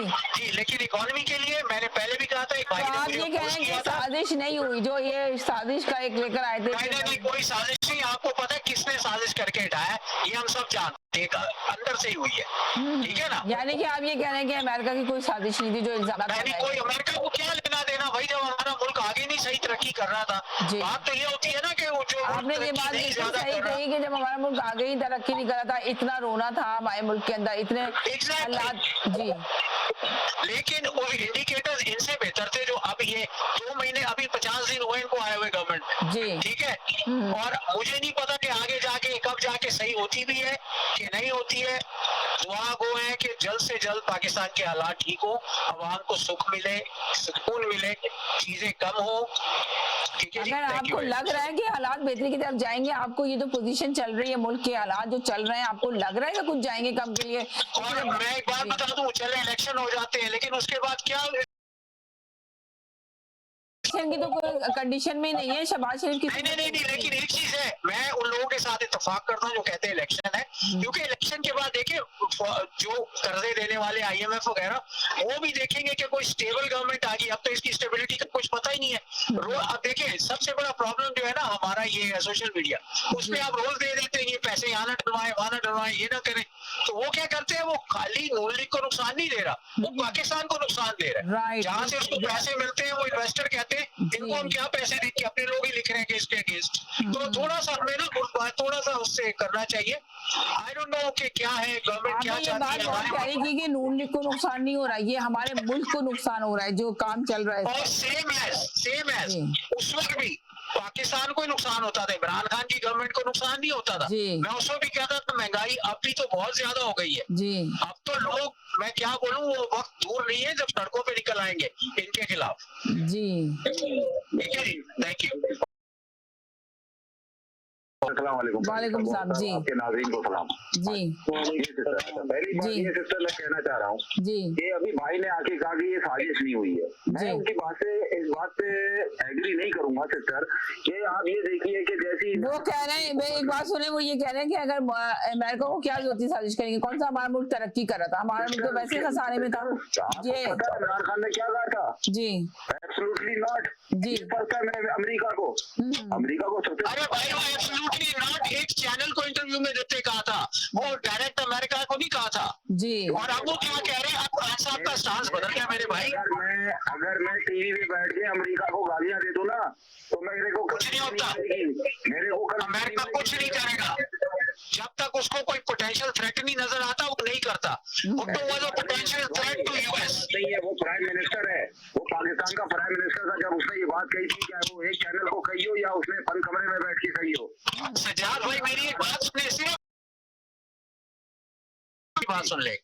लेकिन इकोनॉमी के लिए मैंने पहले भी कहा था, एक भाई आप ये कह रहे हैं कि साजिश नहीं हुई, जो ये साजिश का एक लेकर आए थे? नहीं, कोई साजिश नहीं। आपको पता है किसने साजिश करके हटाया, ये हम सब जानते हैं, अंदर से ही हुई है, ठीक है ना। यानी कि आप ये कह रहे हैं कि अमेरिका की कोई साजिश नहीं थी जो इल्जाम? कोई अमेरिका को क्या लेना देना भाई, जब हमारा मुल्क आगे नहीं सही तरक्की कर रहा था। बात तो ये होती है ना कि वो जो आपने ये बात सही कही कि जब हमारा मुल्क आगे ही तरक्की नहीं कर रहा था, इतना रोना था हमारे मुल्क के अंदर, इतने हालात जी, लेकिन वो इंडिकेटर्स इनसे बेहतर थे जो अब ये 2 महीने, अभी 50 दिन हुए इनको आए हुए गवर्नमेंट जी, ठीक है, और मुझे नहीं पता कि आगे जाके कब जाके सही होती भी है कि नहीं होती है। दुआ गो है कि जल्द से जल्द पाकिस्तान के हालात ठीक हो, आवाम को सुख मिले, सुकून मिले, चीजें कम हो, ठीक है जी। अगर आपको लग रहा है कि हालात बेहतरी की तरफ जाएंगे, आपको ये जो पोजीशन चल रही है, मुल्क के हालात जो चल रहे हैं, आपको लग रहा है कि कुछ जाएंगे कम के लिए? और मैं एक बात बता दूं, चले इलेक्शन हो जाते हैं, लेकिन उसके बाद क्या की तो कोई कंडीशन में नहीं है शहबाज शरीफ की। नहीं, लेकिन एक चीज है, मैं उन लोगों के साथ इत्तेफाक करता हूँ जो कहते हैं इलेक्शन है, क्योंकि इलेक्शन के बाद देखिए जो कर्जे देने वाले IMF वगैरह, वो भी देखेंगे कि कोई स्टेबल गवर्नमेंट आ गई, अब तो इसकी स्टेबिलिटी का कुछ पता ही नहीं है। अब देखिए सबसे बड़ा प्रॉब्लम जो है ना हमारा ये सोशल मीडिया, उसमें आप रोज दे देते हैं ये पैसे यहाँ ना डलवाए, वहां ना डलवाए, ये ना करें, तो वो क्या करते हैं, वो खाली नून लीग को नुकसान नहीं दे रहा, वो पाकिस्तान को नुकसान दे रहा है। जहाँ से उसको पैसे मिलते हैं वो इन्वेस्टर कहते हैं इनको हम क्या पैसे देंगे, अपने लोग ही लिख रहे हैं कि इसके अगेंस्ट, तो थोड़ा सा हमें ना थोड़ा सा उससे करना चाहिए। आई डोंट नो कि क्या है गवर्नमेंट क्या चाहती है। कह रही कि नून लीग को नुकसान नहीं हो रहा है, ये हमारे मुल्क को नुकसान हो रहा है जो काम चल रहा है। और सेम एज उस वक्त भी पाकिस्तान को नुकसान होता था, इमरान खान की गवर्नमेंट को नुकसान नहीं होता था। मैं उसको भी कहता था महंगाई अब भी तो बहुत ज्यादा हो गई है जी। अब तो लोग, मैं क्या बोलूं, वो वक्त दूर नहीं है जब सड़कों पे निकल आएंगे इनके खिलाफ जी। ठीक है, थैंक यू। वालेकुम सलाम जी। आपके नाज़रीन को सलाम जी। पहली बात ये सिस्टर मैं कहना चाह रहा हूँ जी कि अभी भाई ने आके कहा कि ये साजिश नहीं हुई है, मैं उनकी बात से इस बात पे एग्री नहीं करूंगा सिस्टर, कि आप ये देखिए कि जैसी वो कह रहे हैं, एक बात सुने, वो ये कह रहे हैं कि अगर अमेरिका को क्या जरूरत थी साजिश करेंगे, कौन सा हमारा मुल्क तरक्की कर रहा था, हमारा मुल्क तो वैसे खसारे में था। ये इमरान खान ने क्या कहा था जी, एब्सोल्युटली नॉट जी, फर्स्ट टाइम अमेरिका को अरे भाई वो एब्सोल्युटली नॉट एक चैनल को इंटरव्यू में देते कहा था, वो डायरेक्ट अमेरिका को भी कहा था जी। और अब वो क्या कह रहे हैं, अब खान साहब का स्टांस बदल गया मेरे भाई। अगर मैं टीवी पे बैठ के अमेरिका को गालियां दे दूं ना तो मेरे को कुछ नहीं होता, मेरे को अमेरिका कुछ नहीं करेगा जब तक उसको कोई पोटेंशियल थ्रेट नहीं नजर आता, वो नहीं करता। Bhutto was a potential threat to US. नहीं है, वो प्राइम मिनिस्टर है, वो पाकिस्तान का प्राइम मिनिस्टर था जब उसने ये बात कही थी, चाहे वो एक चैनल को कही हो या उसने बंद कमरे में बैठ के कही हो। सज्जाद भाई मेरी एक बात सुनने से बात सुन ले।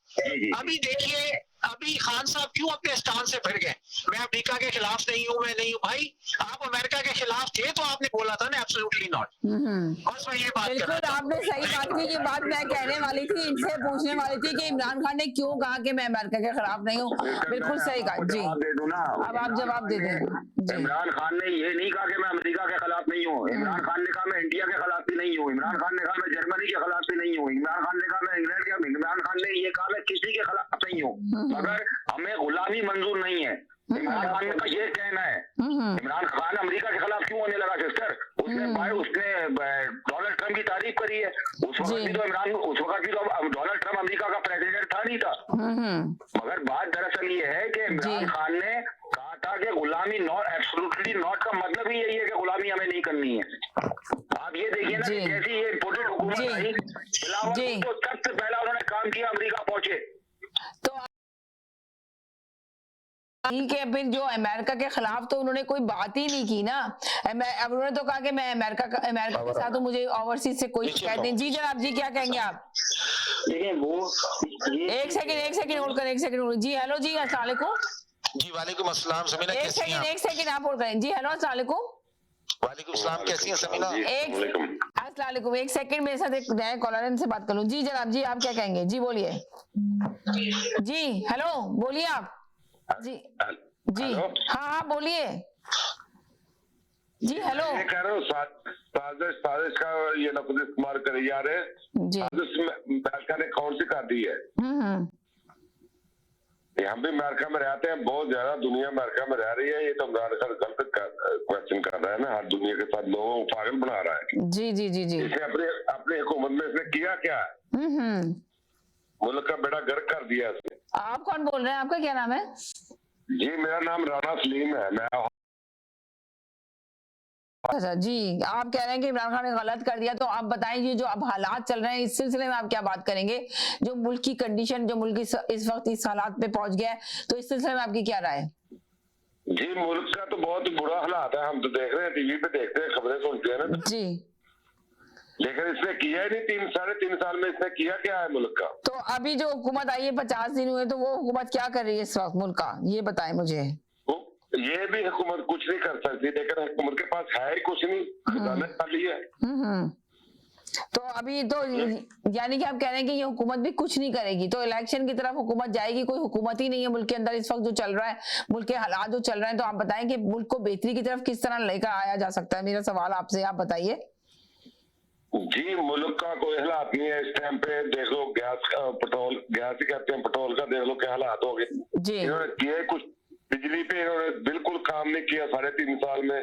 अभी देखिए अभी खान साहब क्यों अपने स्टांस से फिर गए, मैं अमेरिका के खिलाफ नहीं हूँ, मैं नहीं हूँ। भाई आप अमेरिका के खिलाफ थे तो आपने बोला था ना एब्सोल्युटली नॉट। बस मैं ये बात बिल्कुल आपने सही बात की, ये बात मैं कहने वाली थी, इनसे पूछने वाली थी कि इमरान खान ने क्यों कहा कि मैं अमेरिका के खिलाफ नहीं हूँ। बिल्कुल सही कहा जी, दे दूं ना, अब आप जवाब दे दें। इमरान खान ने ये नहीं कहा कि मैं अमेरिका के खिलाफ नहीं हूँ, इमरान खान ने कहा मैं इंडिया के खिलाफ भी नहीं हूँ, इमरान खान ने कहा मैं जर्मनी के खिलाफ भी नहीं हूँ, इमरान खान ने कहा मैं इंग्लैंड के, इमरान खान ने ये कहा मैं किसी के खिलाफ नहीं हूँ, मगर हमें गुलामी मंजूर नहीं है। इमरान खान का ये कहना है। इमरान खान अमेरिका के खिलाफ क्यों होने लगा सिस्टर, उसने डोनाल्ड ट्रम्प की तारीफ करी है, उस वक्त भी तो डोनाल्ड ट्रम्प अमेरिका का प्रेसिडेंट था नहीं था। मगर बात दरअसल ये है कि इमरान खान ने कहा था कि गुलामी नॉट, एब्सोल्युटली नॉट का मतलब ही यही है कि गुलामी हमें नहीं करनी है। आप ये देखिए ना, जैसी ये इम्पोर्टेड हुकूमत आई, बिलावल भुट्टो सबसे पहला उन्होंने काम किया, अमेरिका पहुंचे। तो ठीक है, फिर जो अमेरिका के खिलाफ तो उन्होंने कोई बात ही नहीं की ना। अब उन्होंने तो कहा कि मैं अमेरिका के साथ हूं, मुझे ओवरसीज से कोई शिकायत नहीं। जी जनाब, जी क्या कहेंगे आप? लेकिन वो एक सेकंड होल्ड करें, एक सेकंड। जी हेलो जी, अस्सलाम वालेकुम। जी वालेकुम अस्सलाम समीना, एक कैसी हैं आप? सेकंड आप होल्ड करें। जी हेलो, अस्सलाम वालेकुम। वालेकुम सलाम, कैसी हैं समीना? अस्सलाम वालेकुम। एक सेकंड मेरे साथ एक नया कॉलर इनसे बात कर लूं। जी जनाब, जी आप क्या कहेंगे? जी बोलिए। जी हेलो, बोलिए आप। जी जी हाँ बोलिए। जी हेलो। ये कह रहा हूँ साजिश का ये लफ्ज इस्तेमाल करे जा रहे हैं। साजिश अमेरिका ने कौन सी कर दी है? हम भी अमेरिका में रहते हैं, बहुत ज्यादा दुनिया अमेरिका में रह रही है। ये तो अमेरिका गलत क्वेश्चन कर रहा है ना, हर दुनिया के साथ लोगों को पागल बना रहा है। जी जी जी जी। इसने अपनी हुकूमत में इसने किया क्या? मुल्क का बेड़ा गर्क कर दिया इसने। आप कौन बोल रहे हैं? आपका क्या नाम है? जी मेरा नाम राना सलीम है। मैं अच्छा जी, आप कह रहे हैं कि इमरान खान ने गलत कर दिया, तो आप बताएंगे जो अब हालात चल रहे हैं इस सिलसिले में आप क्या बात करेंगे? जो मुल्क की कंडीशन, जो मुल्क इस वक्त इस हालात पे पहुंच गया है, तो इस सिलसिले में आपकी क्या राय है? जी मुल्क का तो बहुत बुरा हालात है, हम तो देख रहे हैं, टीवी पे देखते हैं, खबरें सुनते हैं ना जी। लेकिन इसने किया ही नहीं। 3.5 साल में इसने किया क्या है मुल्क का? तो अभी जो हुकूमत आई है 50 दिन हुए, तो वो हुकूमत क्या कर रही है इस वक्त मुल्क का, ये बताएं मुझे। ये भी हुकूमत कुछ नहीं कर सकती, लेकिन हुकूमत के पास है ही कुछ नहीं, खजाना खाली है। तो अभी तो यानी कि आप कह रहे हैं कि ये हुकूमत भी कुछ नहीं करेगी, तो इलेक्शन की तरफ हुकूमत जाएगी। कोई हुकूमत ही नहीं है मुल्क के अंदर इस वक्त जो चल रहा है, मुल्क के हालात जो चल रहे हैं, तो आप बताएं कि मुल्क को बेहतरी की तरफ किस तरह लेकर आया जा सकता है? मेरा सवाल आपसे, आप बताइए। जी मुल्क का कोई हालात नहीं है इस टाइम पे। देख लो गैस ही कहते हैं, पेट्रोल का देख लो क्या हालात हो गए जी। इन्होंने किया कुछ, बिजली पे इन्होंने बिल्कुल काम नहीं किया 3.5 साल में।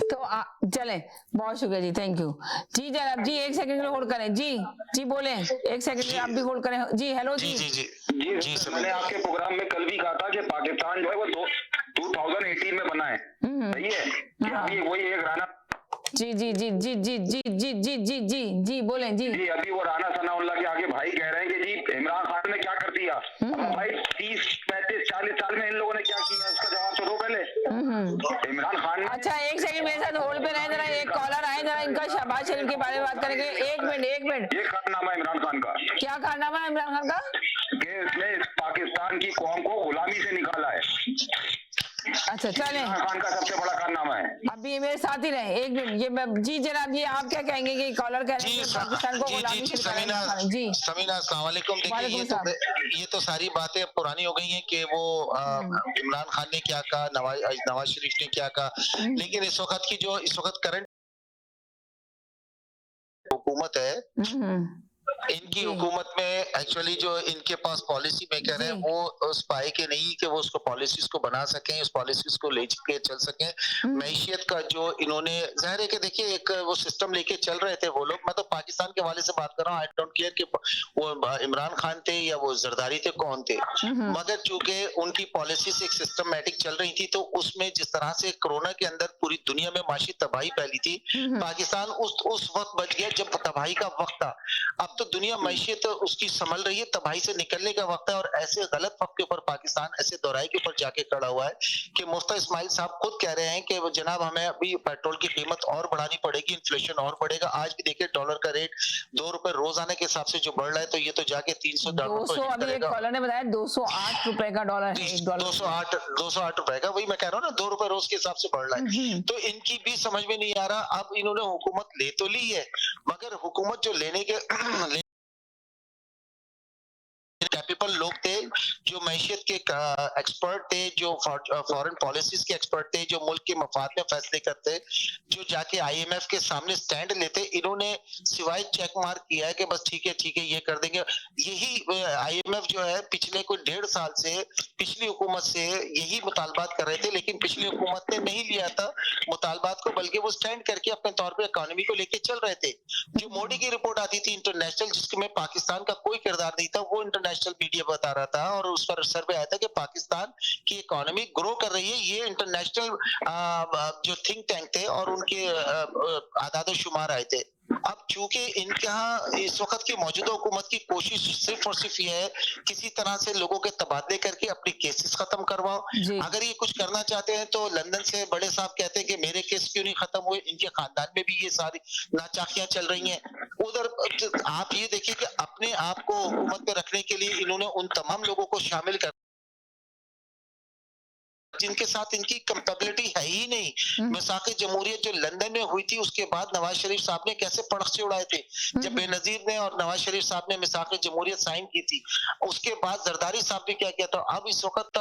तो चले, बहुत शुक्रिया जी, थैंक यू जी। जनाब जी एक सेकंड होल्ड करें। जी जी बोले, एक सेकंड आप भी होल्ड करें। जी हेलो जी। जी मैंने आपके प्रोग्राम में कल भी कहा था कि पाकिस्तान जो है वो 2018 में बना है, सही है? अभी वही एक राना जी जी जी जी जी जी जी जी जी जी जी बोले जी। जी अभी वो राना सनाउल्लाह के आगे भाई कह रहे हैं कि जी इमरान खान ने क्या कर दिया। अब भाई 30, 35, 40 साल में इन लोगों ने क्या किया, उसका जवाब तो दो पहले। इमरान खान। अच्छा एक सेकंड मेरे साथ होल्ड पे रहे, जरा एक कॉलर आए, जरा इनका शहबाज शरीफ के बारे में बात करेंगे। एक मिनट। ये कारनामा इमरान खान का क्या कारनामा है इमरान खान का? कि इसने पाकिस्तान की कौम को गुलामी से निकाला है। अच्छा चले, खान का सबसे बड़ा कारनामा है। अभी ये मेरे साथ ही रहे, एक मिनट। ये जी जनाब, ये आप क्या कहेंगे कि कॉलर कह रहे हैं पाकिस्तान को गुलामी से निकाला? जी समीना अस्सलाम वालेकुम। देखिए ये तो सारी बातें पुरानी हो गई हैं कि वो इमरान खान ने क्या कहा, नवाज शरीफ ने क्या कहा, लेकिन इस वक्त करंट हुकूमत है, इनकी हुकूमत में एक्चुअली जो इनके पास पॉलिसी मेकर है वो उस पाए के नहीं कि वो उसको पॉलिसीज को बना सकें, उस पॉलिसीज को ले के चल सकें। मैशियत का जो इन्होंने, जाहिर है कि देखिए एक वो सिस्टम लेके चल रहे थे वो लोग। मैं तो पाकिस्तान के हवाले से बात कर रहा हूँ, आई डोंट केयर कि वो इमरान खान थे या वो जरदारी थे, कौन थे, मगर चूंकि उनकी पॉलिसीज एक सिस्टमैटिक चल रही थी, तो उसमें जिस तरह से कोरोना के अंदर पूरी दुनिया में माशी तबाही फैली थी, पाकिस्तान उस वक्त बच गया जब तबाही का वक्त था। अब तो दुनिया मैशियत उसकी संभल रही है, तबाही से निकलने का वक्त है, और ऐसे गलत वक्त के ऊपर पाकिस्तान ऐसे दोहराई के ऊपर जाके खड़ा हुआ है कि मुफ्ता इस्माइल साहब खुद कह रहे हैं कि जनाब हमें अभी पेट्रोल की कीमत और बढ़ानी पड़ेगी, इन्फ्लेशन और बढ़ेगा। आज भी देखिए डॉलर का रेट 2 रुपए रोजाना के हिसाब से जो बढ़ रहा है, तो ये तो जाके 300 अभी एक कॉलर ने बताया 208 रुपए का डॉलर है, 208 रुपए का, वही मैं कह रहा हूँ ना, 2 रुपए रोज के हिसाब से बढ़ रहा है। तो इनकी भी समझ में नहीं आ रहा। अब इन्होंने हुकूमत ले तो ली है, मगर हुकूमत जो लेने के कैपेबल लोग थे, जो मैशियत के एक्सपर्ट थे, जो फॉरेन पॉलिसीज के एक्सपर्ट थे, जो मुल्क के मफाद में फैसले करते, जो जाके IMF के सामने स्टैंड लेते, इन्होंने सिवाय चेक मार्क किया है कि बस ठीक है ये कर देंगे। यही IMF जो है पिछले कोई 1.5 साल से पिछली हुकूमत से यही मुतालबात कर रहे थे, लेकिन पिछली हुकूमत ने नहीं लिया था मुतालबात को, बल्कि वो स्टैंड करके अपने तौर पर इकोनॉमी को लेके चल रहे थे। जो मोदी की रिपोर्ट आती थी इंटरनेशनल, जिसमें पाकिस्तान का कोई किरदार नहीं था, वो इंटरनेशनल मीडिया बता रहा था और उस पर सर्वे आया था कि पाकिस्तान की इकोनॉमी ग्रो कर रही है। ये इंटरनेशनल जो थिंक टैंक थे और उनके आदाद शुमार आए थे। अब चूंकि इनके यहाँ इस वक्त की मौजूदा हुकूमत की कोशिश सिर्फ और सिर्फ ये है किसी तरह से लोगों के तबादले करके अपनी केसेस खत्म करवाओ। अगर ये कुछ करना चाहते हैं तो लंदन से बड़े साहब कहते हैं कि मेरे केस क्यों नहीं खत्म हुए, इनके खानदान में भी ये सारी नाचाकियां चल रही हैं। उधर आप ये देखिए कि अपने आप को हुकूमत पे रखने के लिए इन्होंने उन तमाम लोगों को शामिल कर जिनके साथ इनकी कंपेबिलिटी है ही नहीं। मिसाक़ जमहूरियत जो लंदन में हुई थी उसके बाद नवाज शरीफ साहब ने कैसे पड़से उड़ाए थे। जब बेनजीर ने और नवाज शरीफ साहब ने मिसाक़ जमहूरियत साइन की थी, उसके बाद जरदारी साहब ने क्या किया था। अब इस वक्त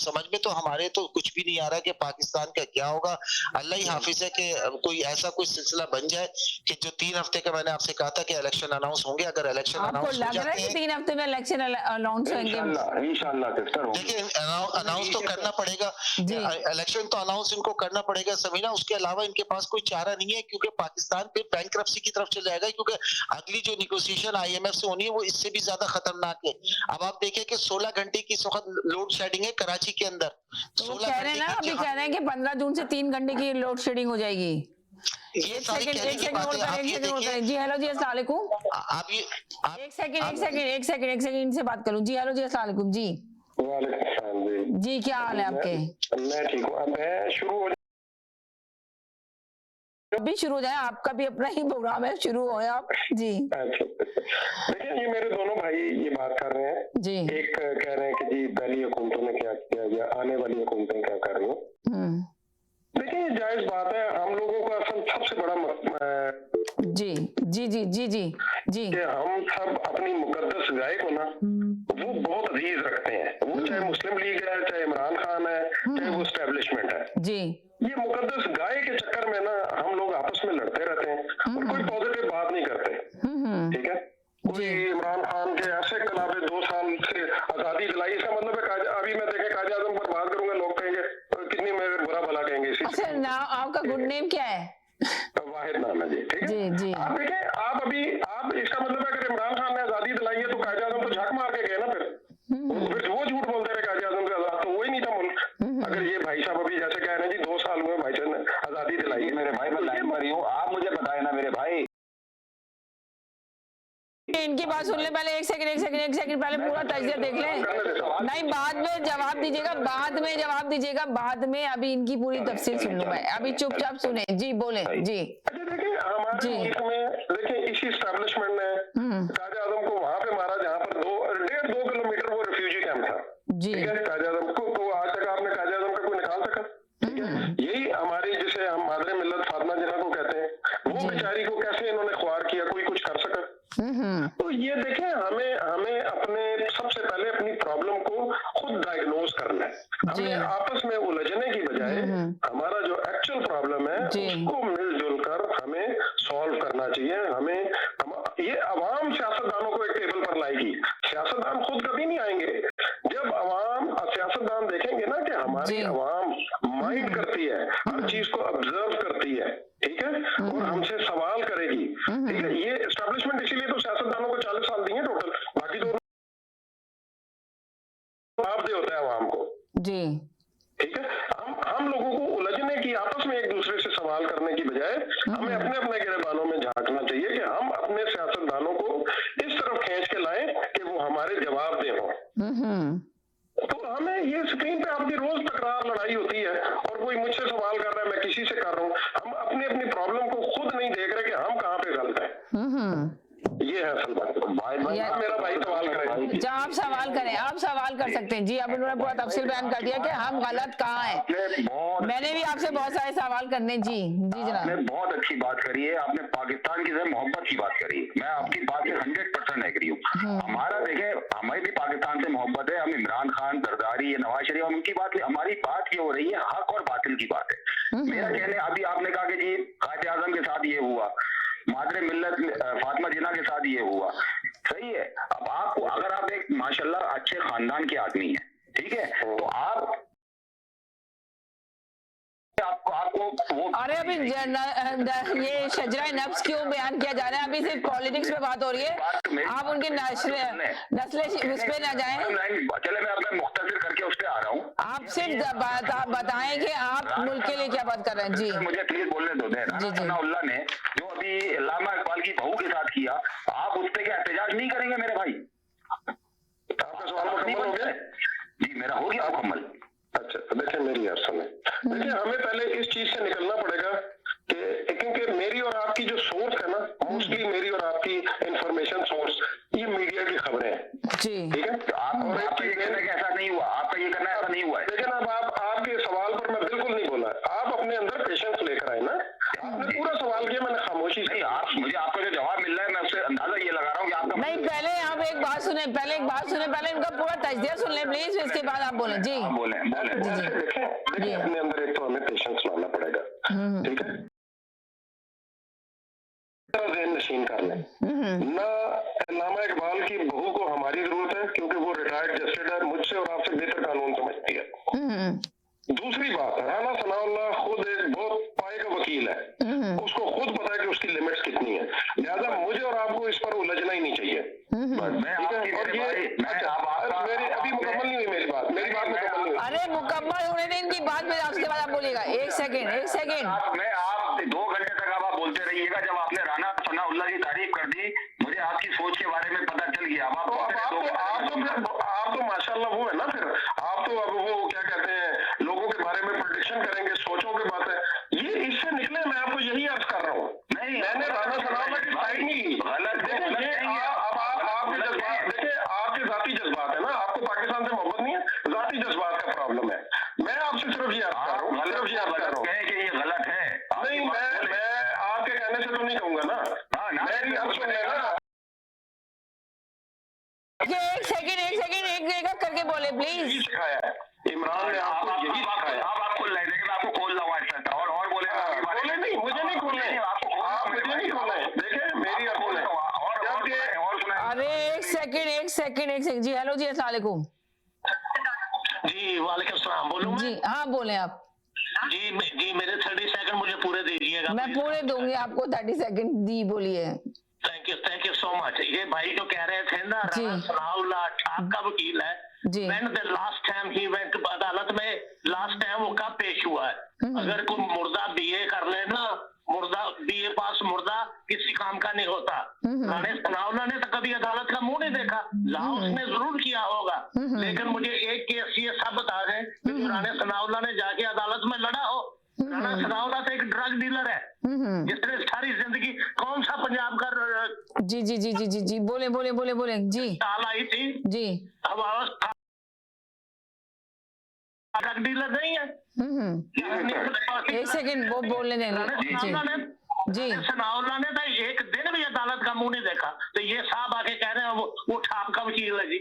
समझ में तो हमारे तो कुछ भी नहीं आ रहा कि पाकिस्तान का क्या होगा। अल्लाह ही हाफिज है कि कोई ऐसा कोई सिलसिला बन जाए कि जो 3 हफ्ते का मैंने आपसे कहा था कि इलेक्शन अनाउंस होंगे। अगर इलेक्शन अनाउंस हो जाते हैं 3 हफ्ते में इलेक्शन अनाउंस होंगे इंशाल्लाह। देखिए अनाउंस तो करना पड़ेगा, इलेक्शन तो अनाउंस इनको करना पड़ेगा समीना। उसके अलावा इनके पास कोई चारा नहीं है क्योंकि पाकिस्तान फिर बैंकरप्सी की तरफ चल जाएगा, क्योंकि अगली जो निगोशिएशन IMF से होनी है वो इससे भी ज्यादा खतरनाक है। अब आप देखिए कि 16 घंटे की इस वक्त लोड शेडिंग है कराची के अंदर। तो कह रहे हैं ना, अभी कह रहे हैं कि 15 जून से 3 घंटे की लोड शेडिंग हो जाएगी। ये सारी कहने की बात है। आप ये देखिए जी हेलो जी अस्सलाम वालेकुम। आप ये एक सेकंड से बात करूं। जी हेलो जी अस्सलाम वालेकुम। जी वालेकुम जी क्या हाल है आपके? मैं ठीक हूँ। मैं शुरू हो अभी शुरू हो जाए, आपका भी अपना ही प्रोग्राम है, शुरू हो आप जी। देखिए ये मेरे दोनों भाई ये बात कर रहे हैं जी। एक कह रहे हैं कि जी पहली हुकूमतों ने क्या किया या आने वाली हुकूमतें क्या कर रही हैं। देखिए ये जायज बात है। हम लोगों का असल सबसे बड़ा जी जी जी जी जी जी कि हम सब अपनी मुकद्दस गाय को ना वो बहुत अजीज रखते हैं। वो चाहे मुस्लिम लीग है, चाहे इमरान खान है, चाहे वो एस्टेब्लिशमेंट है जी। ये मुकद्दस गाय के चक्कर में ना हम लोग आपस में लड़ते रहते हैं और कोई पॉजिटिव बात नहीं करते। ठीक है, कोई इमरान खान के ऐसे कलाबे 2 साल से आजादी दिलाई, इसका मतलब है अभी मैं देखे काजी आजम पर बात करूंगा लोग कहेंगे कितनी मेरे बुरा भला कहेंगे। अच्छा ना, आपका गुड नेम क्या है? वाहिद नाम है जी। ठीक है जी। आप देखें, आप इसका मतलब है अगर इमरान खान ने आजादी दिलाई है तो काजी आजम तो झक मार के गए ना। फिर वो झूठ बोलते रहे काजी आजम से आजाद तो वो ही नहीं था मुल्क। अगर ये भाई साहब अभी जैसे कह रहे हैं जी 2 साल हुए भाई साहब ने आजादी दिलाई है। मेरे भाई मैं लाइन पर ही हूँ, आप मुझे बताए ना मेरे भाई। इनकी बात सुन ले पहले। एक सेकंड पहले पूरा तजज़िया देख ले। नहीं बाद में जवाब दीजिएगा, बाद में अभी इनकी पूरी तफसील सुन लूं मैं। अभी चुपचाप सुने जी, बोले जी। देखिए हमारे मुल्क में देखिए इसी एस्टेब्लिशमेंट ने काजी आजम को वहां पे मारा जहाँ पर 1.5-2 किलोमीटर वो रिफ्यूजी कैंप था जी। ठीक है, काजी आजम को तो आज तक आपने काजी आजम का कोई निकाल सका। ठीक है, यही हमारी जिसे हम मादरे मिल्लत फातिमा जिन्ना को कहते हैं, वो बेचारी को कैसे इन्होंने ख्वार किया, कोई कुछ कर सका। तो ये देखें हमें अपने सबसे पहले अपनी प्रॉब्लम को खुद डायग्नोज करना है। हमें आपस में उलझने की बजाय हमारा जो एक्चुअल प्रॉब्लम है उसको मिलजुल कर हमें सॉल्व करना चाहिए। हमें ये अवाम सियासतदानों को एक टेबल पर लाएगी। सियासतदान खुद कभी नहीं आएंगे। जब अवाम सियासतदान देखेंगे ना कि हमारी अवाम माइंड करती है, हर चीज को ऑब्जर्व करती है, ठीक है, और हमसे सवाल करेगी। ठीक है, ये एस्टेब्लिशमेंट इसीलिए तो सियासतदानों को 40 साल दिए टोटल, बाकी तो जवाब दे होता है अवाम को जी। ठीक है, हम लोगों को उलझने की, आपस में एक दूसरे से सवाल करने की बजाय हमें अपने अपने गिरबानों में झांकना चाहिए कि हम अपने सियासतदानों को इस तरफ खींच के लाएं कि वो हमारे जवाब दे हो। तो हमें ये स्क्रीन पे आपकी रोज तकरार लड़ाई होती है और कोई मुझसे सवाल कर रहा है, मैं किसी से कर रहा हूँ। हम अपनी प्रॉब्लम को खुद नहीं देख रहे कि हम कहाँ पे गलत हैं। ये है असल बात। मेरा भाई सवाल करे। जब आप सवाल कर सकते हैं जी। अब उन्होंने पूरा तफसील बयान कर दिया कि हम गलत कहाँ हैं। मैंने भी आपसे बहुत सारे सवाल करने जी जनाब। आपने बहुत अच्छी बात करी है। आपने पाकिस्तान की मोहब्बत की बात करी है। मैं आपकी बात से 100% एग्री हूँ। हमारा देखे, हमें भी पाकिस्तान से मोहब्बत है। हम इमरान खान, जरदारी, या नवाज शरीफ, उनकी बात, हमारी बात ये हो रही है हक और बातिल की बात है। मेरा कहने, अभी आपने कहा कि जी कायद आजम के साथ ये हुआ, मादरे मिल्लत फातिमा जिन्ना के साथ ये हुआ, सही है। अब आपको, अगर आप एक माशाल्लाह अच्छे खानदान के आदमी हैं, ठीक है, तो आप आपको वो अरे अभी ये शजरा नफ्स क्यों बयान किया जा रहा है? अभी सिर्फ पॉलिटिक्स पे बात हो रही है, आप उनकी नस्लें उस पे ना जाएं। चले मैं अपना मुख्तसर करके उस पे आ रहा हूँ। आप सिर्फ बताएं कि आप मुल्क के लिए क्या बात कर रहे हैं। जी मुझे प्लीज बोलने दो। राना ने जो अभी अल्लामा इकबाल की बहू के साथ किया, आप उस पे क्या एहतजाज नहीं करेंगे मेरे भाई? आपका सवाल मुकम्मल हो गया? जी मेरा हो गया मुकम्मल। अच्छा देखिए मेरी यार सुने, देखिए हमें पहले इस चीज से निकलना पड़ेगा कि क्योंकि मेरी और आपकी जो सोर्स है ना, मोस्टली मेरी और आपकी इंफॉर्मेशन सोर्स ये मीडिया की खबरें हैं। जी ठीक है, और एक चीज ऐसा नहीं हुआ, आपका ये करना ऐसा नहीं हुआ है। लेकिन अब आपके सवाल पर मैं बिल्कुल नहीं बोला, आप अपने अंदर पेशेंस लेकर आए ना। आपने पूरा सवाल किया, मैंने खामोशी से। आप मुझे आपका जो जवाब मिल रहा है मैं उससे अंदाजा ये लगा रहा हूँ कि आपका नहीं। पहले आप एक बात सुने, पहले इनका पूरा तजदिया सुन लें प्लीज, इसके बाद आप बोलें। जी देखिए अपने अंदर एक तो हमें पेशेंस लाना पड़ेगा, ठीक है, ज़हन नशीन कर लें ना। अल्लामा इकबाल की बहू को हमारी जरूरत है क्योंकि वो रिटायर्ड जस्टिस है, मुझसे और आपसे बेहतर कानून समझती है। दूसरी बात, राना सनाउल्लाह खुद एक बहुत पाए का वकील है, उसको खुद पता है कि उसकी लिमिट्स कितनी है, लिहाजा मुझे और आपको इस पर उलझना ही नहीं चाहिए। मेरी अभी मुकम्मल नहीं हुई मेरी बात मुकम्मल नहीं हुई। अरे मुकम्मल होने दें इनकी बात में, उसके बाद आप बोलिएगा। एक सेकंड आप 2 घंटे तक आप बोलते रहिएगा। जब आपने राना सनाउल्लाह की तारीफ कर दी, मुझे आपकी सोच के बारे में पता चल गया। आप तो माशाल्लाह वो है ना, फिर आप तो अब वो क्या कहते हैं, लोगों के बारे में प्रेडिक्शन करेंगे, सोचों के बात है ये, इससे निकले। मैं आपको यही अर्ज कर रहा हूँ, नहीं मैंने राना सनाउल्लाह की साइड नहीं ली। आपके जाती जज्बात है ना, आपको पाकिस्तान से मोहब्बत नहीं है, जाती जज्बात का प्रॉब्लम है। मैं आपसे सिर्फ ये अर्ज कर रहा हूँ, सिर्फ ये अर्ज कर रहा हूँ कि ये गलत है। नहीं मैं आपके कहने से तो नहीं कहूंगा ना, मेरी अर्ज सुन लेना। एक सेकंड एक करके बोले प्लीज। सिखाया है इमरान ने आपको, यही सिखाया। आप खोल रहे थे, आपको खोल रहा हूँ और बोले नहीं, मुझे नहीं खोलने, आप मुझे नहीं खोलने। देखे मेरी अर्ज सुने। अरे एक सेकंड। जी हेलो जी, अस्सलाम वालेकुम। जी वालेकुम सलाम, बोलूं जी हाँ बोले आप। जी मेरे 30 सेकंड मुझे पूरे दीजिएगा। मैं पूरे दूंगी आपको 30 सेकंड। जी बोलिए। Thank you so much. ये भाई जो कह रहे थे ना, राना सनाउल्लाह आपका वकील है, When the last time he went to अदालत में, लास्ट टाइम वो कब पेश हुआ है? अगर कोई मुर्दा बीए कर ले ना, मुर्दा बीए पास मुर्दा किसी काम का नहीं होता। राना सनाउल्लाह ने तो कभी अदालत का मुंह नहीं देखा, ला उसने जरूर किया होगा, लेकिन मुझे एक केस ये सब बता दें कि राना सनाउल्लाह ने जाके अदालत में लड़ा हो। राना सनाउल्लाह तो एक ड्रग डीलर है जिसने सारी जिंदगी, कौन सा पंजाब का जी बोले जी ताल आई थी जी, अब ड्रग डीलर नहीं है। एक सेकंड वो बोलने देंगे। जी सनाउल्लाह ने तो एक दिन भी अदालत का मुंह नहीं देखा, तो ये साहब आके कह रहे हैं वो ठाप का वकील है जी।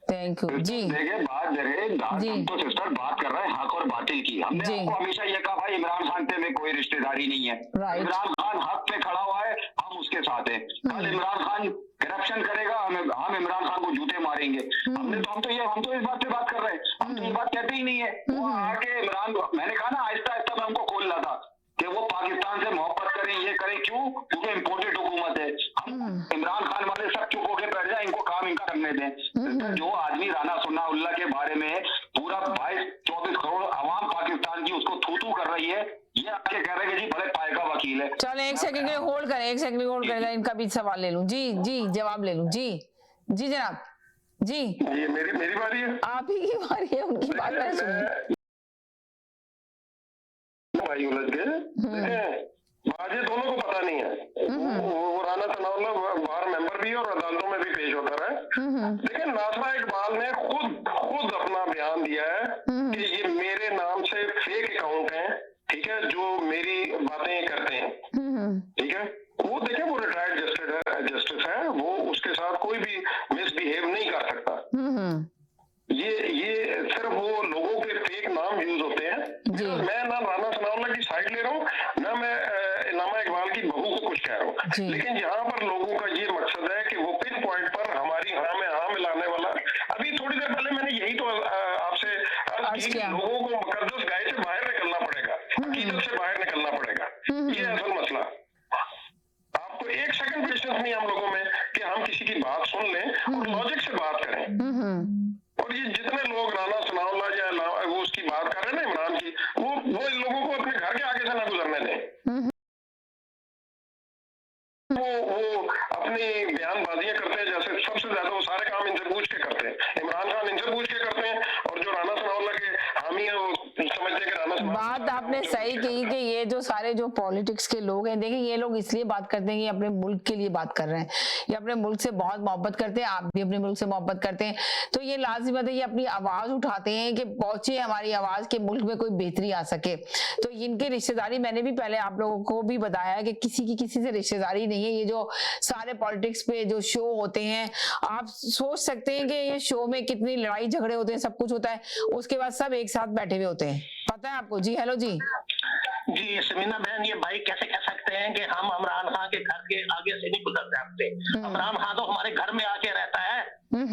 थैंक यू जी। देखिए बात तो सिस्टर बात कर रहे हैं हक और बातिल की। हमने आपको हमेशा ये कहा भाई इमरान खान पे में कोई रिश्तेदारी नहीं है। इमरान खान हक पे खड़ा हुआ है, हम उसके साथ हैं। कल इमरान खान करप्शन करेगा, हम इमरान खान को जूते मारेंगे। हम तो इस बात पे बात कर रहे हैं, हम तो ये बात कहते ही नहीं है। वो आके इमरान, मैंने कहा ना आहिस्ता आहिस्ता मैं हमको खोल रहा था कि वो पाकिस्तान से मोहब्बत करें, ये करें, क्यों? क्योंकि इम्पोर्टेड हुकूमत है। हम इमरान खान वाले सब चुप होकर बैठ जाए, इनको काम इनका करने दें। जो आदमी राना सनाउल्लाह के बारे में पूरा 22-24 करोड़ आवाम पाकिस्तान की उसको थू कर रही है, ये आके कह रहे हैं कि जी बड़े पाए का वकील है। चलो एक सेकंड के होल्ड करें, इनका भी सवाल ले लूं। जी जवाब ले लूं। जी जनाब। जी ये मेरी बारी है, आप ही की बारी है, उनकी बात मैंने सुनी। भाई उलझ गए, बाजे दोनों को पता नहीं है। वो राना सनाउल्लाह बार मेंबर भी है और अदालतों में भी पेश होता रहा। लेकिन नासरा इकबाल ने खुद अपना बयान दिया है कि ये मेरे नाम से फेक अकाउंट हैं, ठीक है, जो मेरी बातें करते हैं, ठीक है। वो देखें, वो रिटायर्ड जस्टिस है, वो उसके साथ कोई भी मिसबिहेव नहीं कर सकता। ये सिर्फ वो लोगों के फेक नाम यूज होते हैं। मैं ना राना सनाउल्लाह की साइड ले रहा हूँ, ना मैं अल्लामा इकबाल की बहू को कुछ कह रहा हूँ। लेकिन यहाँ पर लोगों का ये मकसद है कि वो पिन पॉइंट पर हमारी हाँ में हाँ मिलाने वाला। अभी थोड़ी देर पहले मैंने यही तो आपसे लोगों को मुकद्दस गाय से बाहर निकलना पड़ेगा, अकीदत से बाहर निकलना पड़ेगा। ये असल मसला। आपको एक सेकंड पेशेंस नहीं हम लोगों में कि हम किसी की बात सुन लें और लॉजिक से बात करें। और ये जितने लोग राना सनाउल्लाह या वो उसकी बात कर रहे हैं ना इमरान की, वो इन लोगों को अपने घर के आगे से ना गुजरने दें। वो अपनी बयानबाजियां करते हैं, जैसे सबसे ज्यादा वो सारे काम इनसे पूछ के करते हैं। इमरान खान इनसे पूछ के करते हैं और जो राना सनाउल्लाह के हामी है वो समझते हैं कि राना सनाउल्लाह। बात आपने सही की कि ये जो सारे जो पॉलिटिक्स के लोग हैं, देखिए ये लोग इसलिए बात करते हैं कि अपने मुल्क के लिए बात कर रहे हैं, ये अपने मुल्क से बहुत मोहब्बत करते हैं, आप भी अपने मुल्क से मोहब्बत करते हैं, तो ये लाजिम है ये अपनी आवाज उठाते हैं कि पहुंचे हमारी आवाज के मुल्क में कोई बेहतरी आ सके। तो इनकी रिश्तेदारी मैंने भी पहले आप लोगों को भी बताया कि किसी की किसी से रिश्तेदारी नहीं है। ये जो सारे पॉलिटिक्स पे जो शो होते हैं, आप सोच सकते हैं कि ये शो में कितनी लड़ाई झगड़े होते हैं, सब कुछ होता है, उसके बाद सब एक साथ बैठे हुए होते हैं, पता है आपको। जी हेलो जी। जी समीना बहन, ये भाई कैसे कह सकते हैं कि हम इमरान खान के घर के आगे से नहीं गुजर सकते? इमरान खान तो हमारे घर में आके रहता है।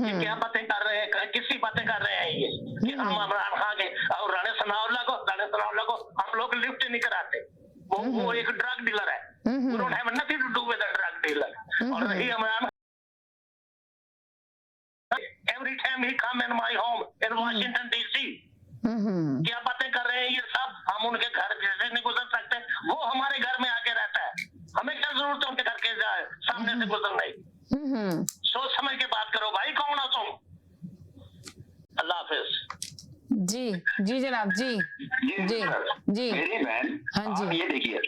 ये क्या बातें कर रहे हैं, किसकी बातें कर रहे हैं ये कि हम इमरान खान के और राना सनाउल्लाह को हम लोग लिफ्ट नहीं कराते। वो एक ड्रग डीलर है। We don't have nothing to do with a drug dealer. और रही Imran, every time he come in my home in Washington DC, क्या बातें कर रहे हैं ये सब? हम उनके घर जैसे नहीं गुजर सकते, वो हमारे घर में आके रहता है, हमें क्या जरूरत है उनके घर के सामने से गुजरने? सोच समझ के बात करो भाई, कौन हो तुम? अल्लाह हाफिज। जी जी जनाब। जी जी जी मेरी बहन, हाँ जी, आप ये देखिए,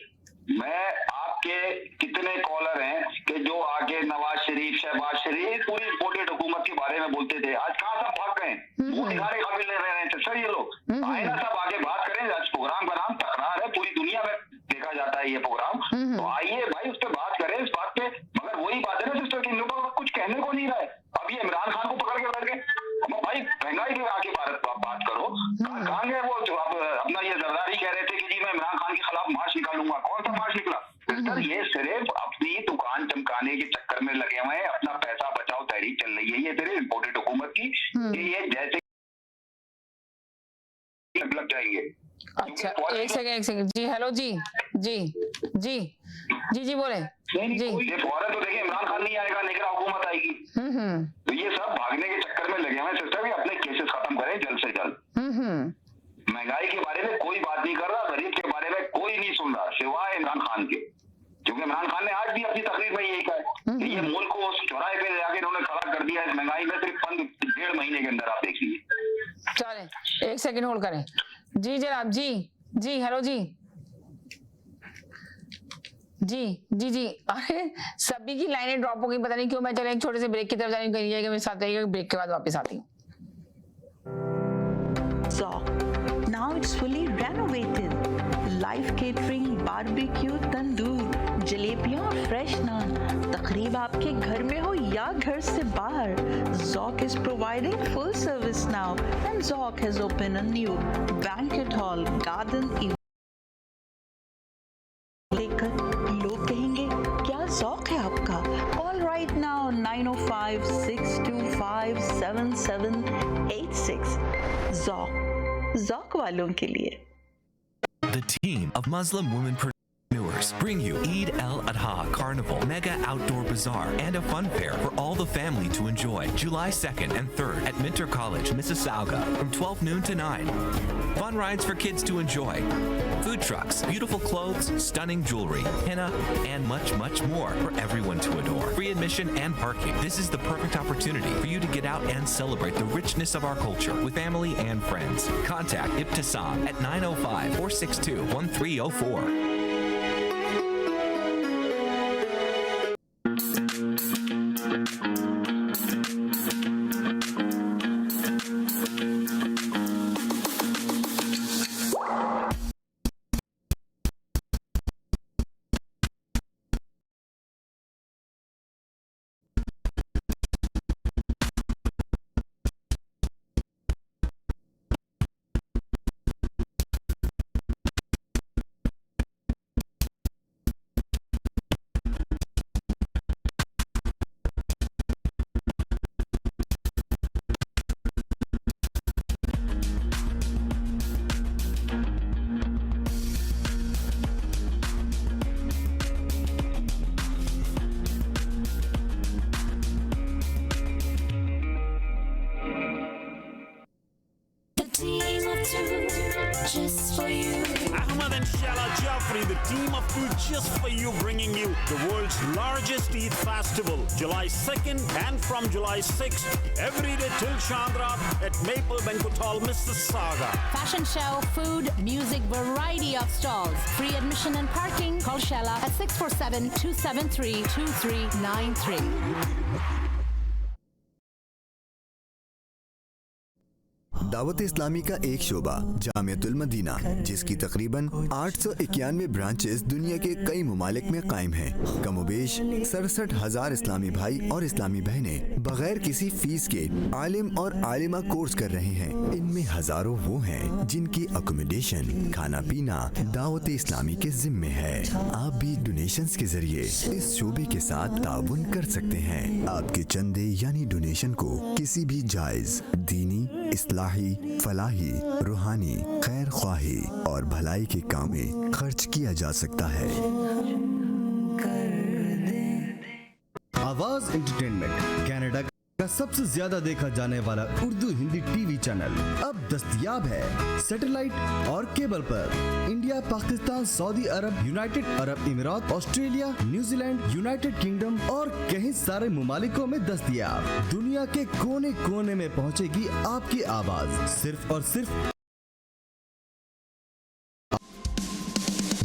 मैं आपके कितने कॉलर हैं कि जो आगे नवाज शरीफ, शहबाज शरीफ, पूरी इम्पोर्टेड हुकूमत के बारे में बोलते थे, आज कहाँ सब भाग गए? वो दिखाने काबिल नहीं रह रहे थे सर ये लोग। आए ना सब आगे बात करें। आज प्रोग्राम का नाम तकरार है, पूरी दुनिया में देखा जाता है ये प्रोग्राम, तो आइए भाई उस पर बात करें, इस बात पे। मगर वही बात है ना सिस्टर, कि इन लोगों को कुछ कहने को नहीं रहा है। अब ये इमरान खान को पकड़ के बैठ गए, भाई महंगाई के आगे बात करो। कहाँ गए वो जो अपना ये जरदारी कह रहे थे कि जी मैं इमरान खान के खिलाफ मार्च निकालूंगा? कौन सा मार्च निकला? सिस्टर ये सिर्फ अपनी दुकान चमकाने के चक्कर में लगे हुए हैं, अपना पैसा बचाओ तहरीक चल रही है ये सिर्फ इम्पोर्टेड हुकूमत की, कि ये जैसे लग जाएंगे। अच्छा एक सेकंड। जी हेलो जी जी जी जी जी बोले जी। ये फौरन तो देखिए इमरान खान नहीं आएगा, लेकिन हुकूमत आएगी। तो ये सब भागने के चक्कर में लगे हुए सिस्टर, भी अपने केसेस खत्म करें जल्द से जल्द। महंगाई के बारे में कोई बात नहीं कर रहा, गरीब के बारे में कोई नहीं सुन रहा सिवाय इमरान खान के, क्योंकि इमरान खान ने आज भी अपनी तकरीर में यही कहा कि ये मुल्क को उस चौराहे पे जाके इन्होंने खड़ा कर दिया है महंगाई में, सिर्फ 1.5 महीने के अंदर। आप देखिए। चले एक सेकंड होल्ड करें। जी जनाब। जी जी हेलो जी जी जी जी। अरे सभी की लाइनें ड्रॉप हो गई, पता नहीं क्यों। मैं चले एक छोटे से ब्रेक की तरफ जाने करिएगा, मेरे साथ रहिएगा, ब्रेक के बाद वापस आती हूँ। Now it's fully renovated. Live catering, barbecue, तंदूर, जलेबियाँ और फ्रेश नान। तकरीब आपके घर में हो या घर से बाहर, Zoc is providing full service now, and Zoc has opened a new banquet hall, garden लेकर लोग कहेंगे क्या Zoc है आपका? Call right now 905-625-7786. Zoc वालों के लिए। The team of Muslim women entrepreneurs bring you Eid al-Adha Carnival Mega Outdoor Bazaar and a fun fair for all the family to enjoy July 2nd and 3rd at Minter College, Mississauga from 12 noon to 9. Fun rides for kids to enjoy, food trucks, beautiful clothes, stunning jewelry, henna, and much, much more for everyone to adore. Free admission and parking. This is the perfect opportunity for you to get out and celebrate the richness of our culture with family and friends. Contact Ibtisam at 905-462-1304. just for you. Ahmad and Shala Jafri, the team of two just for you, bringing you the world's largest Eid festival, July 2nd and from July 6th, every day till Chandra at Maple Banquet Hall, Mississauga. Fashion show, food, music, variety of stalls. Free admission and parking. Call Shella at 647-273-2393. Dawat Islami का एक शोबा Jamiatul Medina, जिसकी तकरीबन 891 branches दुनिया के कई ममालिक में कायम हैं। कमोबेश 67,000 इस्लामी भाई और इस्लामी बहनें बगैर किसी फीस के आलिम और आलिमा कोर्स कर रहे हैं। इनमें हजारों वो हैं जिनकी अकोमोडेशन, खाना पीना दावत इस्लामी के जिम्मे है। आप भी डोनेशंस के जरिए इस शोबे के साथ ताउन कर सकते हैं। आपके चंदे यानी डोनेशन को किसी भी जायज दीनी, इस्लाही, फलाही, रूहानी, खैर ख्वाही और भलाई के काम में खर्च किया जा सकता है। आवाज एंटरटेनमेंट कनाडा का सबसे ज्यादा देखा जाने वाला उर्दू हिंदी टीवी चैनल अब दस्तयाब है सैटेलाइट और केबल पर। India, Pakistan, Saudi Arab, United Arab Emirates, Australia, New Zealand, United Kingdom और कई सारे ममालिकों में दस्तयाब। दुनिया के कोने कोने में पहुंचेगी आपकी आवाज सिर्फ और सिर्फ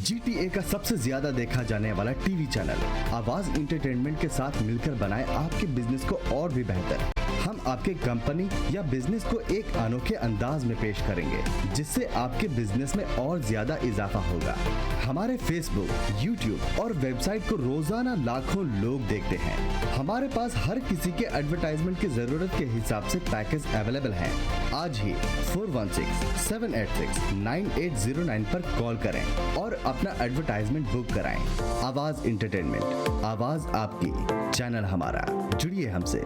GTA का सबसे ज्यादा देखा जाने वाला टीवी चैनल आवाज एंटरटेनमेंट के साथ मिलकर बनाए आपके बिजनेस को और भी बेहतर। हम आपके कंपनी या बिजनेस को एक अनोखे अंदाज में पेश करेंगे, जिससे आपके बिजनेस में और ज्यादा इजाफा होगा। हमारे फेसबुक, यूट्यूब और वेबसाइट को रोजाना लाखों लोग देखते हैं। हमारे पास हर किसी के एडवर्टाइजमेंट की जरूरत के हिसाब से पैकेज अवेलेबल हैं। आज ही 416-786-9809 पर कॉल करें और अपना एडवर्टाइजमेंट बुक कराएं। आवाज एंटरटेनमेंट, आवाज आपकी, चैनल हमारा। जुड़िए हमसे।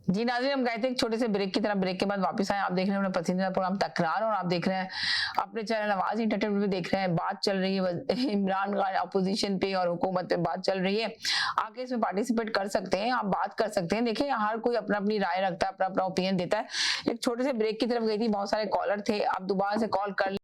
जी नाज़रीन, हम गए थे एक छोटे से ब्रेक की तरफ। ब्रेक के बाद वापस आए। आप देख रहे हैं अपना पसंदीदा प्रोग्राम तकरार और आप देख रहे हैं अपने चैनल आवाज एंटरटेनमेंट में देख रहे हैं। बात चल रही है इमरान खान अपोजिशन पे और हुकूमत पे बात चल रही है। आके इसमें पार्टिसिपेट कर सकते हैं, आप बात कर सकते हैं। देखिए हर कोई अपना अपनी राय रखता है, अपना अपना ओपिनियन देता है। एक छोटे से ब्रेक की तरफ गई थी, बहुत सारे कॉलर थे, आप दोबारा से कॉल कर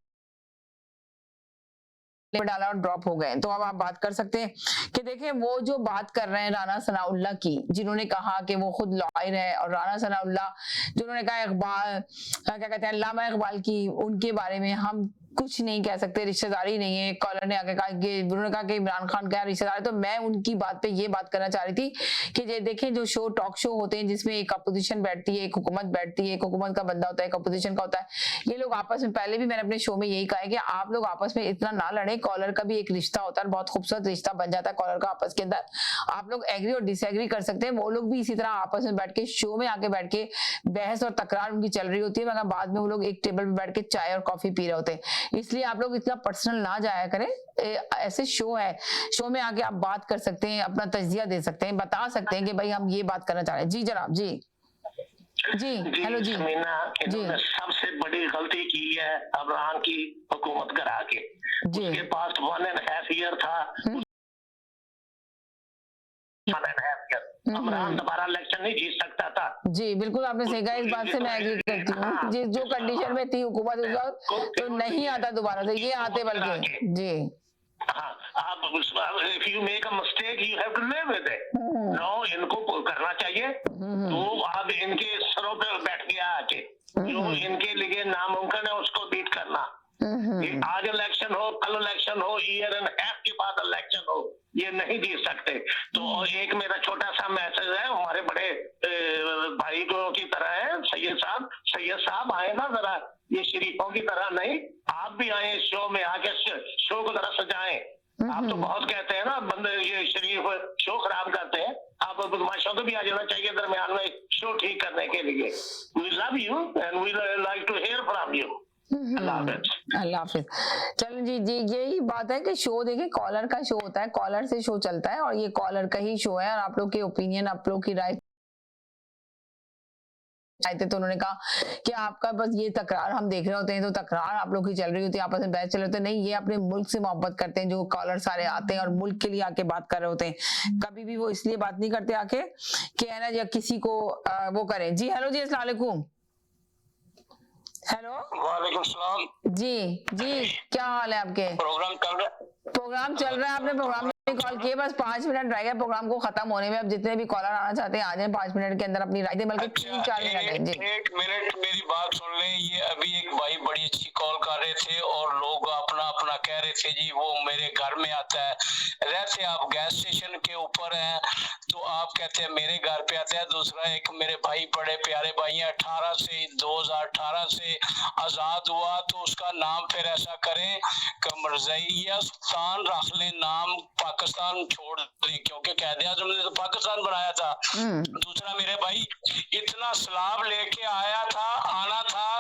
डाला और ड्रॉप हो गए। तो अब आप बात कर सकते हैं कि देखें वो जो बात कर रहे हैं राना सनाउल्लाह की, जिन्होंने कहा कि वो खुद लॉयर है, और राना सनाउल्लाह जिन्होंने कहा इकबाल क्या कहते हैं अल्लामा इकबाल की, उनके बारे में हम कुछ नहीं कह सकते, रिश्तेदारी नहीं है। कॉलर ने आगे कहा कि उन्होंने कहा कि इमरान खान का रिश्तेदार, तो मैं उनकी बात पे ये बात करना चाह रही थी कि देखें जो शो टॉक शो होते हैं जिसमें एक अपोजिशन बैठती है, एक हुकूमत बैठती है, एक हुकूमत का बंदा होता है, एक अपोजिशन का होता है, ये लोग आपस में, पहले भी मैंने अपने शो में यही कहा है कि आप लोग आपस में इतना ना लड़े। कॉलर का भी एक रिश्ता होता है, बहुत खूबसूरत रिश्ता बन जाता है कॉलर का आपस के अंदर। आप लोग एग्री और डिसएग्री कर सकते हैं, वो लोग भी इसी तरह आपस में बैठ के शो में आके बैठ के बहस और तकरार उनकी चल रही होती है, मगर बाद में वो लोग एक टेबल पर बैठ के चाय और कॉफी पी रहे होते हैं। इसलिए आप लोग पर्सनल ना जाया करें। ऐसे शो है, शो में आके आप बात कर सकते हैं, अपना तजिया दे सकते हैं, बता सकते हैं कि भाई हम ये बात करना चाह रहे हैं। जी जनाब। जी जी हेलो जी। इन्होंने सबसे बड़ी गलती की है इमरान की हुकूमत करा के। उसके पास 1.5 ईयर था, इमरान दोबारा इलेक्शन नहीं जीत सकता था। जी बिल्कुल आपने सही कहा, इस बात से मैं एग्री करती हूँ। जिस जो कंडीशन में थी हुकूमत उस वक्त, तो नहीं आता दोबारा से, ये आते बल्कि। जी आप if you make a mistake you have to live with it. No, इनको करना चाहिए। तो अब इनके सरों पे बैठ गया आके, जो इनके लिए नामुमकिन है उसको बीट करना। आज इलेक्शन हो, कल इलेक्शन हो, ईयर एंड हाफ के बाद इलेक्शन हो, ये नहीं जीत सकते। तो एक मेरा छोटा सा मैसेज है हमारे बड़े भाई की तरह है, सैयद साहब आए ना जरा, ये शरीफों की तरह नहीं, आप भी आए शो में, आके शो को जरा सजाएं। आप तो बहुत कहते हैं ना बंदे ये शरीफ शो खराब करते हैं, आप बदमाशों को भी आ जाना चाहिए दरमियान में शो ठीक करने के लिए। We love you and we like to hear from you. अल्लाह हाफिज। चलो जी जी यही बात है कि शो देखिए कॉलर का शो होता है, कॉलर से शो चलता है, और ये कॉलर का ही शो है, और आप लोग के ओपिनियन, आप लोग की राय थे। तो उन्होंने कहा कि आपका बस ये तकरार हम देख रहे होते हैं, तो तकरार आप लोग की चल रही होती है, आपस में बहस चल रहे होते हैं। नहीं, ये अपने मुल्क से मोहब्बत करते हैं, जो कॉलर सारे आते हैं और मुल्क के लिए आके बात कर रहे होते हैं। कभी भी वो इसलिए बात नहीं करते आके कि है ना या किसी को वो करें। जी हेलो जी, अस्सलाम वालेकुम। हेलो, वालेकुम सलाम। जी जी, क्या हाल है आपके? प्रोग्राम चल रहा है। आपने प्रोग्राम में कॉल किए, बस 5 मिनट रह गए प्रोग्राम को खत्म होने में। अब जितने भी कॉलर आना चाहते हैं आ जाए 5 मिनट के अंदर अपनी राय दें, बल्कि 3-4 मिनट है। जी, 1 मिनट मेरी बात सुन लें। ये अभी एक भाई बड़ी अच्छी कॉल कर रहे थे और लोग अपना अपना कह रहे थे जी वो मेरे घर में आता है। रहते आप गैस स्टेशन के ऊपर हैं तो आप कहते हैं मेरे घर पे आता है। दूसरा एक मेरे भाई बड़े प्यारे भाई हैं, 2018 से आजाद हुआ तो उसका नाम फिर ऐसा करें कि मरज़िया सुल्तान रख लें, नाम पाकिस्तान छोड़ दें, क्योंकि कायदे-ए-आज़म ने तो पाकिस्तान बनाया था। दूसरा मेरे भाई इतना सलाब लेके आना था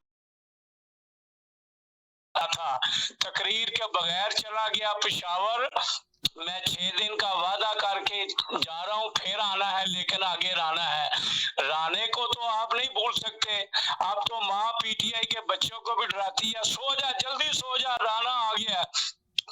तकरीर के बगैर चला गया पेशावर। मैं 6 दिन का वादा करके जा रहा हूँ, फिर आना है, लेकिन आगे राना है। राने को तो आप नहीं भूल सकते। आप तो माँ पीटीआई के बच्चों को भी डराती है, सो जा जल्दी सो जा, राना आ गया।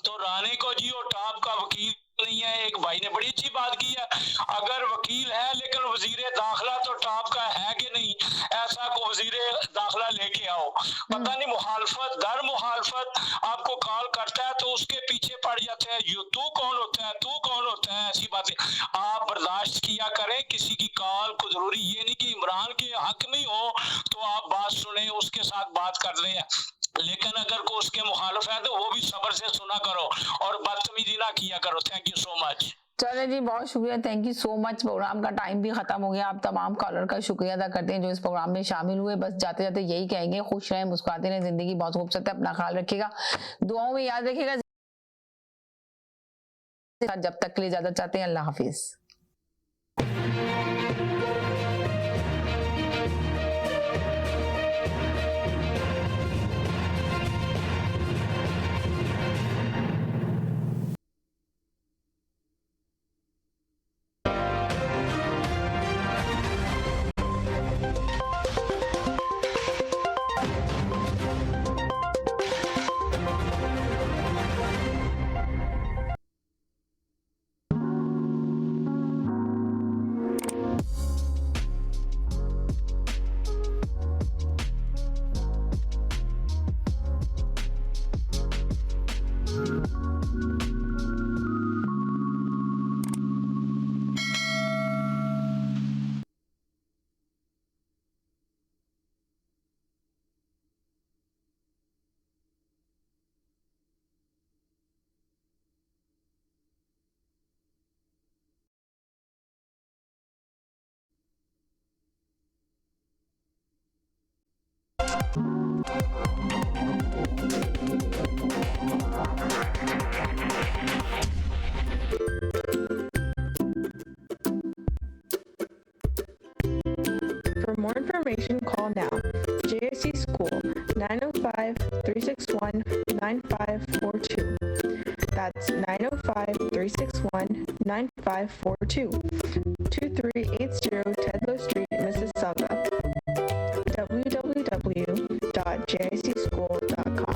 तो राने को जी वो टॉप का वकील नहीं है। एक भाई ने बड़ी अच्छी बात की है, अगर वकील है लेकिन वजीरे दाखिला तो टॉप का है कि नहीं, ऐसा को वजीरे दाखिला लेके आओ। पता नहीं मुखालफत दर मुखालफत आपको कॉल करता है तो उसके पीछे पड़ जाते हैं, यू तू कौन होता है, तू कौन होता है, ऐसी बातें आप बर्दाश्त किया करें। किसी की कॉल को जरूरी ये नहीं कि इमरान के हक में हो तो आप बात सुने, उसके साथ बात कर लें, लेकिन अगर को उसके मुखालिफ है तो वो भी सब्र से सुना करो और बदतमीजी ना किया करो। Thank you so much. चले जी, बहुत शुक्रिया, thank you so much. Programme का टाइम भी खत्म हो गया। आप तमाम कॉलर का शुक्रिया अदा करते हैं जो इस प्रोग्राम में शामिल हुए। बस जाते जाते यही कहेंगे, खुश रहें, मुस्कुराते रहें, जिंदगी बहुत खूबसूरत है, अपना ख्याल रखिएगा, दुआओं में याद रखिएगा। जब तक के लिए इजाजत चाहते हैं, अल्लाह हाफिज। For more information, call now. JIC School, 905-361-9542. That's 905-361-9542. 2380 Tedlow Street, Mississauga. www.jicschool.com.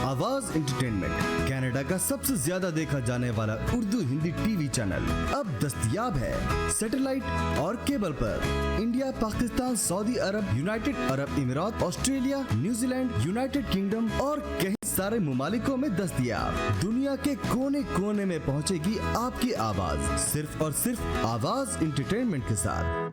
आवाज एंटरटेनमेंट कनाडा का सबसे ज्यादा देखा जाने वाला उर्दू हिंदी टीवी चैनल अब दस्तयाब है सैटेलाइट और केबल पर। India, Pakistan, Saudi Arab, United Arab Emirates, Australia, New Zealand, United Kingdom और कई सारे मुमालिकों में दस्तयाब। दुनिया के कोने कोने में पहुंचेगी आपकी आवाज, सिर्फ और सिर्फ आवाज एंटरटेनमेंट के साथ।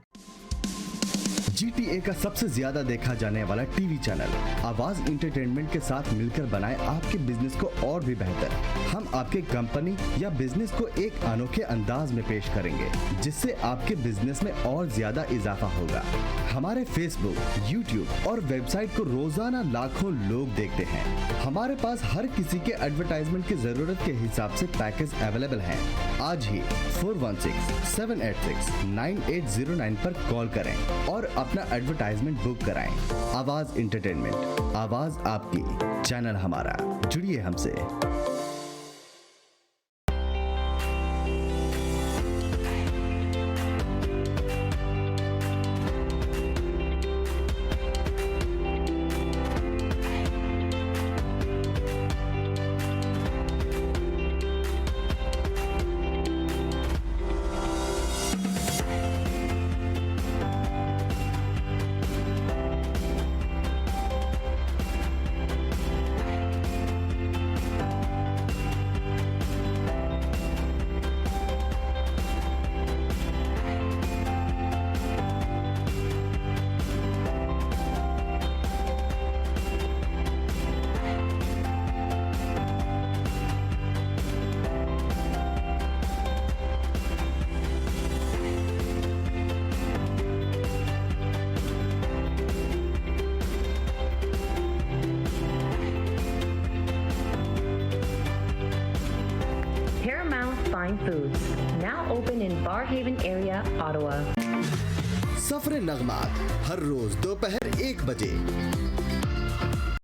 GTA का सबसे ज्यादा देखा जाने वाला टीवी चैनल आवाज एंटरटेनमेंट के साथ मिलकर बनाए आपके बिजनेस को और भी बेहतर। हम आपके कंपनी या बिजनेस को एक अनोखे अंदाज में पेश करेंगे जिससे आपके बिजनेस में और ज्यादा इजाफा होगा। हमारे फेसबुक, यूट्यूब और वेबसाइट को रोजाना लाखों लोग देखते हैं। हमारे पास हर किसी के एडवर्टाइजमेंट की जरूरत के हिसाब से पैकेज अवेलेबल हैं। आज ही 416-786-9809 पर कॉल करें और अपना एडवर्टाइजमेंट बुक कराएं। आवाज एंटरटेनमेंट, आवाज आपकी, चैनल हमारा, जुड़िए हमसे। Fine Foods, now open in Barhaven area, Ottawa. सफरे नगमात हर रोज दोपहर 1 बजे